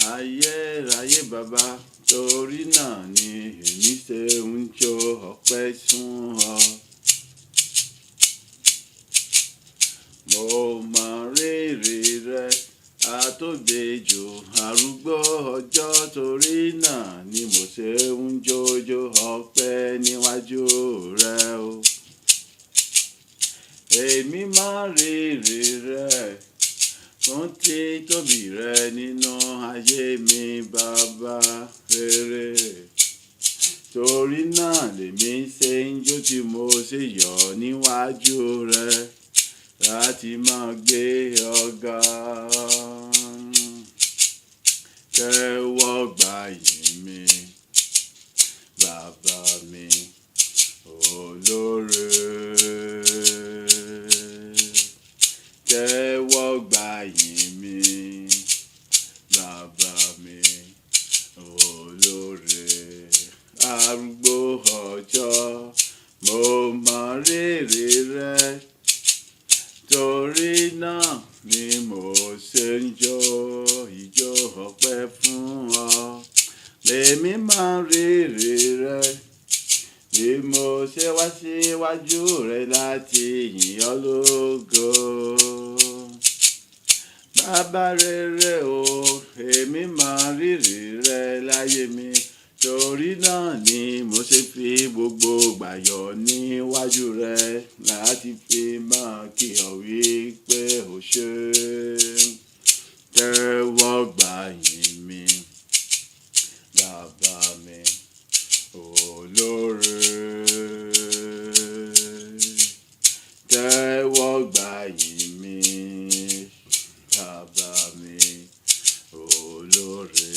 ayérayé bàbá, torí náà ni èmi ṣe ń jó ọpẹ́ fún ọ. Mo mọ rírì rẹ, àtóbejò arúgbó ọjọ́, torí náà ni mo ṣe ń jójó ọpẹ́ níwájú rẹ o. Èmi mọ rírì rẹ, fún títóbi rẹ nínú ayé mi bàbá rere. Torí náà lèmi ṣe ń jó tí mo ṣe yọ̀ níwájú rẹ, láti máa gbé ọ̀gá. Tẹ́wọ́ gbà yìn mi, bàbá mi olóore. Tẹ́wọ́ gbà yìn mi, bàbá mi olóore. Arúgbó ọjọ́, mo mọ rírì rẹ, torí náà ni mo ṣe ń jó ìjó ọpẹ́ fún ọ. Èmi mọ rírì rẹ, bí mo ṣe wá síwájú rẹ láti yìn ọ́ lógo. Bàbá rere o, èmi mọ rírì rẹ láyé mi, torí náà ni mo ṣe fi gbogbo ìgbà yọ̀ níwájú rẹ, láti fi máa kí ọ wí pé o ṣé. Tẹ́wọ́ gbà yìn mi, bàbá mi olóore. Tẹ́wọ́ gbà yìn mi, bàbá mi olóore.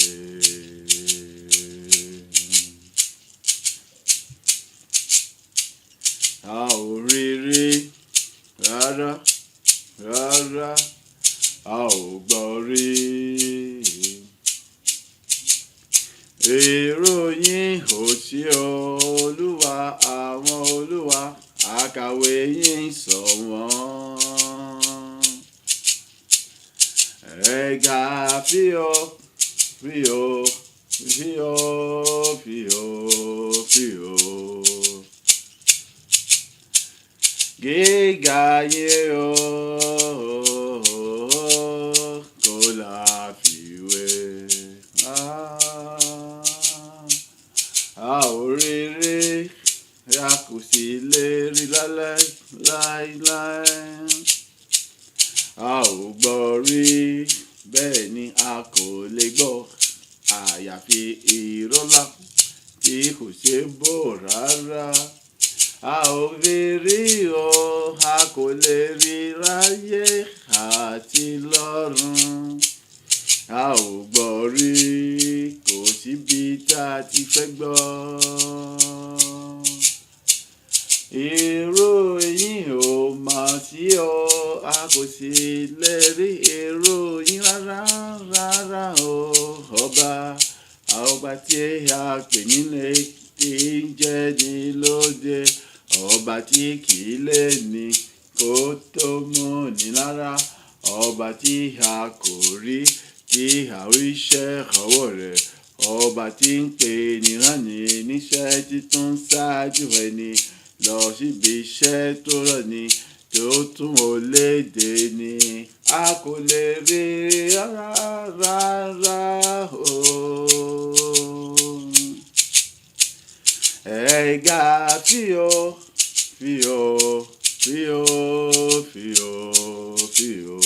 A ò rí rí rárá, rárá, a ò gbọ́ rí. Ìròyìn ò sí Olúwa àwọn olúwa, àkàwé yín sọ wọ́n. Ẹ̀gà fíò, fíò, fíò, fíò, fíò. Gíga yín o, kò láfiwé. A ò rí rí, a kò sì lè rí láéláé. A ò gbọ́ rí, bẹ́ẹ̀ ni a kò lè gbọ́, àyàfi irọ́ ńlá tí kò ṣe bò rárá. A ò rí rí o, a kò lè rí láyé àti lọ́run. A ò gbọ́ rí, kò síbi tá a ti fẹ́ gbọ́. Irú èyí ò mà sí o, a kò sì lè rí irú yín rárá, rárá o. Ọba tí a pè nílé, tí ń jẹ́ ní lóde, ọba tí kì í lè ní kó tó mú ni lára, ọba tí a kò rí, tí a rí iṣẹ́ ọwọ́ rẹ̀, ọba tí ń pè ní ránni níṣẹ́, títún ṣáájú ẹni lọ síbi iṣẹ́ tó rọ̀ni, tó tún ó léde ni. A kò lè rí rárá, rárá o. Ẹ̀gà fíò, fíò, fíò, fíò, fíò.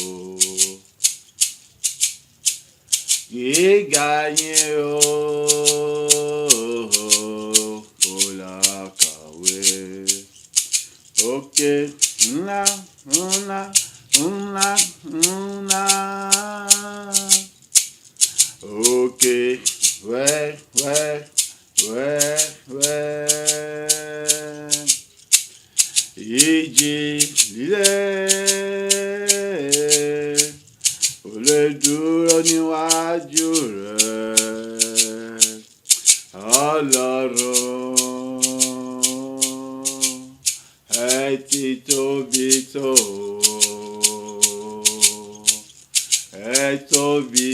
Gíga yín o, kò lákàwé. Òkè ńlá, ńlá, ńlá, ńlá. Òkè wẹ́wẹ́, wẹ́wẹ́. Ìjì líle kò lè dúró níwájú rẹ̀, Ọlọ́run. Ẹ ti tóbi tó, ẹ tóbi.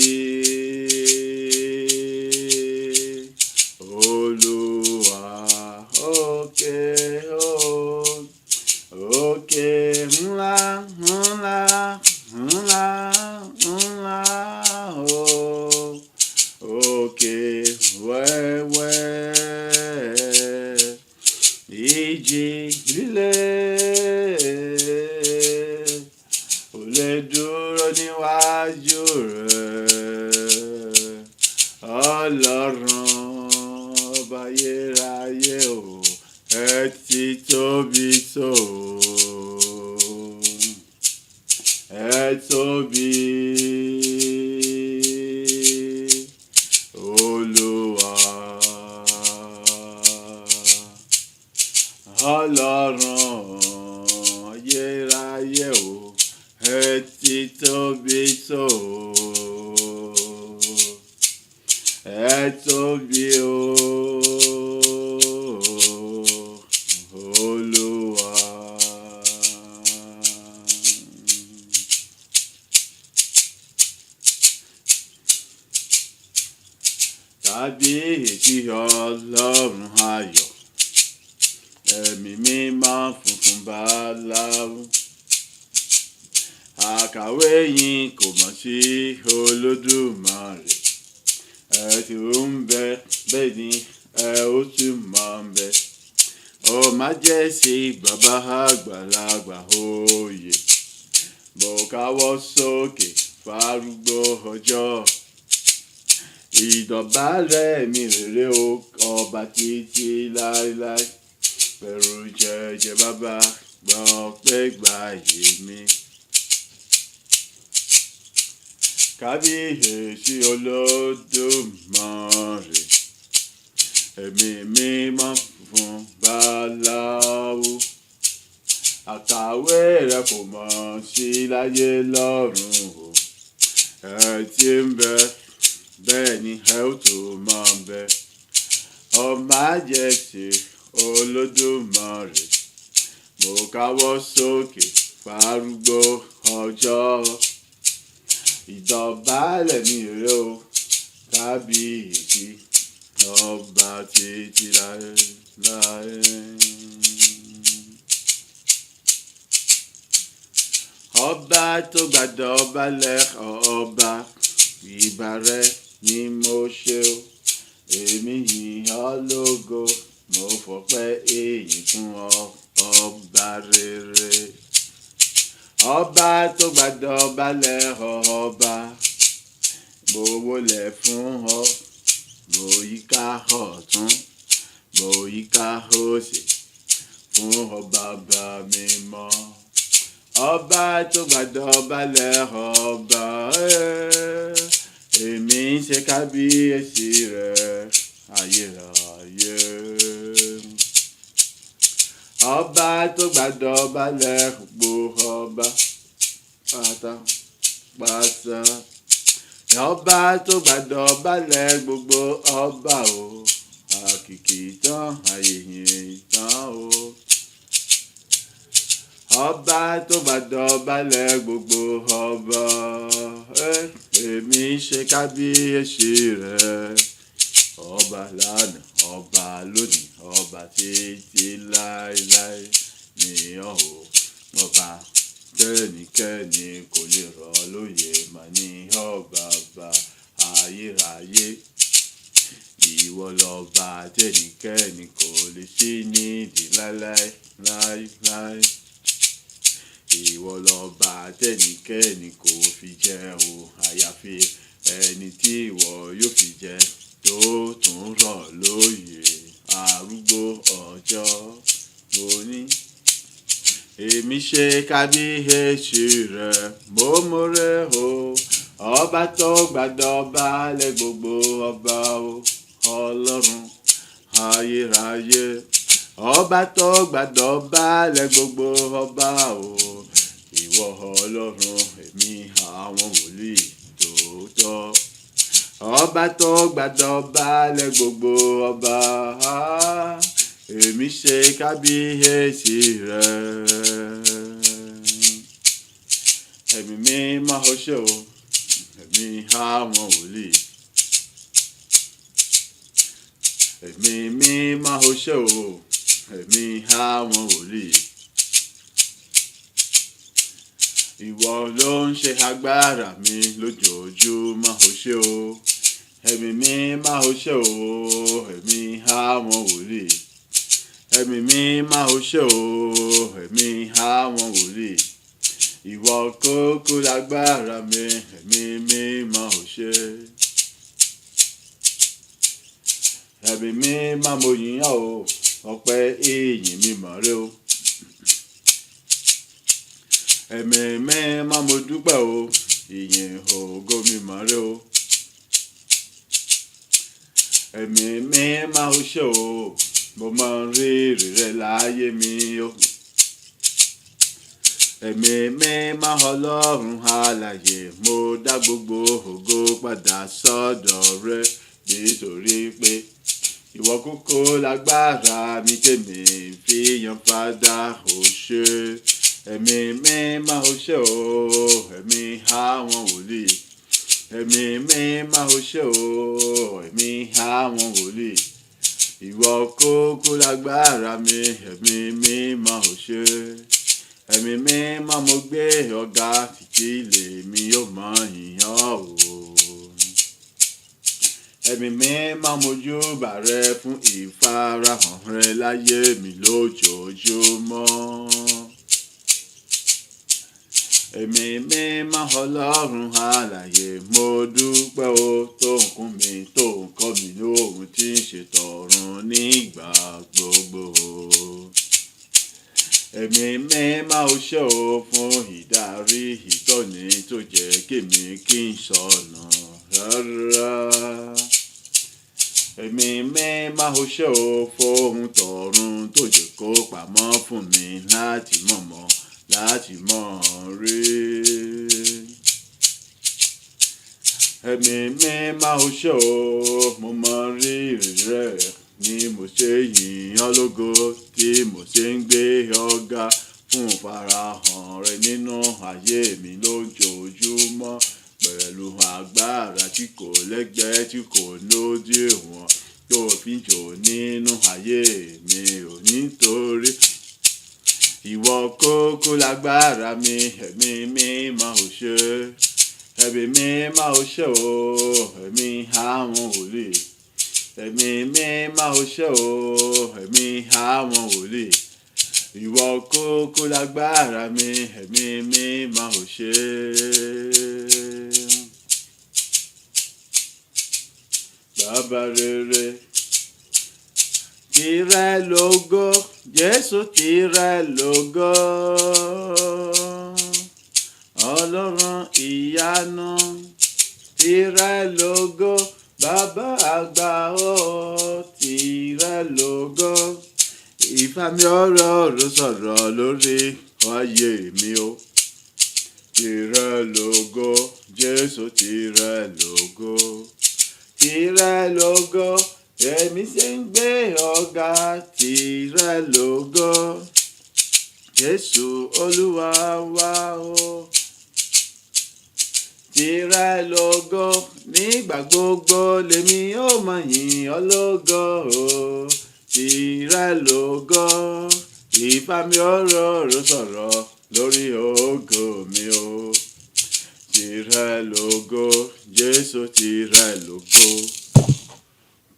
Ọlọ́run ọba ayérayé o, ẹ ti tóbi tó, ẹ tóbi Olúwa. Ọlọ́run ayérayé o, ẹ ti tóbi tó, ẹ tóbi Olúwa. Kábíyèsí Ọlọ́run ayọ̀, ẹ̀mí mímọ́ funfun báláú. Àkàwé yín kò mọ̀ sí Olódùmarè. Ẹ ti ń bẹ, bẹ́ẹ̀ ni ẹ ó tún máa ń bẹ. Ó Májẹ̀sí bàbá àgbàlagbà oyè. Mo káwọ́ sókè fárúgbó ọjọ́. Ìdọ̀bálẹ̀ mi rèé o, ọba títí láéláé. Pẹ̀rù jẹjẹ bàbá gbọ́ pé gbàyè mi. Kábíyèsí Olódùmarè, ẹ̀mí mímọ́ funfun báláú. Àkàwé rẹ kò mọ̀ sí láyé lọ́run o. Ẹ ti ń bẹ, bẹ́ẹ̀ ni ẹ ó tún máa ń bẹ. Ó Májẹ̀sí Olódùmarè, mo káwọ́ sókè fárúgbó ọjọ́. Ìdọ̀bálẹ̀ mi rèé o, kábíyèsí ọba títí láéláé. Ọba tó gbàdọ̀bálẹ̀ ọba, ìbà rẹ ni mo ṣe o. Èmi yìn ọ́ lógo, mo fọpẹ́ èyí fún ọ, ọba rere. Ọba tó gbàdọ̀bálẹ̀ ọba, mo wólẹ̀ fún ọ. Mo yíká ọ̀tún, mo yíká òsì fún ọba bá mi mọ́. Ọba tó gbàdọ̀bálẹ̀ ọba, èmi ń ṣe kábíyèsí rẹ ayérayé. Ọba tó gbàdọ̀bálẹ̀ gbogbo ọba pátápátá. Ọba tó gbàdọ̀bálẹ̀ gbogbo ọba o, àkìkì tán àyèyìn tán o. Ọba tó gbàdọ̀bálẹ̀ gbogbo ọba, èmi ń ṣe kábíyèsí rẹ. Ọba lánàá, ọba lónìí, ọba títí láéláé ni ọ́ o. Ọba tẹ́nikẹ́ni kò lè rọ̀ lóyè mà ní ọba bá ayérayé. Ìwọ lọba tẹ́nikẹ́ni kò lè sí nídìí láéláé. Ìwọ lọba tẹ́nikẹ́ni kò fi jẹ o, àyàfi ẹni tí ìwọ yóò fi jẹ tó tún rọ̀ lóyè. Arúgbó ọjọ́ mo ní, èmi ṣe kábíyèsí rẹ, mo mọ̀rẹ́ o. Ọba tó gbàdọ̀bálẹ̀ gbogbo ọba o, Ọlọ́run ayérayé. Ọba tó gbàdọ̀bálẹ̀ gbogbo ọba o, ìwọ Ọlọ́run ẹ̀mí àwọn wòlíì tòótọ́. Ọba tó gbàdọ̀bálẹ̀ gbogbo ọba, èmi ṣe kábíyèsí rẹ. Ẹ̀mí mímọ́ o ṣé o, ẹ̀mí àwọn wòlíì. Ẹ̀mí mímọ́ o ṣé o, ẹ̀mí àwọn wòlíì. Ìwọ ló ń ṣe agbára mi lójoojúmọ́ o ṣé o. Ẹ̀mí mímọ́ o ṣé o, ẹ̀mí àwọn wòlíì. Ẹ̀mí mímọ́ o ṣé o, ẹ̀mí àwọn wòlíì. Ìwọ kókó lágbára mi, ẹ̀mí mímọ́ o ṣé. ẹ̀mí mímọ́ mo yìn ọ́ o ọpẹ́ ìyìn mímọ́ rẹ o. ẹ̀mí mímọ́ mo dúpẹ́ o ìyìn ògo mímọ́ rẹ o. ẹ̀mí mímọ́ o ṣé o mo mọ rírì rẹ láyé mi o. ẹ̀mí mímọ́ ọlọ́run alààyè mo dá gbogbo ògo padà sọ́dọ̀ rẹ nítorí pé ìwọ kúkú lágbára mi tèmi fi yan padà o ṣé. ẹ̀mí mímọ́ o ṣé o ẹ̀mí àwọn wòlíì. ẹ̀mí mímọ́ o ṣé o ẹ̀mí àwọn wòlíì. ìwọ kúkú lágbára mi ẹ̀mí mímọ́ o ṣé. ẹ̀mí mímọ́ mo gbé ọ̀gá títí lèmi yóò mọ ìyàn o. ẹ̀mí mímọ́ mo júbà rẹ fún ìfarahàn rẹ láyé mi lójoojúmọ́. ẹ̀mí mímọ́ ọlọ́run alààyè mo dúpẹ́ o tó ń kún mi tó ń kọ́ mi lóhun tí ń ṣe tọ̀run nígbà gbogbo. ẹ̀mí mímọ́ o ṣé o fún ìdarí ìtọ́ni tó jẹ́ kémi kí n sọnà rárá. ẹ̀mí mímọ́ o ṣé o fóhun tọ̀run tó jẹ́ kó pamọ́ fún mi láti mọ̀ rí. ẹ̀mí mímọ́ o ṣé o mo mọ rírì rẹ ni mo ṣe yìn ọ́ lógo tí mo ṣe ń gbé ọ̀gá fún ìfarahàn rẹ nínú ayé mi lójoojúmọ́ pẹ̀lú agbára tí kò lẹ́gbẹ́ tí kò lódiwọ̀n tó fi ń jò nínú ayé mi ò nítorí ìwọ kúkú lágbára mi ẹ̀mí mímọ́ o ṣé. ẹ̀mí mímọ́ o ṣé o ẹ̀mí àwọn wòlíì. ẹ̀mí mímọ́ o ṣé o ẹ̀mí àwọn wòlíì. ìwọ kúkú lágbára mi ẹ̀mí mímọ́ o ṣé. bàbá rere tìrẹ lógo Jésù tìrẹ lógo. ọlọ́run ìyanu tìrẹ lógo bàbá àgbà o tìrẹ lógo. ìfàmì ọ̀rọ̀ sọ̀rọ̀ lórí ayé mi o. tìrẹ lógo Jésù tìrẹ lógo. tìrẹ lógo èmi ṣe ń gbé ọ̀gá tìrẹ lógo. Jésù Olúwa wa o. tìrẹ lógo nígbà gbogbo lèmi ó máa yìn ọ́ lógo o. tìrẹ lógo ìfàmì ọ̀rọ̀ sọ̀rọ̀ lórí ògo mi o. tìrẹ lógo Jésù tìrẹ lógo.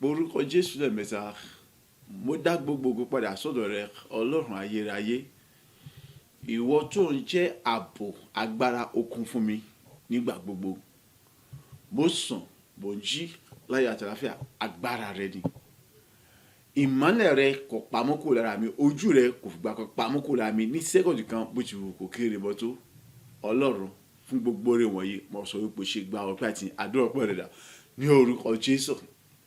Orúkọ Jésù lẹ́ẹ̀mẹ́ta mo dá gbogbo ògo padà sọ́dọ̀ rẹ ọlọ́run ayérayé. ìwọ tó ń jẹ́ ààbò agbára okun fún mi nígbà gbogbo. mo sùn mo jí láyọ̀ àtàlàfíà agbára rẹ ni. ìmọ́lẹ̀ rẹ kò pamọ́ kó lára mi ojú rẹ kò fìgbà kan pamọ́ kó lára mi ní sẹ́kọ̀ndì kan bó ti wù kó kéré bọ́ tó. ọlọ́run fún gbogbo rẹ wọ̀nyí mo sọ wípé ṣe gba ọpẹ́ àti àdúrà ọpẹ́ rẹ dà ní orúkọ Jésù.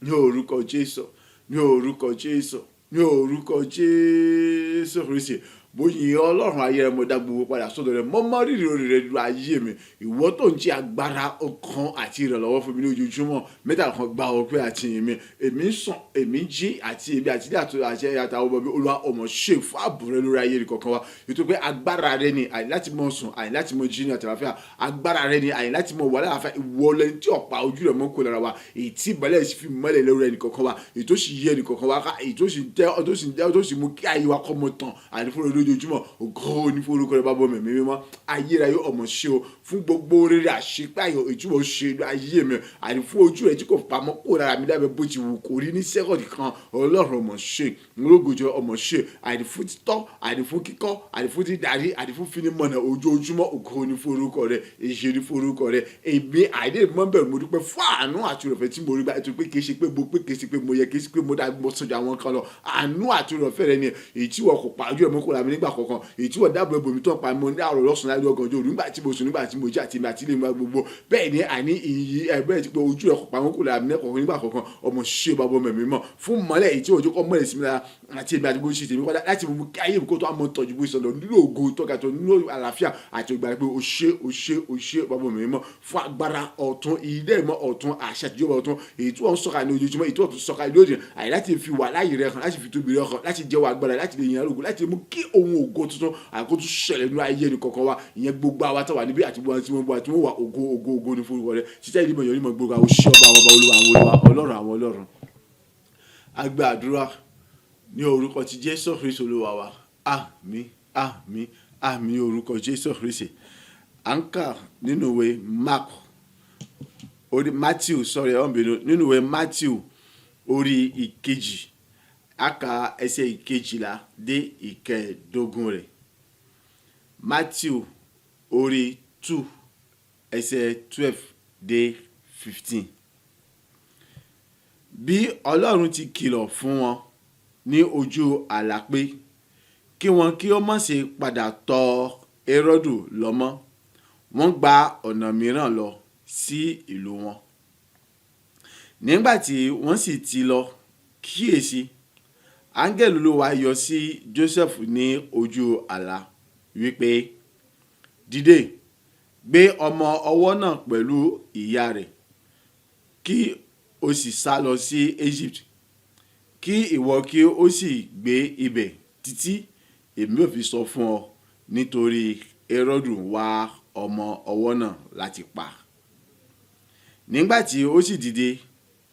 ní orúkọ Jésù ní orúkọ Jésù ní orúkọ Jésù Kristi bóyá ọlọ́run ayé rẹ mo dá gbogbo padà sọ́dọ̀ rẹ mo mọ rírì orí rẹ lu ayé mi. ìwọ tó ń jẹ́ agbára ọkàn àti ìrànlọ́wọ́ fún mi ní ojoojúmọ́ mẹ́ta kan gba ọpẹ́ àti ìyìn mi. èmi ń sùn èmi jí àti èmi àti ilé àti àtàwọn ọmọ mi Olúwa ọmọ ṣe fún ààbò rẹ lórí ayé nìkankan wa. ètò pé agbára rẹ ni àyè láti mọ sùn àyè láti mọ jí ní àtàlàfíà. agbára rẹ ni àyè láti mọ wà láàfíà. ìwọlẹ tí ọ̀pá ojú rẹ mọ́ kó lára wa èyí tí ìbálẹ̀ fi mọ́lẹ̀ lórí ẹnìkankan wa èyí tó sì yẹ ẹnìkankan wa ká èyí tó sì mú kí ayé wa kọ́ mọ tán àyè fún lójoojúmọ́ ògo ní forúkọ rẹ bàbá mi mímọ́ ayérayé ọmọ ṣe o fún gbogbo rere àṣepáyọ ìtumọ̀ ṣe ayé mi àní fún ojú rẹ tí kò pamọ́ kó rárá mi dábẹ́ bó ti wù kó rí ní sẹ́kọ̀dì kan ọlọ́run ọmọ ṣe ńlọgọjọ ọmọ ṣe àní fún títọ́ àní fún kíkọ́ àní fún dídarí àní fún finimọ̀nà ojoojúmọ́ ògo ní forúkọ rẹ èṣe ní forúkọ rẹ èmi àìdè mọ́bẹ̀rù mo dúpẹ́ fún àánú àti ìrọ̀fẹ́ tí mo rí gbà ètò pé kì í ṣe pé mo pé kì í ṣe pé mo yẹ kì í ṣe pé mo dá mo sọjà àwọn kan lọ àánú àti ìrọ̀fẹ́ rẹ ni èyí tí wọ́n kò pa ojú ẹ̀ mọ́ kó ra mi nígbà kankan èyí tí wọ́n dáàbò ẹ̀bùn mi tó ń pa mi ní àrò lọ́sùn láì lọ́gànjọ́ òru nígbà tí mo sùn nígbà tí mo jí àti ìgbà tí ilé mi wá gbogbo bẹ́ẹ̀ ni àní iyì ẹgbẹ́ ti pé ojú ẹ̀ kò pa mọ́ kó ra mi nígbà kankan ọmọ ṣé bàbá ọmọ mi mọ́ fún mọ́lẹ̀ èyí tí òjò kọ́ mọ́lẹ̀ sí mi lára àti èmi àti bó ṣe tèmi kọ́dá láti mú kí ayé mi kó tó àmọ́ tọ́jú bó ṣe lọ nílò ògo tọ́ka tó nílò àlàáfíà àti ìgbà pé o ṣé bàbá mi mọ́ fún agbára ọ̀tún ilé ìmọ̀ ọ̀tún àṣẹ àtijọba ọ̀tún èyí tí wọ́n ń sọ̀ka ní ojoojúmọ́ èyí tí wọ́n tún sọ̀ka lóde àyè láti fi wà láyè rẹ kan láti fi tóbi rẹ kan láti jẹ́wọ́ agbára láti lè yàn lógo láti mú kí ohun ògo tuntun àkótó ṣẹlẹ̀ nínú ayé ẹni kọ̀ọ̀kan wa ìyẹn gbogbo àwa táwa níbí àti gbogbo tí wọ́n bọ́ àti wọ́n wà ògo ní forúkọ rẹ títẹ́ ìdí mọ̀yọ́ nímọ̀ gbogbo àwọn òṣìṣẹ́ ọba àwọn ọba olúwa àwọn olúwa ọlọ́run àwọn ọlọ́run àgbà àdúrà ní orúkọ ti Jésù Kristi olúwa wa àmín àmín àmín orúkọ Jésù Kristi à ń kà nínú ìwé nínú ìwé Matthew orí ìkejì aka ẹsẹ̀ ìkejìlá dé ìkẹẹ̀dógún rẹ̀ Matthew orí 2 ẹsẹ̀ 12 dé 15. bí Ọlọ́run ti kìlọ̀ fún wọn ní ojú àlá pé kí wọn kí ó má ṣe padà tọ̀ Hẹ́rọ́dù lọ mọ́ wọ́n gba ọ̀nà mìíràn lọ sí ìlú wọn. nígbà tí wọ́n sì ti lọ kíyèsí áńgẹ́lì Olúwa yọ sí Jósẹ́fù ní ojú àlá wípé dìde gbé ọmọ ọwọ́ náà pẹ̀lú ìyá rẹ̀ kí o sì sá lọ sí Egypt kí ìwọ kí o sì gbé ibẹ̀ títí èmi ò fi sọ fún ọ nítorí Hẹ́rọ́dù wá ọmọ ọwọ́ náà láti pa. nígbà tí ó sì dìde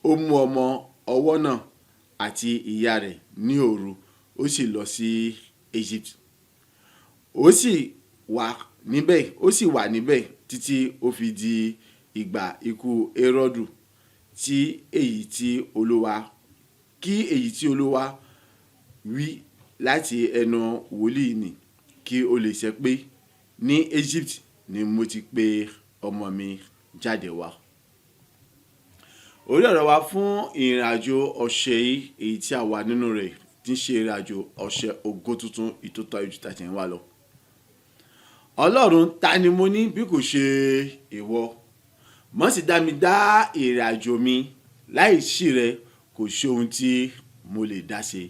ó mú ọmọ ọwọ́ náà àti ìyá rẹ̀ ní òru ó sì lọ sí Egypt ó sì wà níbẹ̀ títí ó fi di ìgbà ikú Hẹ́rọ́dù kí èyí tí Olúwa wí láti ẹnu wòlíì nì kí ó lè ṣẹ pé ní Egypt ni mo ti pe ọmọ mi jáde wá. orí ọ̀rọ̀ wa fún ìrìnàjò ọ̀sẹ̀ yìí èyí tí a wà nínú rẹ̀ tí ń ṣe ìrìnàjò ọ̀sẹ̀ ògo tuntun ìtótọ́ ojú tàtí ń wá lọ. Ọlọ́run ta ni mo ní bí kò ṣe ìwọ mọ́ sì dá mi dá ìrìnàjò mi láì sí rẹ kò sí ohun tí mo lè dá ṣe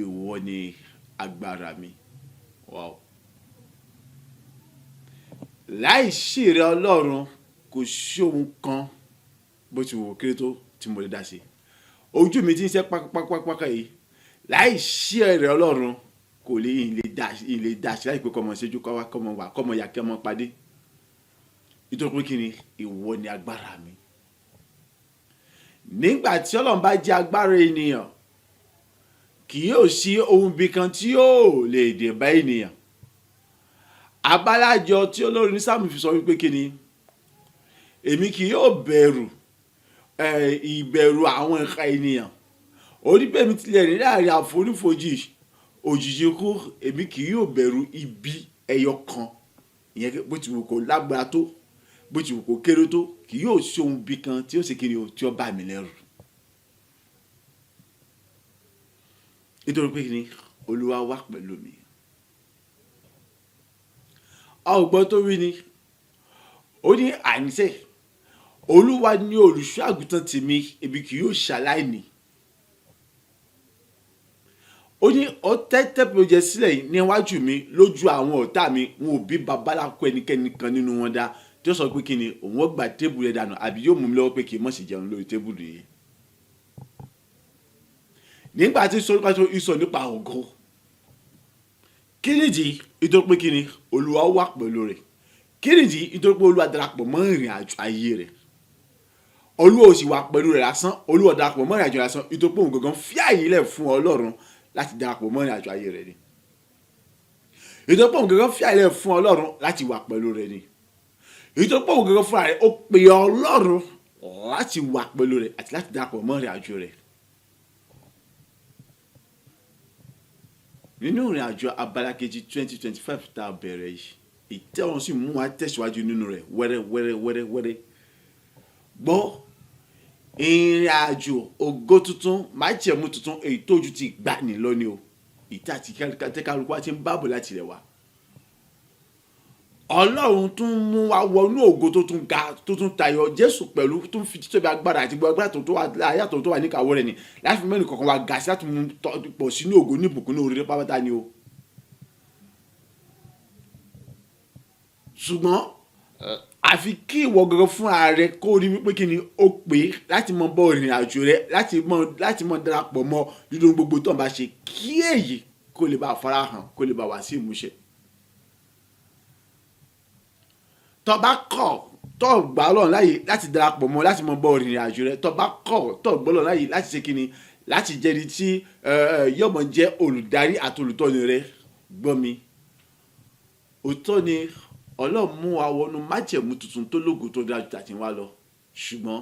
ìwọ ni agbára mi. Wow. láì sí rẹ Ọlọ́run kò sí ohun kan bó ti wò kéré tó tí mo lè dá ṣe. ojú mi ti ń ṣe pákápákápáká yìí láì sí rẹ Ọlọ́run kò lè ilé dá ṣe láì pé kọ́mọ ṣẹ́jú kọ́mọ wà kọ́mọ yà kí ọmọ padé nítorí pé kí ni ìwọ ni agbára mi. nígbà tí Ọlọ́run bá jẹ́ agbára ènìyàn kì yóò sí ohun bí kan tí yóò lè dé bá ènìyàn. abálájọ tí olórin ní Sáàmù fi sọ wípé kí ni èmi kì yóò bẹ̀rù ìbẹ̀rù àwọn ẹ̀ka ènìyàn oníbẹ̀mí tilẹ̀ ní láàrin àfonífojì òjìji kú èmi kì yóò bẹ̀rù ibi ẹyọ kan ìyẹn bó ti wù kó lágbára tó bó ti wù kó kéré tó kì yóò sí ohun bí kan tí ó ṣe kiri tí ó bá mi lẹ́rù. nítorí pé ni Olúwa wà pẹ̀lú mi. ọgbọ́n tó rí ni ó ní àníṣe Olúwa ni olùṣọ́ àgùntàn tèmi èmi kì yóò ṣaláìní. ó ní ó tẹ́ tẹ́pẹ́ oúnjẹ sílẹ̀ níwájú mi lójú àwọn ọ̀tá mi wọn ò bí babaláko ẹnikẹ́ni kan nínú wọn dá tí ó sọ pé kí ni òun ó gba tébùlù rẹ̀ dànù àbí yóò mú mi lọ́wọ́ pé kí n má sì jẹun lórí tébùlù yìí. nígbà tí sọ nípa ògo kí nìdí nítorí pé kí ni Olúwa wà pẹ̀lú rẹ̀ kí nìdí nítorí pé Olúwa darapọ̀ mọ́ ìrìn àjò ayé rẹ̀. Olúwa ò sì wà pẹ̀lú rẹ̀ lásán Olúwa darapọ̀ mọ́ ìrìn àjò lásán nítorí pé òun gangan fi àyè lẹ̀ fún Ọlọ́run láti darapọ̀ mọ́ ìrìn àjò ayé rẹ̀ ni. èyí tó pọ̀ òun gẹ́gẹ́ fi àìlẹ̀ fún Ọlọ́run láti wà pẹ̀lú rẹ̀ ni èyí tó pọ̀ òun gẹ́gẹ́ fún àìlẹ̀ ó pe Ọlọ́run láti wà pẹ̀lú rẹ̀ àti láti darapọ̀ mọ́ ìrìn àjò rẹ̀. nínú ìrìn àjò abala kejì 2025 tá a bẹ̀rẹ̀ yìí ìtẹ́wọ̀n sì mú wa tẹ̀síwájú nínú rẹ̀ wẹ́rẹ́ gbọ́ ìrìn àjò ògo tuntun májẹ̀mú tuntun èyí tójú ti gbà ní lọ ni o ìta àti kálukú wa ti ń bábò láti rẹ̀ wá. Ọlọ́run tún mú wa wọnú ògo tó tún ga tó tún tayọ Jésù pẹ̀lú tó ń fi títóbi agbára àti gbogbo agbára tó wà láyàtọ̀ tó wà níkàwọ́ rẹ̀ ni láti fi mẹ́rin kọ̀ọ̀kan wa ga sí láti mú pọ̀ sínú ògo ní ìbùkún ní oríire pápátá ni o. ṣùgbọ́n àfi kí ìwọ gẹ́gẹ́ fún ààrẹ kó rí wípé kí ni ó pè láti mọ bọ́ ìrìn àjò rẹ láti mọ darapọ̀ mọ́ nínú gbogbo tó ń bá ṣe kí èyí kó lè bá farahàn kó lè bá wá sí ìmúṣẹ. tó bá kọ̀ tó gbà Ọlọ́run láàyè láti darapọ̀ mọ́ láti mọ bọ́ ìrìn àjò rẹ tó bá kọ̀ tó gbà Ọlọ́run láàyè láti ṣe kí ni láti jẹ́ni tí yọ̀mọ̀ jẹ́ olùdarí àti olùtọ́ni rẹ gbọ́ mi òótọ́ ni Ọlọ́run mú wa wọnú májẹ̀mú tuntun tó lógo tó dájú tàti wá lọ ṣùgbọ́n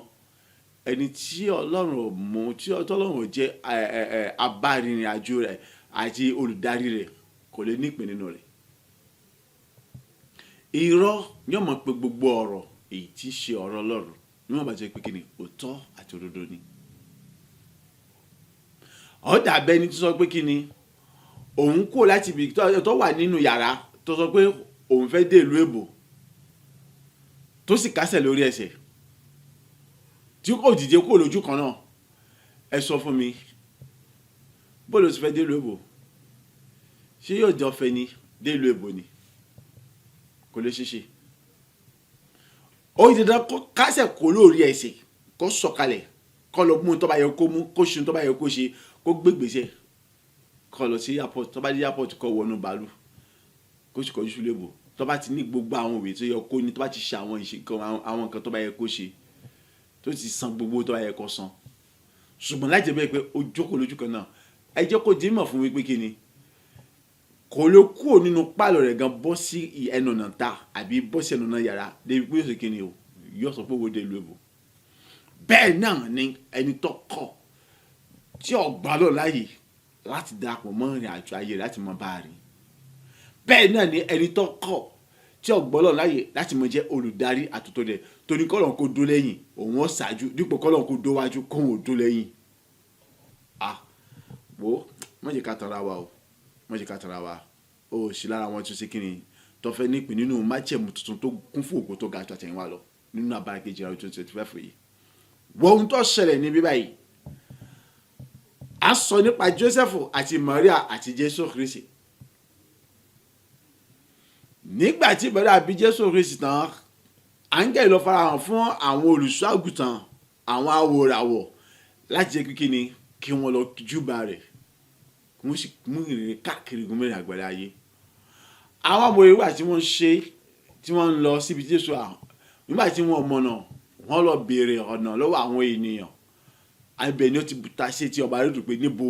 ẹni tí Ọlọ́run ò mú tí Ọlọ́run ò jẹ́ abárìnrìn àjò rẹ̀ àti olùdarí rẹ̀ kò lè nípìn nínú rẹ̀. irọ́ yóò mọ̀ pé gbogbo ọ̀rọ̀ èyí tí í ṣe ọ̀rọ̀ Ọlọ́run ní wọ́n bá jẹ́ pé kí ni òótọ́ àti òdodo ni. ọ̀dà abẹ́ni tó sọ pé kí ni òun kò láti ibi tó wà nínú yàrá tó sọ pé òun fẹ́ dé ìlú èbò tó sì kásẹ̀ lórí ẹsẹ̀ tí kò dìde kó lójú kan náà ẹ sọ fún mi bó ló ti fẹ́ dé ìlú èbò ṣé yóò jọ fẹ́ ni dé ìlú èbò ni kò lè ṣeéṣe ó yẹ dandan kó kásẹ̀ kó lórí ẹsẹ̀ kó sọ̀kalẹ̀ kó lọ mú tó bá yẹ kó mú kó ṣe tó bá yẹ kó ṣe kó gbégbèsè kó lọ sí airport tó bá dé airport kó wọnú bàálù kó sì kọjú sílé bò tó bá ti ní gbogbo àwọn òwe tó yẹ kó ní tó bá ti ṣe àwọn nǹkan tó bá yẹ kó ṣe tó ti san gbogbo tó bá yẹ kó san ṣùgbọ́n láti bẹ́ẹ̀ pé ó jókòó lójú kan náà ẹ jẹ́ kó dín mọ̀ fún mi pé kí ni kò lè kúrò nínú pálọ̀ rẹ̀ gan bọ́ sí ẹnu ọ̀nà ta àbí bọ́ sí ẹnu ọ̀nà yàrá débi pé yóò ṣe kí ni o yóò sọ pé wo dé ìlú èbò bẹ́ẹ̀ náà ni ẹni tó kọ̀ tí ọ̀gbà lọ láàyè láti darapọ̀ mọ́ ìrìn àjò ayé láti mọ bá a rìn bẹ́ẹ̀ náà ni ẹni tó kọ̀ tí ọ̀gbọ́lọ̀ láyè láti mọ jẹ́ olùdarí àtúntò rẹ̀ torí kọ́lọ̀ kó dó lẹ́yìn òun ó ṣáájú dípò kọ́lọ̀ kó dó wájú kóun ò dó lẹ́yìn. wo má jẹ́ ká tanra wa o má jẹ́ ká tanra wa o sì lára wọn tún ṣe kí ni tó fẹ́ nípìn nínú májẹ̀mú tuntun tó kún fún ògo tó ga tó àtẹ̀yìnwá lọ nínú abala kejì ọdún 2025 yìí. wọ́n ohun tó ṣẹlẹ̀ ní bíbá yìí a sọ nípa Jósẹ́fù àti Maria àti Jésù Kristi. nígbà tí Maria bí Jésù Kristi tán áńgẹ́lì lọ farahàn fún àwọn olùṣọ́ àgùntàn àwọn awòràwọ̀ láti jẹ́ kíkí ni kí wọ́n lọ júbà rẹ̀ kí wọ́n sì mú ìrìn káàkiri gómìnà àgbàlá ayé. àwọn ọmọ ìwà tí wọ́n ṣe tí wọ́n ń lọ síbi Jésù nígbà tí wọ́n mọ̀nà wọ́n lọ béèrè ọ̀nà lọ́wọ́ àwọn ènìyàn ibẹ̀ ni ó ti ta sí ti ọba rẹ̀ pé níbo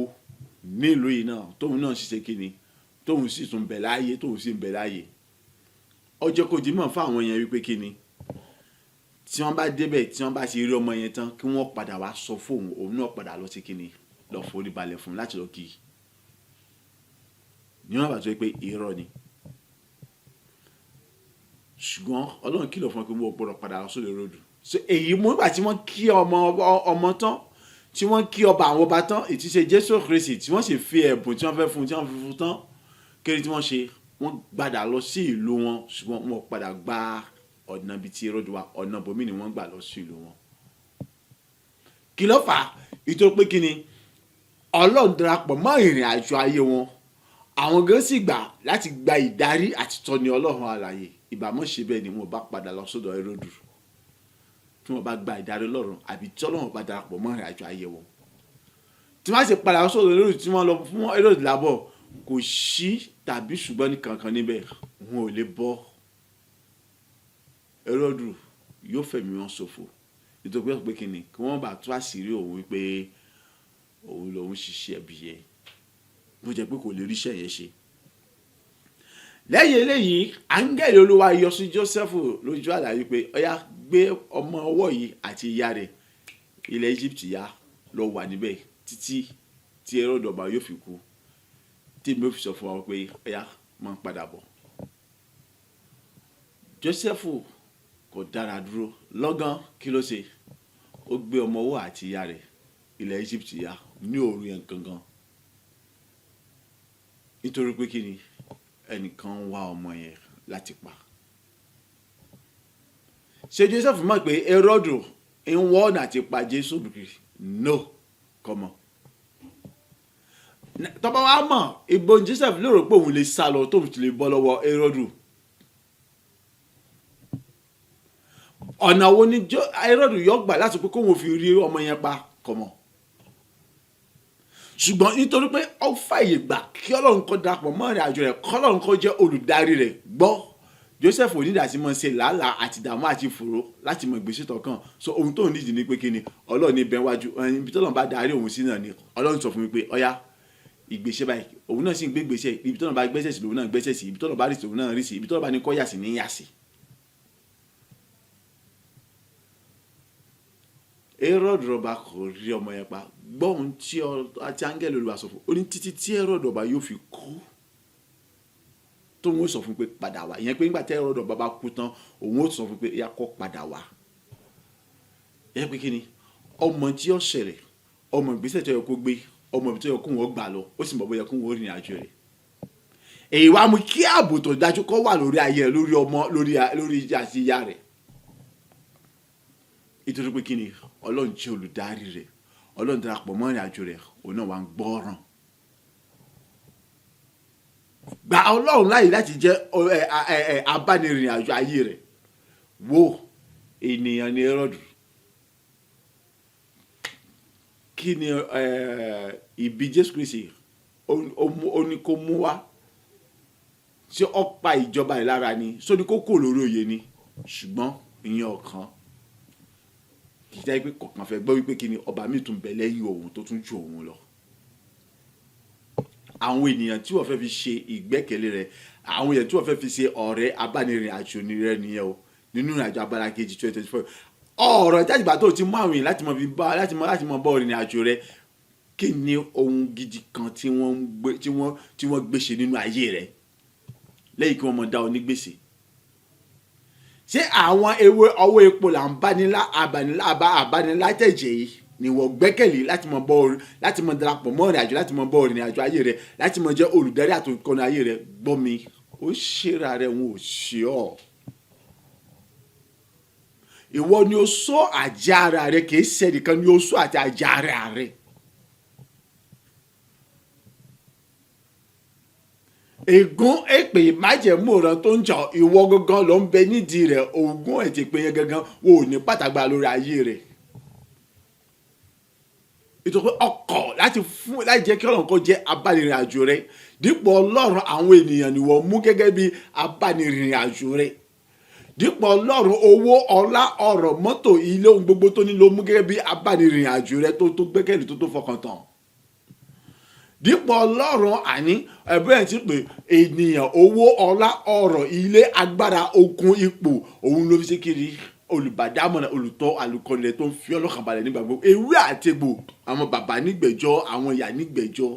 nílùú yìí náà tóun náà ṣiṣẹ́ kíni tóun sì tún bẹ̀ láàyè tóun sì ń bẹ̀ láàyè. ọjọ́ kò dín mọ̀ fún àwọn yẹn wípé kíni tí wọ́n bá débẹ̀ tí wọ́n bá ti rí ọmọ yẹn tán kí wọ́n padà wá sọ fóun òun náà padà lọ sí kíni lọ forí balẹ̀ fún láti lọ kí i ní wọ́n bá tó pé irọ́ ni. ṣùgbọ́n Ọlọ́run kìlọ̀ fún wọn pé mo gbọ́dọ̀ padà lọ sóde ròdù. èyí mú nígbà tí wọ́n kí ọmọ tán tí wọ́n kí ọba àwọn ọba tán ètí ṣe Jésù Kristi tí wọ́n sì fi ẹ̀bùn tí wọ́n fẹ́ fún tí wọ́n fi fún tán kéré tí wọ́n ṣe wọ́n gbàdà lọ sí ìlú wọn ṣùgbọ́n wọ́n padà gba ọ̀nà bíi ti ròdù wa ọ̀nà bòmí ni wọ́n gbà lọ sí ìlú wọn. kí ló fà á ìtò pé kí ni Ọlọ́run darapọ̀ mọ́ ìrìn àjò ayé wọn àwọn gan sì gbà láti gba ìdarí àti tọ́ni Ọlọ́run alààyè ìbámọ́ ṣe bẹ́ẹ̀ ni wọ́n bá padà lọ sọ́dọ̀ Hẹ́rọ́dù tí wọ́n bá gba ìdarí Ọlọ́run àbí tí Ọlọ́run bá darapọ̀ mọ́ ìrìn àjò ayé wọn. tí wọ́n sì padà lọ sọ́dọ̀ Hẹ́rọ́dù tí wọ́n lọ fún Hẹ́rọ́dù lábọ̀ kò sí tàbí ṣùgbọ́n ní kankan níbẹ̀ wọn ò lè bọ́ Hẹ́rọ́dù yóò fẹ̀mí wọn ṣòfò nítorí pé kí ni kí wọ́n bá tú àṣírí òun wípé òun lòun ṣiṣẹ́ ẹbí yẹn bó jẹ́ pé kò lè ríṣẹ́ yẹn ṣe. lẹ́yìn eléyìí áńgẹ́lì olúwa yọ sí Jósẹ́fù lójú àlá yìí pé ó yá gbé ọmọ ọwọ́ yìí àti ìyá rẹ̀ ilẹ̀ Egypt yá lọ wà níbẹ̀ títí tí Hẹ́rọ́dù ọba yóò fi kú tí mi ò fi sọ fún wa pé ó yá máa ń padà bọ̀. Jósẹ́fù kò dára dúró lọ́gán kí ló ṣe ó gbé ọmọ ọwọ́ àti ìyá rẹ̀ ilẹ̀ Egypt yá ní òru yẹn gangan nítorí pé kí ni ẹnìkan ń wá ọmọ yẹn láti pa. ṣé Joseph mọ̀ pé Hẹ́rọ́dù ń wá ọ̀nà àti pa Jésù Kristi? No, kọ́mọ. tọ́ba wa mọ̀ ìbò Joseph lérò pé òun lè sá lọ tóun ti lè bọ́ lọ́wọ́ Hẹ́rọ́dù. ọ̀nà wo ni Hẹ́rọ́dù yọ gbà láti pé kóun fi rí ọmọ yẹn pa? Kọ́mọ. ṣùgbọ́n nítorí pé ó fàyè gbà kí Ọlọ́run kó darapọ̀ mọ́ ìrìn àjò rẹ̀ kọ́lọ́run kó jẹ́ olùdarí rẹ̀ gbọ́ Joseph onídàásí mọ̀ ṣe làálàá àti ìdààmú àti ìfòró láti mọ ìgbésẹ̀ tọkàn so ohun tó ń nídìí ni pé kí ni Ọlọ́run ní bẹ́ẹ̀ wájú ibi tọ́lọ́run bá darí òun sí náà ni Ọlọ́run sọ fún mi pé ọ̀yá ìgbésẹ̀ báyìí òun náà sì ń gbé ìgbésẹ̀ ibi tọ́lọ́run bá gbésẹ̀ sí lòun náà gbésẹ̀ sí ibi tọ́lọ́run bá rì sí òun náà rì sí ibi tọ́lọ́run bá ní kó yà sí ní yà sí. Hẹ́rọ́dù ọba kò rí ọmọ yẹn pa gbọ́ ohun tí àti áńgẹ́lì Olúwa sọ fún ó ní títí tí Hẹ́rọ́dù ọba yóò fi kú tóun ó sọ fún pé padà wá ìyẹn pé nígbà tí Hẹ́rọ́dù ọba bá kú tán òun ó sọ fún pé yá kó padà wá. ìyẹn pé kí ni ọmọ tí ó ṣẹlẹ̀ ọmọ ìgbésẹ̀ tó yẹ kó gbé ọmọ ibi tó yẹ kó wọ́n gbà lọ ó sì mọ̀ bóyá kó wọ́n rìnrìn àjò rẹ̀. èyí wá mú kí ààbò tó dájú kó wà lórí ayé rẹ̀ lórí ọmọ lórí àti ìyá rẹ̀ nítorí pé kí ni Ọlọ́run jẹ́ olùdarí rẹ̀ Ọlọ́run darapọ̀ mọ́ ìrìn àjò rẹ̀ òun náà wà ń gbọ́ràn. gba Ọlọ́run láyè láti jẹ́ abánirìn àjò ayé rẹ̀ wo ènìyàn ní Hẹ́rọ́dù kí ni ìbí Jésù Kristi ó ní kó mú wá ṣé ó pa ìjọba rẹ̀ lára ni sóní kó kò lórí oyè ni ṣùgbọ́n ìyẹn ọ̀kan kì í jẹ́ pé kọ̀ọ̀kan fẹ́ gbọ́ wípé kí ni ọba mi tún bẹ lẹ́yìn òun tó tún ju òun lọ. àwọn ènìyàn tí wọ́n fẹ́ fi ṣe ìgbẹ́kẹ̀lé rẹ̀ àwọn ènìyàn tí wọ́n fẹ́ fi ṣe ọ̀rẹ́ abánirìn àjò rẹ̀ nìyẹn o nínú ìrìnàjò abala kejì 2024 ọ̀rọ̀ ìjájìgbà tó ti mú àwọn èèyàn láti mọ bọ́ ìrìn àjò rẹ̀ kí ni ohun gidi kan tí wọ́n gbèsè nínú ayé rẹ̀ lẹ́yìn kí wọ́n mọ dá ọ ní gbèsè. ṣé àwọn ewé ọwọ́ epo là ń abánilá tẹ̀jẹ̀ yìí ni wọ́n gbẹ́kẹ̀lé láti mọ darapọ̀ mọ́ ìrìn àjò láti mọ bọ́ ìrìn àjò ayé rẹ̀ láti mọ jẹ́ olùdarí àtòkọ́nà ayé rẹ̀ gbọ́ mi ó ṣera rẹ̀ wọn ò ṣe ọ́. ìwọ ni ó sọ àjà ara rẹ̀ kì í ṣe nìkan ni ó sọ àti àjà ara rẹ̀. ègún èpè májẹ̀mú ọ̀ràn tó ń jà ìwọ gangan ló ń bẹ nídìí rẹ̀ ògùn ẹ̀ ti pè yẹn gangan wò ní pàtàgbà lórí ayé rẹ̀. ìtọ́pẹ́ ọkọ̀ láti jẹ́ kí Ọlọ́run kó jẹ́ abánirìn àjò rẹ̀ dípò Ọlọ́run àwọn ènìyàn ni wọ́n mú gẹ́gẹ́ bí abánirìn àjò rẹ̀ dípò Ọlọ́run owó ọlá ọrọ̀ mọ́tò ilé ohun gbogbo tó ní ló mú gẹ́gẹ́ bí abánirìn àjò rẹ̀ tó gbẹ́kẹ̀lé tó fọkàn tán dípò Ọlọ́run àní ẹ̀bùrẹ̀ ti pé ènìyàn owó ọlá ọrọ̀ ilé agbára okun ipò òun ló fi ṣe kiri olùbàdámọ̀nà olùtọ́ alùkọ́nilẹ̀ tó ń fi ọlọ́kàn balẹ̀ nígbà gbogbo ewé àtegbò àwọn bàbá nígbẹ̀jọ́ àwọn ìyá nígbẹ̀jọ́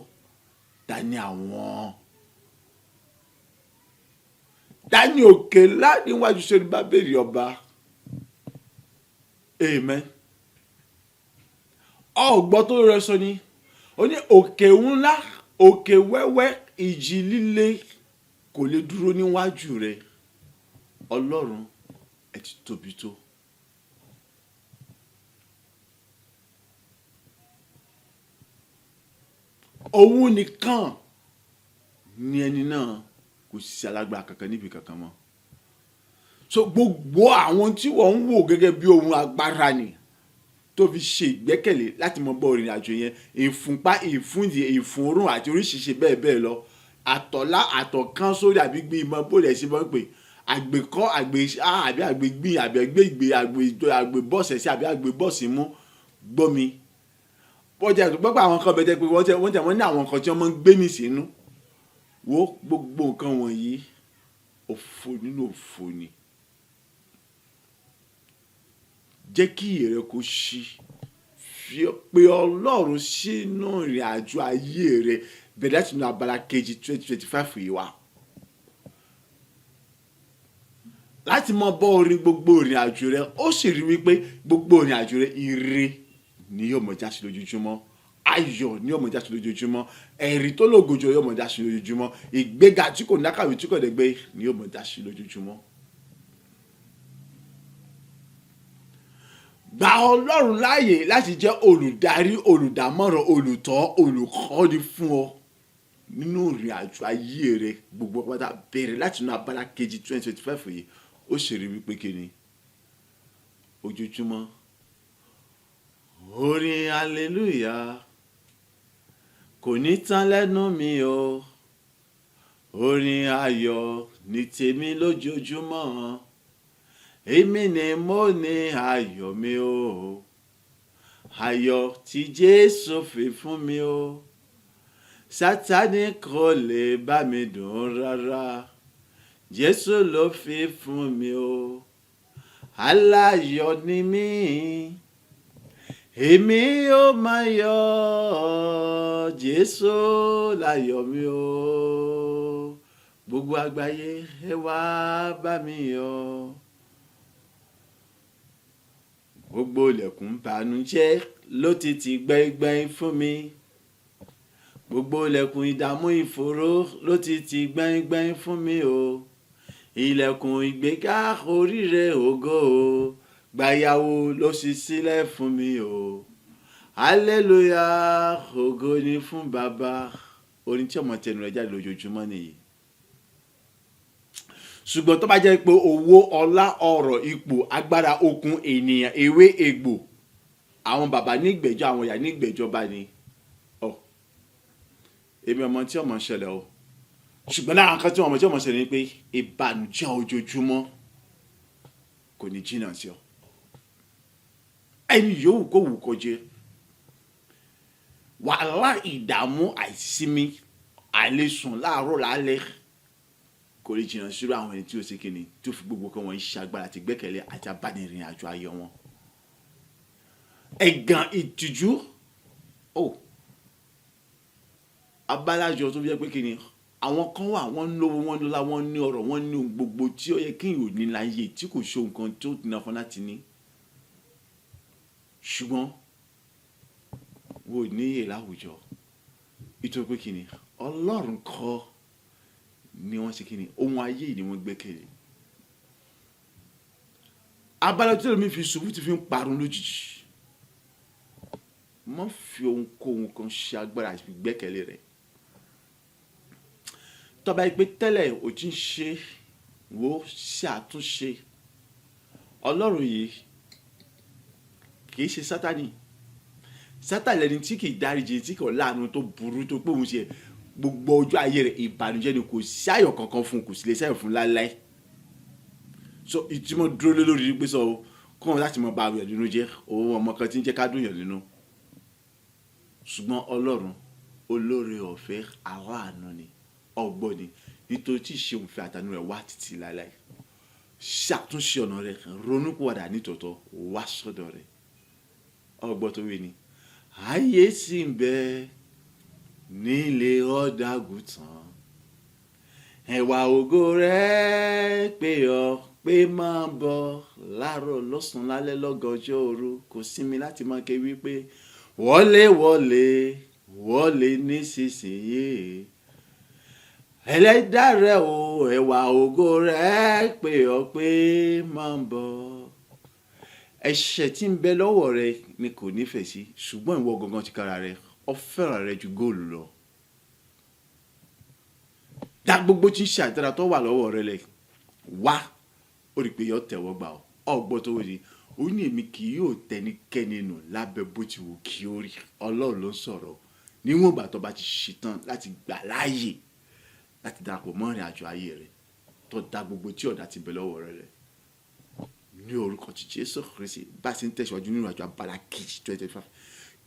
dání òkè ńlá níwájú sẹ́ni bá bèrè ọba amen ọgbọ́n tó rẹ sọ ni ó ní òkè ńlá òkè wẹ́wẹ́ ìjì líle kò lè dúró níwájú rẹ Ọlọ́run ẹ ti tóbi tó. òun nìkan ni ẹni náà kò sí alágbára kankan níbi kankan mọ́ so gbogbo àwọn tí wọ́n ń wò gẹ́gẹ́ bí ohun agbára ni tó fi ṣe ìgbẹ́kẹ̀lé láti mọ bọ́ ìrìn àjò yẹn ìfúnpá ìfúndì ìfúnrún àti oríṣiríṣi bẹ́ẹ̀ bẹ́ẹ̀ lọ àtọ̀lá àtọ̀kán sórí àbí gbé ìmọ̀ bóòlù ẹ̀sìn bọ́ pé àgbẹ̀kọ́ àbí àgbẹ̀gbìn àgbẹ̀ bọ́ọ̀sì ẹ̀sìn àbí àgbẹ̀ bọ́ọ̀sì mú gbọ́mi bọ́jà gbọ́gbà àwọn kan bẹ̀tẹ̀ pé wọ́n ní àwọn kan tí wọ́n máa ń gbé mi sínú wo gbogbo nǹkan wọ̀nyí òfo nínú òfo ni. Jẹ́ kí ìyè rẹ kó ṣí, fi pé Ọlọ́run sínú ìrìn àjò ayé rẹ bẹ̀rẹ̀ láti inú abala kejì 2025 yìí wá. Láti mọ bọ́ orin gbogbo ìrìn àjò rẹ, ó sì rí wípé gbogbo ìrìn àjò rẹ ire ni yóò mọ̀ já sí lójoojúmọ́, ayọ̀ ni yóò mọ̀ já sí lójoojúmọ́, ẹ̀rí tó lógojò yóò mọ̀ já sí lójoojúmọ́, ìgbéga tí kò nákàwé tí kò dẹ̀gbẹ́ ni yóò mọ̀ já sí lójoojúmọ́. Gba Ọlọ́run láàyè láti jẹ́ olùdarí, olùdámọ̀ràn, olùtọ́, olùkọ́ni fún ọ nínú ìrìn àjò ayé rẹ gbogbo pátá bẹ̀rẹ̀ láti inú abala kejì 2025 yìí. Ó sì rí wípé kíni ojoojúmọ́ orin hallelujah kò ní tán lẹ́nu mi o, orin ayọ̀ ní tèmi lójoojúmọ́, èmi ni mo ní ayọ̀ mi o, ayọ̀ tí Jésù fi fún mi o, Sátánì kò lè bá mi dùn rárá, Jésù ló fi fún mi o, aláyọ̀ ni mí, èmi ó máa yọ̀, Jésù láyọ̀ mi o, gbogbo àgbáyé ẹ wá bá mi yọ̀. Gbogbo ilẹ̀kùn ìbànújẹ́ ló ti tì gbẹ̀ngbẹ̀ng fún mi, gbogbo ilẹ̀kùn ìdààmú ìfòòró ló ti tì gbẹ̀ngbẹ̀ng fún mi o, ilẹ̀kùn ìgbéga oríire ògo o, gbàyàwó ló ṣí sílẹ̀ fún mi o, hallelujah ògo ni fún Baba. Orin tí ọmọ tẹnu rẹ̀ jáde lójoojúmọ́ nìyí. Ṣùgbọ́n tó bá jẹ́ pé owó, ọlá, ọrọ̀, ipò, agbára, okun, ènìyàn, ewé, egbò, àwọn bàbá ní ìgbẹ́jọ́, àwọn ìyá ní ìgbẹ́jọba ni, èmi ọmọ tí ọmọ ṣẹlẹ̀ o. Ṣùgbọ́n lára nǹkan tí ọmọ ṣẹlẹ̀ ni pé ìbànújẹ́ ojoojúmọ́ kò ní jìnnà sí ọ. Ẹni yòówù kó wù kó jẹ́, wàhálà, ìdààmú, àìsinmi, àìlèsùn láàárọ̀ lálẹ́ kò lè jìnnà sí àwọn ẹni tí ó ṣe kíni tí ó fi gbogbo kan wọ̀nyí ṣe agbára àti gbẹ́kẹ̀lé àti abánirìn àjò ayé wọn. Ẹ̀gàn, ìtìjú, abálájọ tó fi jẹ́ pé kíni àwọn kan wà, wọ́n ń lówó, wọ́n ń lọ́lá, wọ́n ní ọrọ̀, wọ́n ní ohun gbogbo tí ó yẹ kí èèyàn ò ní láyé tí kò ṣe nǹkan tó nira fún láti ní. Ṣùgbọ́n wò ní èyí láwùjọ nítorí pé kíni Ọlọ́run kọ́ ni wọ́n ṣe kíni ohun ayé yìí ni wọ́n gbẹ́kẹ̀lé. Abálájọ tí lómi fi ṣubú ti fi ń parun lójijì. Má fi ohunkóhun kan ṣe agbára àti gbẹ́kẹ̀lé rẹ̀. Tó bá pé tẹ́lẹ̀ ò ti ń ṣe wò ṣe àtúnṣe. Ọlọ́run yìí kì í ṣe Sátánì. Sátánì lẹni tí kì í dáríjì, tí kò láàánú, tó burú, tó pé òun ṣe gbogbo ọjọ́ ayé rẹ̀ ìbànújẹ́ ni, kò sí ayọ̀ kankan fún un, kò sì lè ṣayọ̀ fún láéláé. So ìtumọ̀ dúró lé lórí pé sọ kọ́ wọn láti mọ bá àwẹ̀ nínú jẹ́ òun ọmọ kan tí ń jẹ́ ká dùn yàn nínú. Ṣùgbọ́n Ọlọ́run olóore ọ̀fẹ́ aláàánú ni, ọgbọ́n ni, nítorí tí ìṣe òun fi àtàánú rẹ̀ wá títí láéláé. Ṣàtúnṣe ọ̀nà rẹ̀, ronúpìwàdà nítòótọ́, wá sọ́dọ̀ rẹ̀. Ọgbọ́n tó wí ni ayé sì ń bẹ nílé ọ̀dàgùtàn, ẹwà ògo rẹ̀ pé ọ pé máa bọ̀ láàárọ̀ lọ́sàn-án lálẹ́ lọ́gànjọ́ òru, kò sinmi láti máa ké wípé wọlé wọlé wọlé nísinsìnyí, ẹlẹ́dà rẹ̀ o, ẹwà ògo rẹ̀ pé ọ pé máa bọ̀. Ẹ̀ṣẹ̀ tí ń bẹ lọ́wọ́ rẹ ni kò nífẹ̀ẹ́ sí, ṣùgbọ́n ìwọ gangan ti kára rẹ ó fẹ́ràn rẹ ju góòlù lọ. Dá gbogbo tí ń ṣe àìdára tó wà lọ́wọ́ rẹ lẹ̀ wá, ó rí i pé yóò tẹ̀wọ́ gbà ọ́. Ọgbọ́n tó wí ni ó ní èmi kì yóò tẹnikẹ́ni nù lábẹ́ bó ti wù kí ó rí. Ọlọ́run ló ń sọ̀rọ̀ níwọ̀n ìgbà tó bá ti ṣetán láti gbà láàyè láti darapọ̀ mọ́ ìrìn àjò ayé rẹ tó dá gbogbo tí ọ̀dà ti bẹ lọ́wọ́ rẹ lẹ̀. Ní orúkọ ti Jésù Kristi bá ti ń tẹ̀síwájú nínú àjò abala kejì 2025,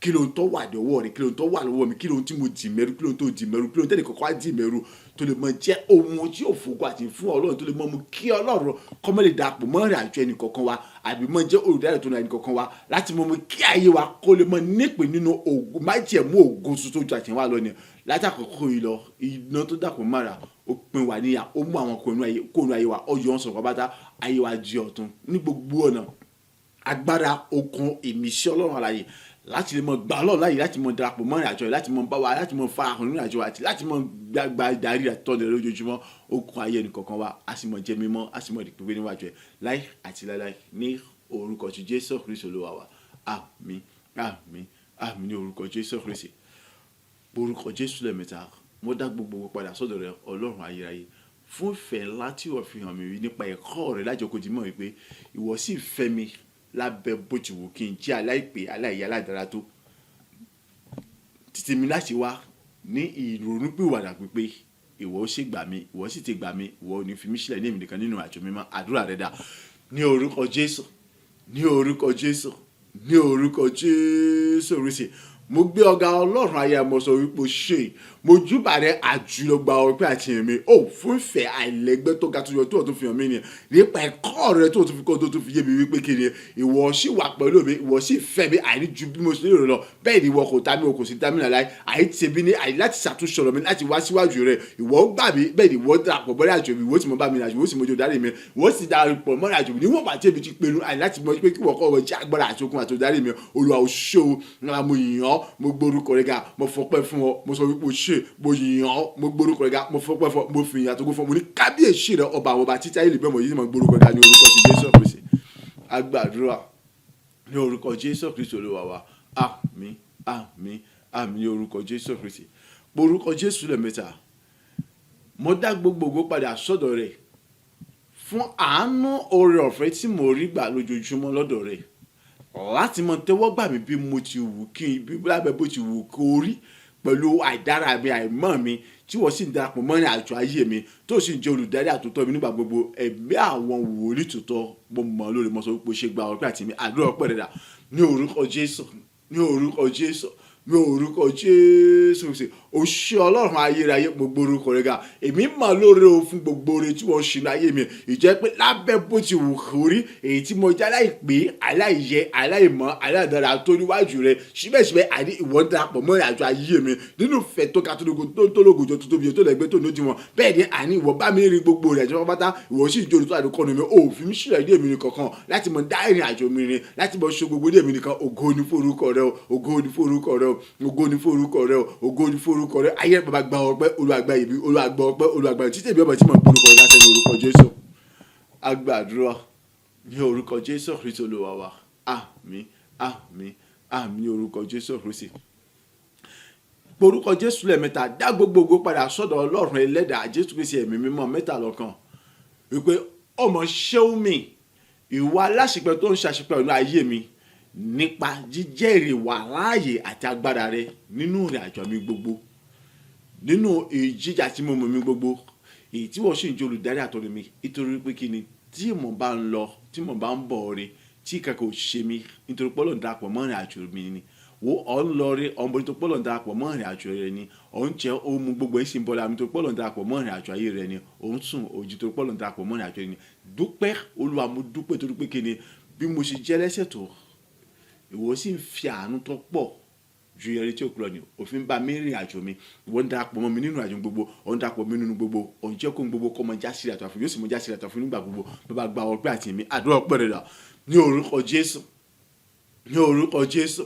kí ló ń tó wà lọ́wọ́ rẹ̀, kí ló ń tó wà lọ́wọ́ mi, kí ló ń tí mo dì mẹ́rù, kí ló ń tó dì mẹ́rù, kí ló ń tẹ́lẹ̀ kọ́kọ́ á dì mẹ́rù tó lè mọ jẹ́ ohun tí yóò fògo àti fún ọlọ́run tó lè mọ mú kí ọlọ́run kọ́ mọ́ lè dàpọ̀ mọ́ ìrìn àjò ẹnì kọ̀ọ̀kan wa àbí mọ́ jẹ́ olùdarí tó ẹnì kọ̀ọ̀kan wa láti mọ mú kí ayé wa kó lè mọ nípìn nínú ògo májẹ̀mú ògo tuntun ju àtẹ̀wá lọ ni látàkọ́kọ́ yìí lọ iná tó dàpọ̀ mọ́ra ó pin wà níyà ó mú àwọn kóònù ayé wa ó yọ ọ́n sọ̀rọ̀ bàtà ayé wa jí ọ̀tun ní gbogbo ọ̀nà agbára okun ìmísí ọlọ́run àlàyé láti lè mọ gba ọlọ́run láàyè láti mọ darapọ̀ mọ́ ìrìnàjò láti mọ bá wa láti mọ farahàn nínú ìrìnàjò àti láti mọ gbàgbà ìdarí àtọ́lẹ̀ lójoojúmọ́ okun ayé ẹnìkọ̀ọ̀kan wa a sì mọ jẹ́ mímọ́ a sì mọ ìdìpé níwájú ẹ̀ láì àti láíláí ní orúkọ ti Jésù Kristi Olúwa wa àmín àmín àmín ní orúkọ Jésù Kristi orúkọ Jésù lẹ́ẹ̀mẹ́ta mo dá gbogbo padà sọ́dọ̀ rẹ ọlọ́run ayérayé fún ìfẹ́ láti wọ́n fi hàn mí nípa ẹ̀kọ́ rẹ lájọkojì mọ́ wípé ìwọ sì fẹ́ mi lábẹ́ bó ti wù kí n jẹ́ aláìpé aláìyá aládàra tó títí mi láti wá ní ìrònúpìwàdà pípé ìwọ ó sì gbà mí ìwọ sì ti gbà mí ìwọ ò ní fi mí sílẹ̀ ní èmi nìkan nínú àjò mímọ́ àdúrà rẹ dà ní orúkọ Jésù ní orúkọ Jésù ní orúkọ Jésù Kristi mo gbé ọ̀gá ọlọ́run ayé mo sọ wípé ṣe mo júbà rẹ àjùlọ gba ọpẹ́ àti ẹ̀mí ó fún ìfẹ́ àìlẹ́gbẹ́ tó ga tó yọ tó fi hàn mí ni nípa ẹ̀kọ́ rẹ tó fi kọ́ tó fi yé mi wípé kiri ìwọ sì wà pẹ̀lú mi ìwọ sì fẹ́ mi àìní ju bí mo ṣe lérò lọ bẹ́ẹ̀ ni ìwọ kò ta mi o kò sì ta mi nàlá àì tì mí ní àì láti ṣàtúnṣe ọ̀rọ̀ mi láti wá síwájú rẹ ìwọ gbà mí bẹ́ẹ̀ ni ìwọ darapọ̀ mọ́ àjò mi ìwọ sì mọ bá mi rìn àjò ìwọ sì mọ ojú darí mi ìwọ sì darapọ̀ mọ́ àjò mi níwọ̀n bá tẹ̀mí ti pinnu àì láti mọ pé kí wọ́n kọ́ ọ jẹ́ agbára àti okun àti darí mi Olúwa ó ṣé o mo yìn ọ́ mo gbórúkọ rẹ ga mo fọpẹ́ fún ọ mo sọ wípé o ṣé mo yìn ọ́ mo gbórúkọ rẹ ga mo fọpẹ́ fún ọ mo fi ìyìn àtòkò fún ọ mo ní kábíyèsí rẹ ọba àwọn ọba títí ayé lè bẹ́ẹ̀ mọ̀ yìí mo gbórúkọ rẹ ga ní orúkọ ti Jésù Kristi agbàdúrà ní orúkọ Jésù Kristi Olúwa wa àmín àmín àmín ní orúkọ Jésù Kristi orúkọ Jésù lẹ́ẹ̀mẹ́ta mo dá gbogbogbò padà sọ́dọ̀ rẹ̀ fún àánú oore ọ̀fẹ́ tí mo rí gbà lójoojúmọ́ lọ́dọ̀ rẹ̀ láti mọ tẹ́wọ́ gbà mí bí mo ti wù kí bí lábẹ́ bó ti wù kó rí pẹ̀lú àìdára mi àìmọ́ mi tí wọ́n sì ń darapọ̀ mọ́ ní àjọ ayé mi tó sì ń jẹ́ olùdarí àtúntọ́ mi nígbà gbogbo ẹ̀mí àwọn wòlíì tòótọ́ mo mọ̀ lórí mo sọ wípé ṣe gba ọpẹ́ àti mi àdúrà ọpẹ́ rẹ̀ dà ní orúkọ Jésù ní orúkọ Jésù ní orúkọ Jésù ṣe o ṣé ọlọ́run ayérayé gbogbo orúkọ rẹ̀ ga èmi mọ̀ lóore o fún gbogbo oore tí wọ́n ṣe láyé mi ìjẹ́ pé lábẹ́ bó ti wù kórí èyí tí mo jẹ́ aláìpé aláìyẹ aláìmọ́ aláìdára tó níwájú rẹ̀ síbẹ̀síbẹ̀ àní ìwọ darapọ̀ mọ́ ìrìnàjò ayé mi nínú ìfẹ́ tó ka tó lógojọ́ tó tóbi tó lẹ́gbẹ́ tó ní òdiwọ̀n bẹ́ẹ̀ ni àní ìwọ bá mi rí gbogbo rẹ̀ jẹ́ pátá ìwọ sì jó olùtọ́ àdókọ́ mi ò fi mí sílẹ̀ ní èmi nìkan kan láti mọ dá ìrìnàjò mi rìn láti mọ ṣe gbogbo ní èmi nìkan ògo ni forúkọ rẹ o ògo ni forúkọ rẹ o ògo ni forúkọ rẹ o ògo ni forúkọ rẹ ayé bàbá gba ọpẹ́ olùwàgbà ìbí olùwàgbà ọpẹ́ olùwàgbà títí ìbí ọmọ tí mo gbórúkọ rẹ láti ní orúkọ Jésù agbàdúrà ní orúkọ Jésù Kristi Olúwa wa àmín àmín àmín ní orúkọ Jésù Kristi orúkọ Jésù lẹ́ẹ̀mẹ́ta dá gbogbogbò padà sọ́dọ̀ ọlọ́run ẹlẹ́dàá Jésù Kristi ẹ̀mí mímọ́ mẹ́ta lọ́kan wípé ọmọ ṣéun mi ìwà aláṣepẹ tó ń ṣàṣepẹ ọ̀nà ayé mi nípa jíjẹ́rìí wà láàyè àti agbára rẹ nínú ìrìn àjò mi gbogbo nínú ìjíjà tí mo mọ̀ mi gbogbo èyí tí wọ́n sì ń jẹ́ olùdarí àtọ́ni mi nítorí pé kí ni tí mo bá ń lọ tí mo bá ń bọ̀ rí tí kankan ò ṣe mí nítorí pọ́lọ̀ ń darapọ̀ mọ́ ìrìn àjò mi ni wo ọ̀ ń lọ rí ọ̀nbọ̀n tó pọ́lọ̀ ń darapọ̀ mọ́ ìrìn àjò rẹ ni ọ̀ ń jẹ́ ohun gbogbo ẹ̀ sì ń bọ́lá mi tó pọ́lọ̀ ń darapọ̀ mọ́ ìrìn àjò ayé rẹ ni ọ̀ ń sùn òjì tó pọ́lọ̀ ń darapọ̀ mọ́ ìrìn àjò rẹ ni dúpẹ́ Olúwa mo dúpẹ́ torí pé kí ni bí mo ṣe jẹ́ lẹ́sẹ̀ tó ìwọ sì ń fi àánú tó pọ̀ ju ẹrí tí ó kúrò ní òfin bá mi rìn àjò mi ìwọ ń darapọ̀ mọ́ mi nínú àjò gbogbo ọ̀ ń darapọ̀ mi nínú gbogbo ọ̀ ń jẹ́ kó gbogbo kọ́ mọ jásí àtọ̀ àfún yóò sì mọ jásí àtọ̀ àfún nígbà gbogbo bàbá gba ọpẹ́ àti mi àdúrà ọpẹ́ rẹ̀ dà ní orúkọ Jésù ní orúkọ Jésù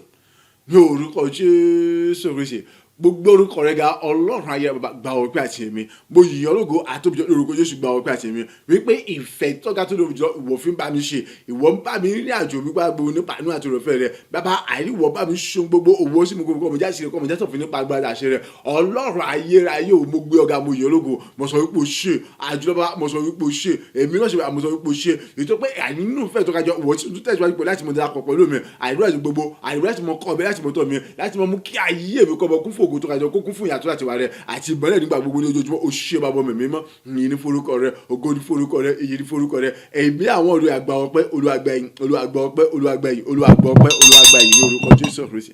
ní orúkọ Jésù Kristi gbogbo orúkọ rẹ ga ọlọ́run ayé gba ọpẹ́ àti mi mo yìnyín ológo àtòbíjọ lórúkọ Jésù gba ọpẹ́ àti mi wípé ìfẹ́ tọ́ka tó lóbi jọ ìwọ fi ń bá mi ṣe ìwọ ń bá mi rìn àjò mi gbàgbọ́ nípa inú àti òròfẹ́ rẹ bàbá àìríwọ̀ bá mi ṣe gbogbo owó sí mi gbogbo ọmọ jáde ọmọ jáde òfin nípa agbára àṣẹ rẹ ọlọ́run ayérayé ò mo gbé ọ̀gá mo yìnyín ológo mo sọ wípé o ṣe àjùlọ́ba mo sọ wípé o ṣe èmi náà ṣe mo sọ wípé o ṣe ètò pé àìnínú ìfẹ́ tọ́ka jọ ìwọ tí tẹ̀síwájú pé láti mọ darapọ̀ pẹ̀lú mi àìríwọ̀ àti gbogbo àìríwọ̀ láti mọ kọ́ ọbẹ̀ láti mọ tọ́ mi láti mọ mú kí ayé mi kọ́ ọmọ kún fògo tó kájọ kó kún fún ìyàtọ̀ láti wà rẹ àti ìbọ̀lẹ̀ nígbà gbogbo ní ojoojúmọ́ o ṣe bàbá mi mímọ́ yìí ní forúkọ rẹ ògo ní forúkọ rẹ iyì ní forúkọ rẹ ẹ̀mí àwọn olùwàgbà ọpẹ́ olùwàgbà ọpẹ́ olùwàgbà yìí olùwàgbà ọpẹ́ olùwàgbà yìí ní orúkọ Jésù Kristi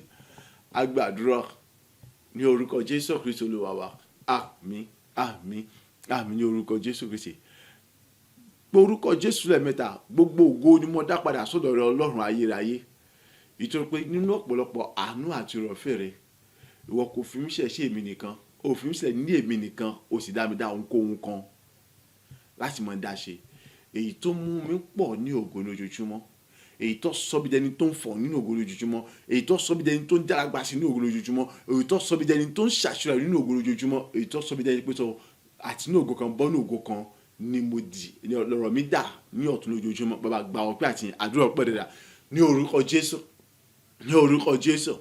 a gbàdúrà ní orúkọ Jésù Kristi Olúwa wa. Àmín, àmín, àmín ní orúkọ Jésù Kristi. Orúkọ Jésù lẹ́ẹ̀mẹ́ta, gbogbo ògo ni mo dá padà sọ́dọ̀ rẹ Ọlọ́run ayérayé. Nítorí pé nínú ọ̀pọ̀lọpọ̀ àánú àti ìrọ̀fẹ́ rẹ, ìwọ kò fi mí ṣẹ̀ sí èmi nìkan, o fi mí ṣẹ̀ ní èmi nìkan, o sì dá mi dá ohunkóhun kan láti mọ̀ dá ṣe. Èyí tó mú mi pọ̀ ní ògo lójoojúmọ́, èyí tó sọ bí dẹni tó ń fọ̀ nínú ògo lójoojúmọ́, èyí tó sọ bí dẹni tó ń dára sí nínú ògo lójoojúmọ́, èyí tó sọ bí dẹni tó ń ṣàṣírà nínú ògo lójoojúmọ́, èyí tó sọ bí dẹni pé sọ àti ní ògo kan bọ́ ní ògo kan ni mo di lọ́rọ̀ mi dà ní ọ̀tún lójoojúmọ́. Bàbá gba ọpẹ́ àti àdúrà ọpẹ́ dẹ̀dà ní orúkọ Jésù, ní orúkọ Jésù,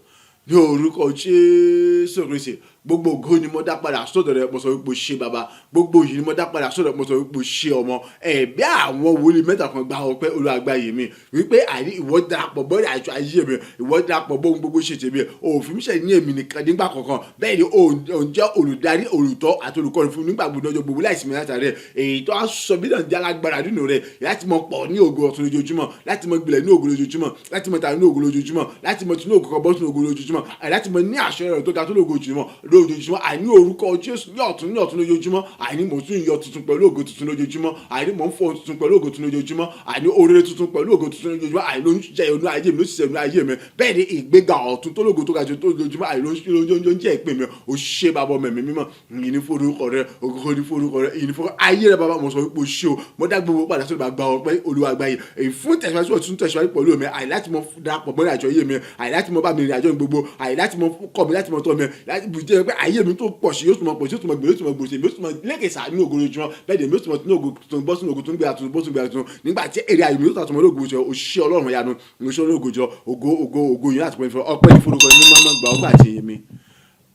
ní orúkọ Jésù Kristi. Gbogbo ògo ni mo dá padà sọ́dọ̀ rẹ, mo sọ wípé o ṣé bàbá. Gbogbo yìí ni mo dá padà sọ́dọ̀ rẹ, mo sọ wípé o ṣé ọmọ. Ẹ̀bẹ̀ àwọn wòlíì mẹ́ta kan gba ọpẹ́ olùgbàyè mi wípé àní ìwọ darapọ̀ bọ́ àjọ ayé mi, ìwọ darapọ̀ bọ́ ohun gbogbo ṣe tèmi, òfin ṣẹ̀ ní èmi nìkan nígbà kankan. Bẹ́ẹ̀ ni òun jẹ́ olùdarí, olùtọ́ àti olùkọ́ni fún nígbà gbogbo ọjọ́ gbogbo láìsí mi látàrí rẹ̀. Èyí tó á sọ bí náà jálágbára nínú rẹ̀ láti mọ pọ̀ ní ògo ọ̀tún lójoojúmọ́, láti mọ gbilẹ̀ ní ògo lójoojúmọ́, láti mọ tàbí ní ògo lójoojúmọ́, láti mọ tinú ògo kan bọ́ sínú ògo lójoojúmọ́, láti mọ ní àṣẹ rẹ̀ tó ga tó lógo lójoojúmọ́. Àní orúkọ Jésù ní ọ̀tún lójoojúmọ́. Àní mo tún yọ tuntun pẹ̀lú ògo tuntun lójoojúmọ́. Àní mo ń fọ tuntun pẹ̀lú ògo tuntun lójoojúmọ́. Àní oore tuntun pẹ̀lú ògo tuntun lójoojúmọ́. Àní ló ń jẹ́ inú ayé mi, ló sì ṣe inú ayé mi. Bẹ́ẹ̀ ni ìgbéga ọ̀tún tó lógo tó ga jù tó lójoojúmọ́. Àní ló ń jẹ́ ìpè mi. O ṣé bàbá ọmọ mi mímọ́. Ìyìn ní forúkọ rẹ, ògo ní forúkọ rẹ, ìyìn ní forúkọ ayé rẹ bàbá. Mo sọ wípé o ṣé o. Mo dá gbogbo padà sórí bàbá ọpẹ́ Olúwa gbáyé. Èyí fún tẹ̀síwájú ọ̀tún tẹ̀síwájú pẹ̀lú mi. Àì láti mọ darapọ̀ mọ́ ìrìnàjò ayé mi. Àì láti mọ bá mi ìrìnàjò gbogbo. Àì láti mọ kọ́ mi, láti mọ tọ́ mi. Láti bùjẹ́ pé ayé mi tó pọ̀ sí yóò tún mọ pọ̀ sí, yóò tún mọ gbèrè, yóò tún mọ gbòòsè, yóò tún mọ lẹ́kẹ̀sà ní ògo lójoojúmọ́. Bẹ́ẹ̀ ni yóò tún mọ ní ògo tó ń bọ́ sínú ògo tó ń gbé àtúntò bọ́ sínú gbé àtúntò. Nígbà tí èrè ayé mi yóò tún mọ lógo jọ, o ṣé Ọlọ́run yanu, o ṣé Ọlọ́run jọ, ògo yìí láti pẹ́ fún ọpẹ́ ìforúkọ ní mọ́mọ́ gbà ọgbà àti èmi.